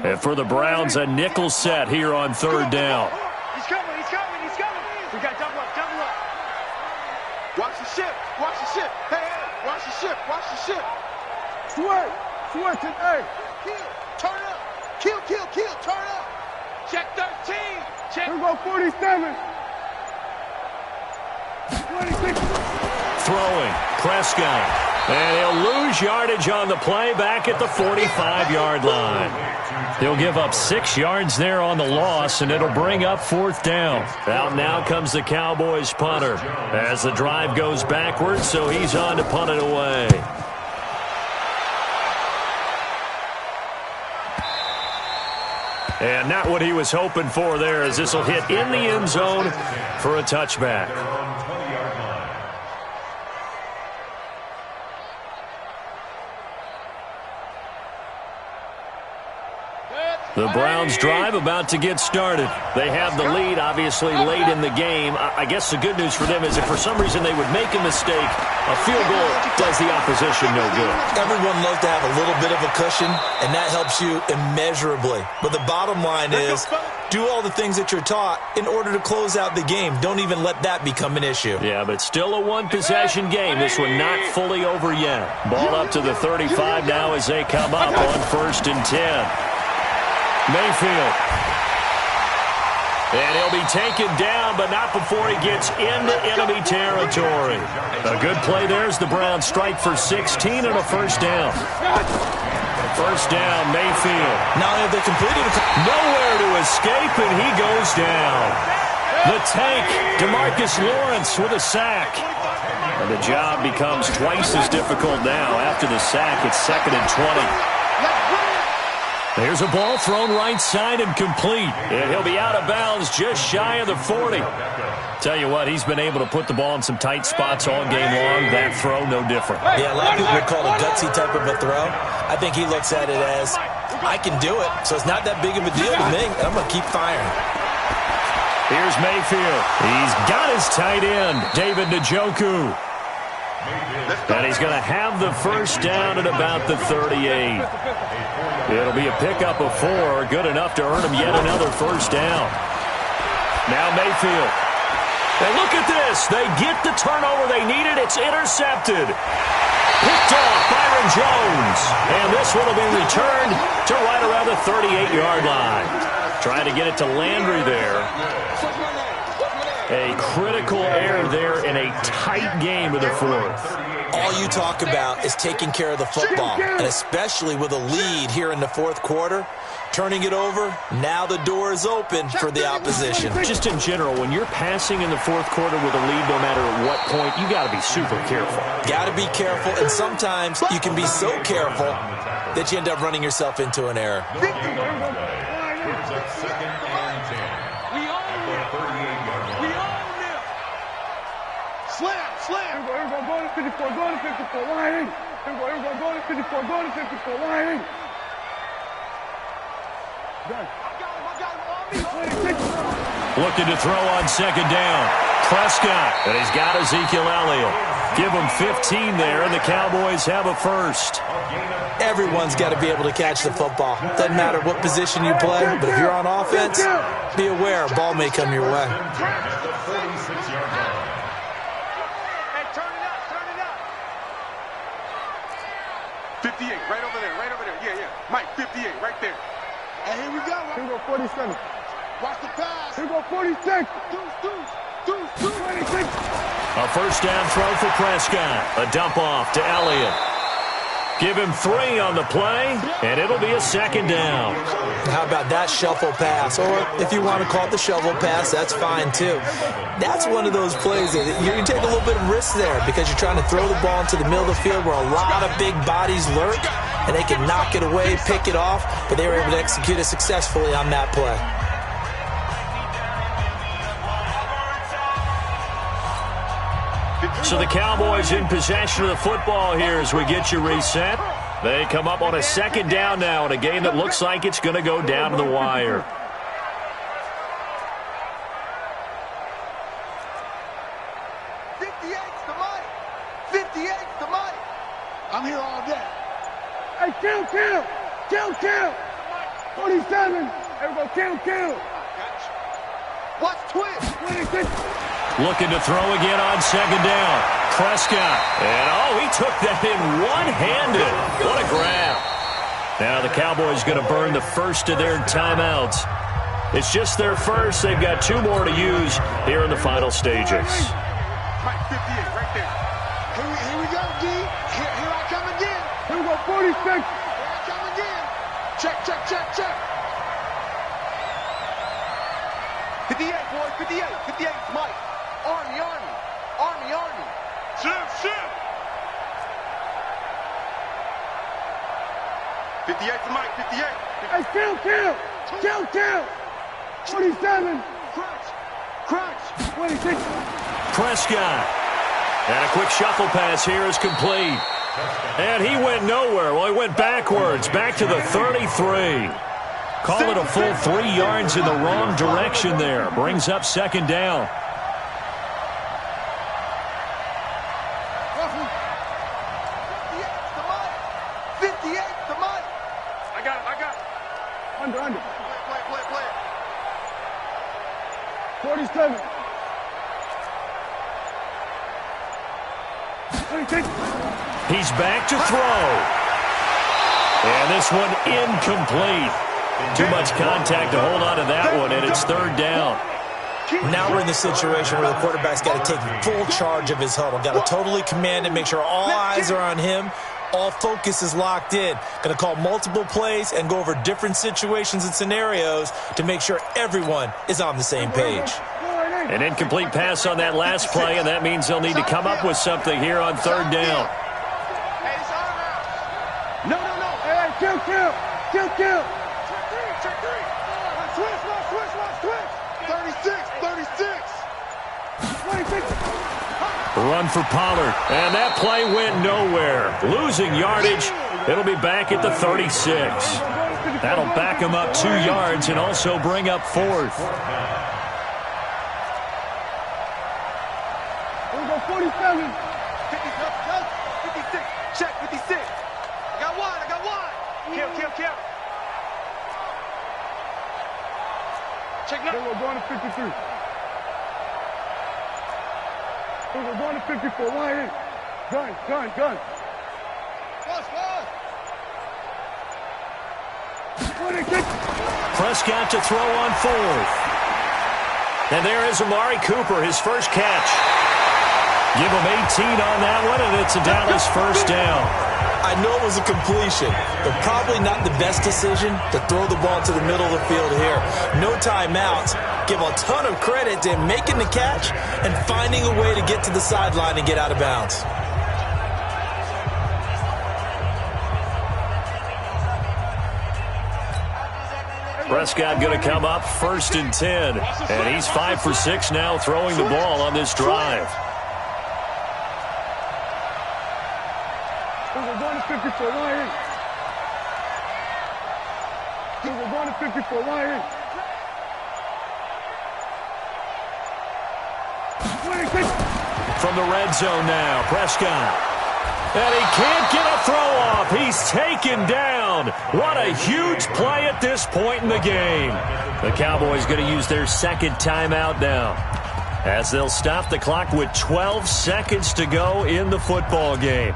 And for the Browns, a nickel set here on 3rd down. He's coming. We got double up. Watch the ship. Hey, watch the ship. Switch, hey. Kill, turn up. Kill, turn up. Check 13. Check. Here we go, 47. 26. Throwing, Prescott. And he'll lose yardage on the play back at the 45-yard line. He'll give up 6 yards there on the loss, and it'll bring up 4th down. Out now comes the Cowboys punter as the drive goes backwards, so he's on to punt it away. And not what he was hoping for there, as this will hit in the end zone for a touchback. The Browns drive about to get started. They have the lead, obviously, late in the game. I guess the good news for them is if for some reason they would make a mistake, a field goal does the opposition no good. Everyone loves to have a little bit of a cushion, and that helps you immeasurably. But the bottom line is, do all the things that you're taught in order to close out the game. Don't even let that become an issue. Yeah, but still a one-possession game. This one not fully over yet. Ball up to the 35 now as they come up on 1st and 10. Mayfield. And he'll be taken down, but not before he gets into enemy territory. A good play there as the Browns strike for 16 and a 1st down. 1st down, Mayfield. Now have they completed nowhere to escape, and he goes down. The tank, DeMarcus Lawrence with a sack. And the job becomes twice as difficult now. After the sack, it's 2nd and 20. There's a ball thrown right side and complete. And he'll be out of bounds just shy of the 40. Tell you what, he's been able to put the ball in some tight spots all game long. That throw, no different. Yeah, a lot of people would call it a gutsy type of a throw. I think he looks at it as, I can do it, so it's not that big of a deal to me, and I'm going to keep firing. Here's Mayfield. He's got his tight end, David Njoku. And he's going to have the first down at about the 38. It'll be a pickup of 4, good enough to earn him yet another first down. Now Mayfield. And look at this. They get the turnover they needed. It's intercepted. Picked off Byron Jones. And this one will be returned to right around the 38-yard line. Trying to get it to Landry there. A critical error there in a tight game of the fourth. All you talk about is taking care of the football, and especially with a lead here in the fourth quarter, turning it over, now the door is open for the opposition. Just in general, when you're passing in the fourth quarter with a lead, no matter at what point, you got to be super careful. Got to be careful, and sometimes you can be so careful that you end up running yourself into an error. Slam! Here we go, go to 54, go to 54, line in. Here we go, go to 54, go to 54, line in. Done. Looking to throw on second down. Prescott, and he's got Ezekiel Elliott. Give him 15 there, and the Cowboys have a first. Everyone's got to be able to catch the football. Doesn't matter what position you play, but if you're on offense, be aware a ball may come your way. 58, right over there, right over there. Yeah, yeah. Mike, 58, right there. And here we go. Here we go, 47. Watch the pass. Here we go, 46. Deuce, 26. A first down throw for Prescott. A dump off to Elliott. Give him 3 on the play, and it'll be a second down. How about that shuffle pass? Or if you want to call it the shovel pass, that's fine too. That's one of those plays that you take a little bit of risk there because you're trying to throw the ball into the middle of the field where a lot of big bodies lurk, and they can knock it away, pick it off, but they were able to execute it successfully on that play. So the Cowboys in possession of the football here as we get you reset. They come up on a second down now in a game that looks like it's going to go down to the wire. I'm here all day. Hey, kill. 47. There we go, kill. Watch twist. 26. Looking to throw again on second down. Prescott. And, he took that in one-handed. What a grab. Now the Cowboys going to burn the first of their timeouts. It's just their first. They've got 2 more to use here in the final stages. Mike, 58, right there. Here we go, D. Here I come again. Here we go, 46. Here I come again. Check. 58, boys, 58, Mike. Army. Shoot. 58 to Mike, 58. Hey, kill. 27. Crunch. 26. Prescott. And a quick shuffle pass here is complete. And he went nowhere. Well, he went backwards, back to the 33. Call it a full 3 yards in the wrong direction there. Brings up second down. Under. Play. 47. 26. He's back to throw. And this one incomplete. Too much contact to hold on to that one, and it's third down. Now we're in the situation where the quarterback's got to take full charge of his huddle. Got to totally command it, make sure all eyes are on him. All focus is locked in. Going to call multiple plays and go over different situations and scenarios to make sure everyone is on the same page. An incomplete pass on that last play, and that means they'll need to come up with something here on third down. No. Hey, kill. Check 3. Switch. 36. Run for Pollard, and that play went nowhere. Losing yardage. It'll be back at the 36. That'll back him up 2 yards and also bring up 4th. We'll go 47. 56. Check 56. I got one. Kill. Check now. Then we're going to 53. Then we're going to 54. Line in. Gun. Prescott to throw on 4th. And there is Amari Cooper, his first catch. Give him 18 on that one, and it's a Dallas first down. I know it was a completion, but probably not the best decision to throw the ball to the middle of the field here. No timeouts. Give a ton of credit to him making the catch and finding a way to get to the sideline and get out of bounds. Prescott going to come up 1st and 10, and he's 5 for 6 now throwing the ball on this drive. We're going to 54. Line in. We're going to 54. Line in. From the red zone now, Prescott. And he can't get a throw off. He's taken down. What a huge play at this point in the game. The Cowboys going to use their second timeout now, as they'll stop the clock with 12 seconds to go in the football game.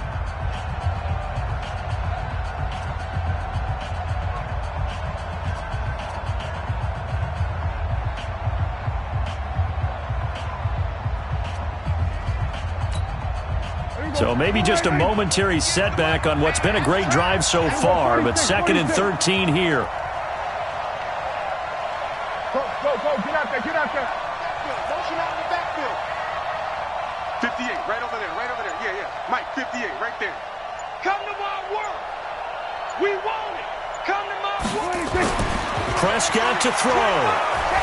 So maybe just a momentary setback on what's been a great drive so far, but 2nd and 13 here. Go. Get out there. Motion out in the backfield. 58, right over there. Yeah. Mike, 58, right there. Come to my work. We want it. Come to my work. Prescott to throw.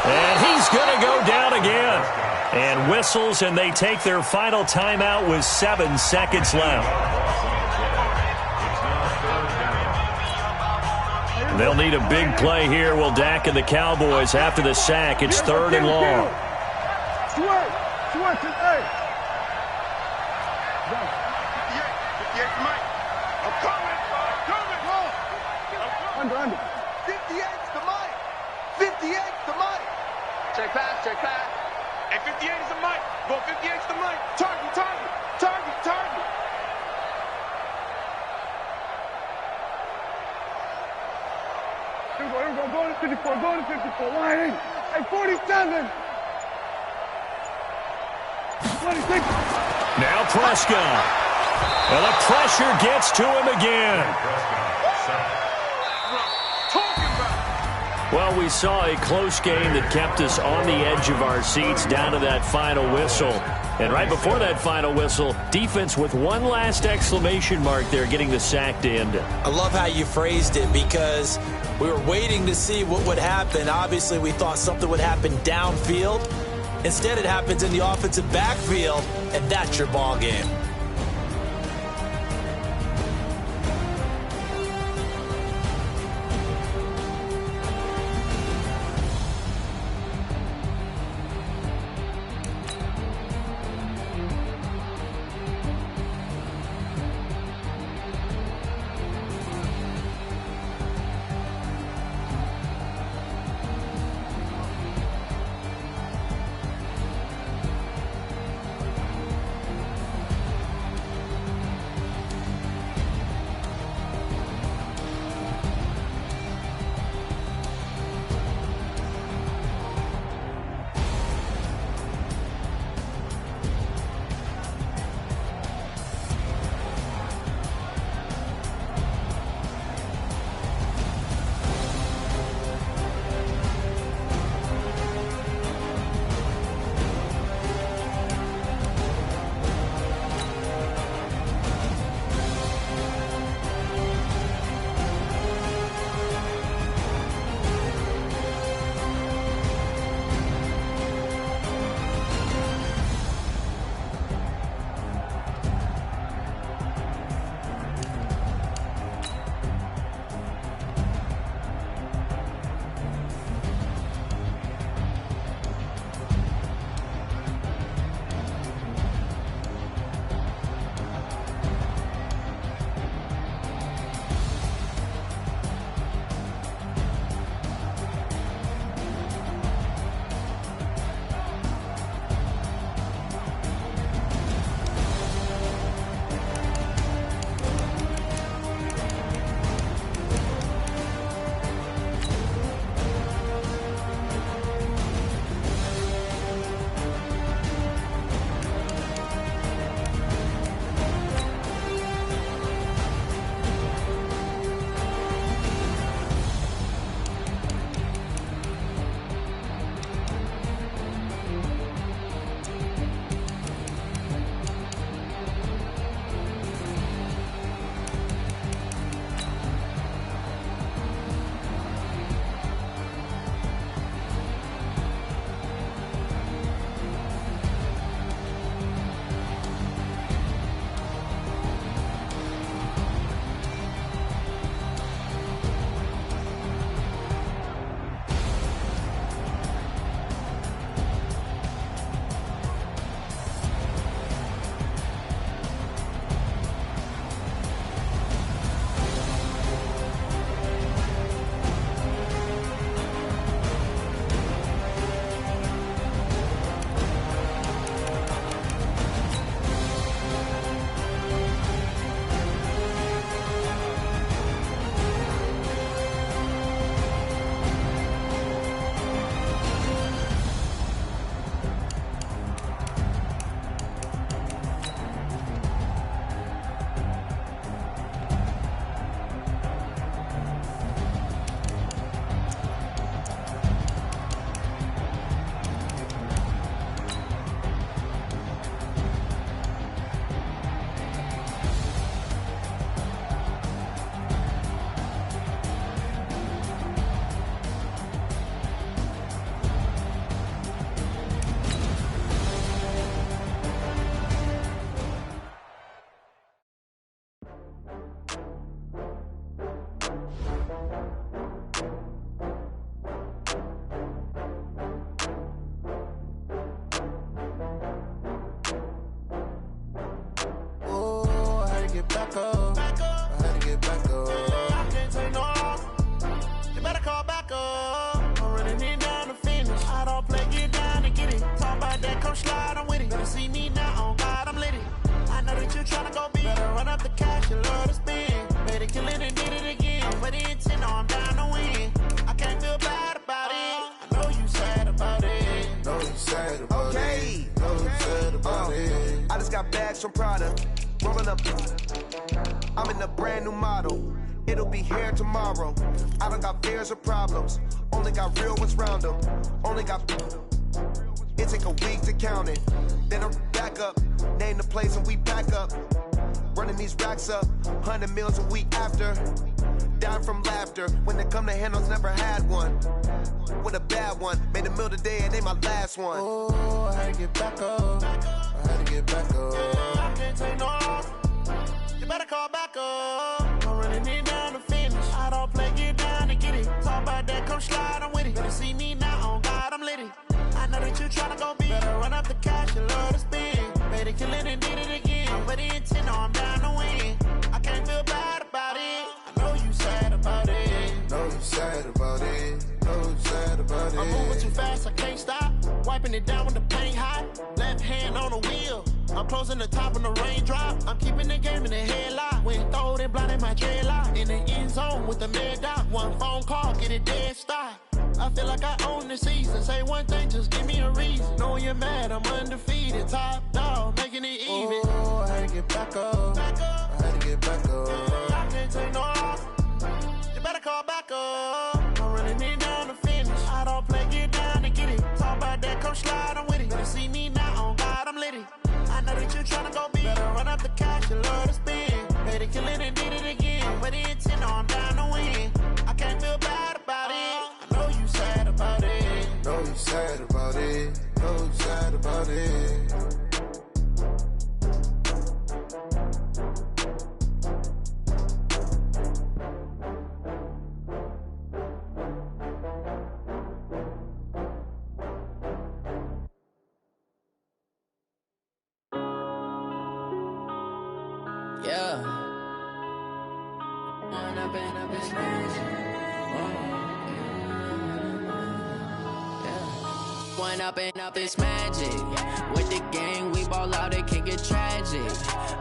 And he's going to go down again. And whistles, and they take their final timeout with 7 seconds left. They'll need a big play here, will Dak and the Cowboys after the sack. It's 3rd and long. Switch. 58 for Mike. I'm coming. Under. 58's the Mike. 58's the Mike. Check pass. Hey, 58 is the Mike. Go 58's the Mike. Target. Here we go. Go to 54. Line in. Hey, 47. 26. Now Prescott. And the pressure gets to him again. Well, we saw a close game that kept us on the edge of our seats down to that final whistle. And right before that final whistle, defense with one last exclamation mark there, getting the sack to end it. I love how you phrased it, because we were waiting to see what would happen. Obviously, we thought something would happen downfield. Instead, it happens in the offensive backfield, and that's your ball game. Back up. I had to get back up. I can't take no off. You better call back up. I'm running it down to finish. I don't play, get down and get it. Talk about that, come slide, I'm with it. Better see me now, on God, I'm lit it. I know that you tryna go big. Better run up the cash, you love to spend. Made it, kill it, and did it again. But the intent, no, I'm down to win. I can't feel bad about it. I know you sad about it. Know you sad about it. Know you sad about it. I just got bags from Prada. Rolling up, I'm in a brand new model. It'll be here tomorrow. I don't got fears or problems. Only got real ones round them. Only got. It take a week to count it. Then I'm back up. Name the place and we pack up. Running these racks up. 100 meals a week after. Down from laughter. When they come to handles, never had one. With a bad one. Made a meal today and they my last one. Oh, I had to get back up. I had to get back up. I can't take no off. You better call back up. I'm running it down to finish. I don't play, get down and get it. Talk about that, come slide, I'm with it. Better see me now, on God, I'm lit it. I know that you tryna go big. Better run up the cash, you love to spend. Made it, kill it, and did it again. But the intent, no, I'm down to win. I can't feel bad about it. I know you sad about it. Know you sad about it. Know you sad about it. I'm moving too fast, I can't stop. Wiping it down when the paint hot. Left hand on the wheel. I'm closing the top when the raindrop. I'm keeping the game in the headlock. When throwed and blinded my dreadlock. In the end zone with the mad dot. One phone call, get it dead stop. I feel like I own the season. Say one thing, just give me a reason. Knowing you're mad, I'm undefeated. Top dog, making it even. Oh, I had to get back up. I had to get back up. I can't take no off. You better call back up. I'm running it down to finish. I don't play, get down and get it. Talk about that, come slide, I'm with it. Better see me now, on God, I'm lit it. I know that you tryna go big. Better run up the cash, you love to spend. Made it, kill it, and did it again. But the intent, no, I'm down to win. I can't feel bad about it. I know you sad about it. Know you sad about it. Know you sad about it. Yeah. One up and up, it's magic. With the gang, we ball out, it can get tragic.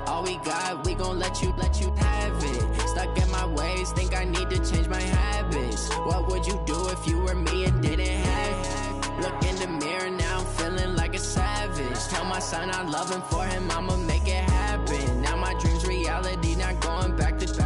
All we got, we gon' let you have it. Stuck in my ways, think I need to change my habits. What would you do if you were me and didn't have it? Look in the mirror, now I'm feeling like a savage. Tell my son I love him, for him I'ma make it happen. Now my dream's reality, not going back to.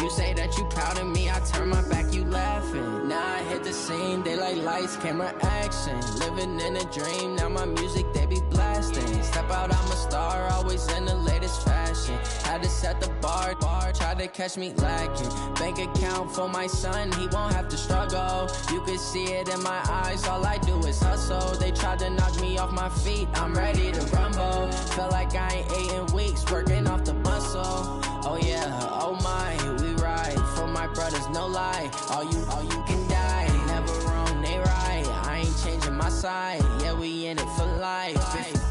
You say that you proud of me, I turn my back, you laughing. Now I hit the scene, they like lights, camera, action. Living in a dream, now my music, they be blasting. Step out, I'm a star, always in the latest fashion. Had to set the bar, try to catch me lacking. Bank account for my son, he won't have to struggle. You can see it in my eyes, all I do is hustle. They tried to knock me off my feet, I'm ready to rumble. Feel like I ain't ate in weeks, working off the muscle. Oh yeah, oh my, we ride for my brothers, no lie. All you can die, never wrong, they right. I ain't changing my side, yeah, we in it for life.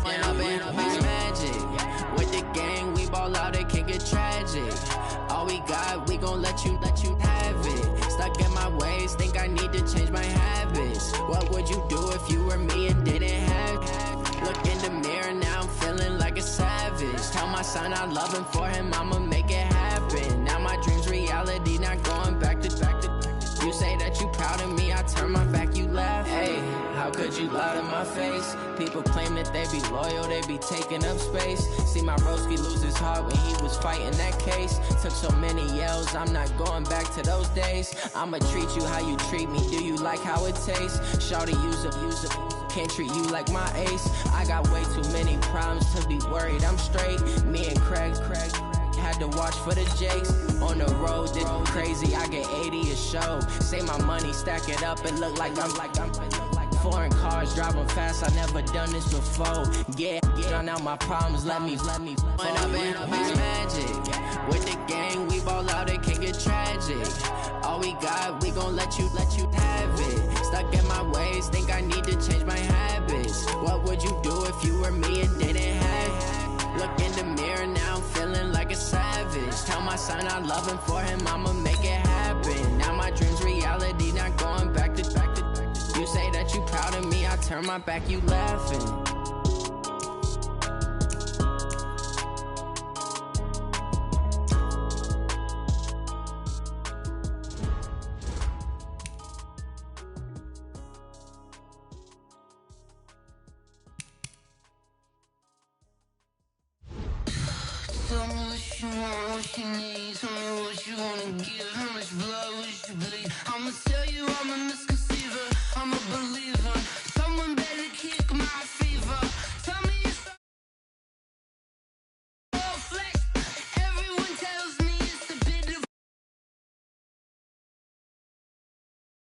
And up it's magic. With the gang, we ball out, it can get tragic. All we got, we gon' let you have it. Stuck in my ways, think I need to change my habits. What would you do if you were me and didn't have it? Look in the mirror, now I'm feeling like a savage. Tell my son I love him, for him I'ma make it happen. Now my dream's reality, not going back to. You say that you proud of me, I turn my back, you laugh. Hey, how could you lie to my face? People claim that they be loyal, they be taking up space. See my broski lose his heart when he was fighting that case. Took so many yells, I'm not going back to those days. I'ma treat you how you treat me, do you like how it tastes? Shawty, use up, can't treat you like my ace. I got way too many problems to be worried, I'm straight. Me and Craig had to watch for the Jakes. On the road, did crazy, I get 80 a show. Say my money, stack it up and look like I'm foreign cars, driving fast, I never done this before. Get on out my problems, let me. When I've been magic. With the gang, we ball out, it can get tragic. All we got, we gon' let you have it. Stuck in my ways, think I need to change my habits. What would you do if you were me and didn't have it? Look in the mirror, now I'm feeling like a savage. Tell my son I love him, for him I'ma make it happen. Now my dream's reality, not going back to. You say that you proud of me, I turn my back, you laughing. Tell me what you want, what you need. Tell me what you wanna give. How much blood would you bleed?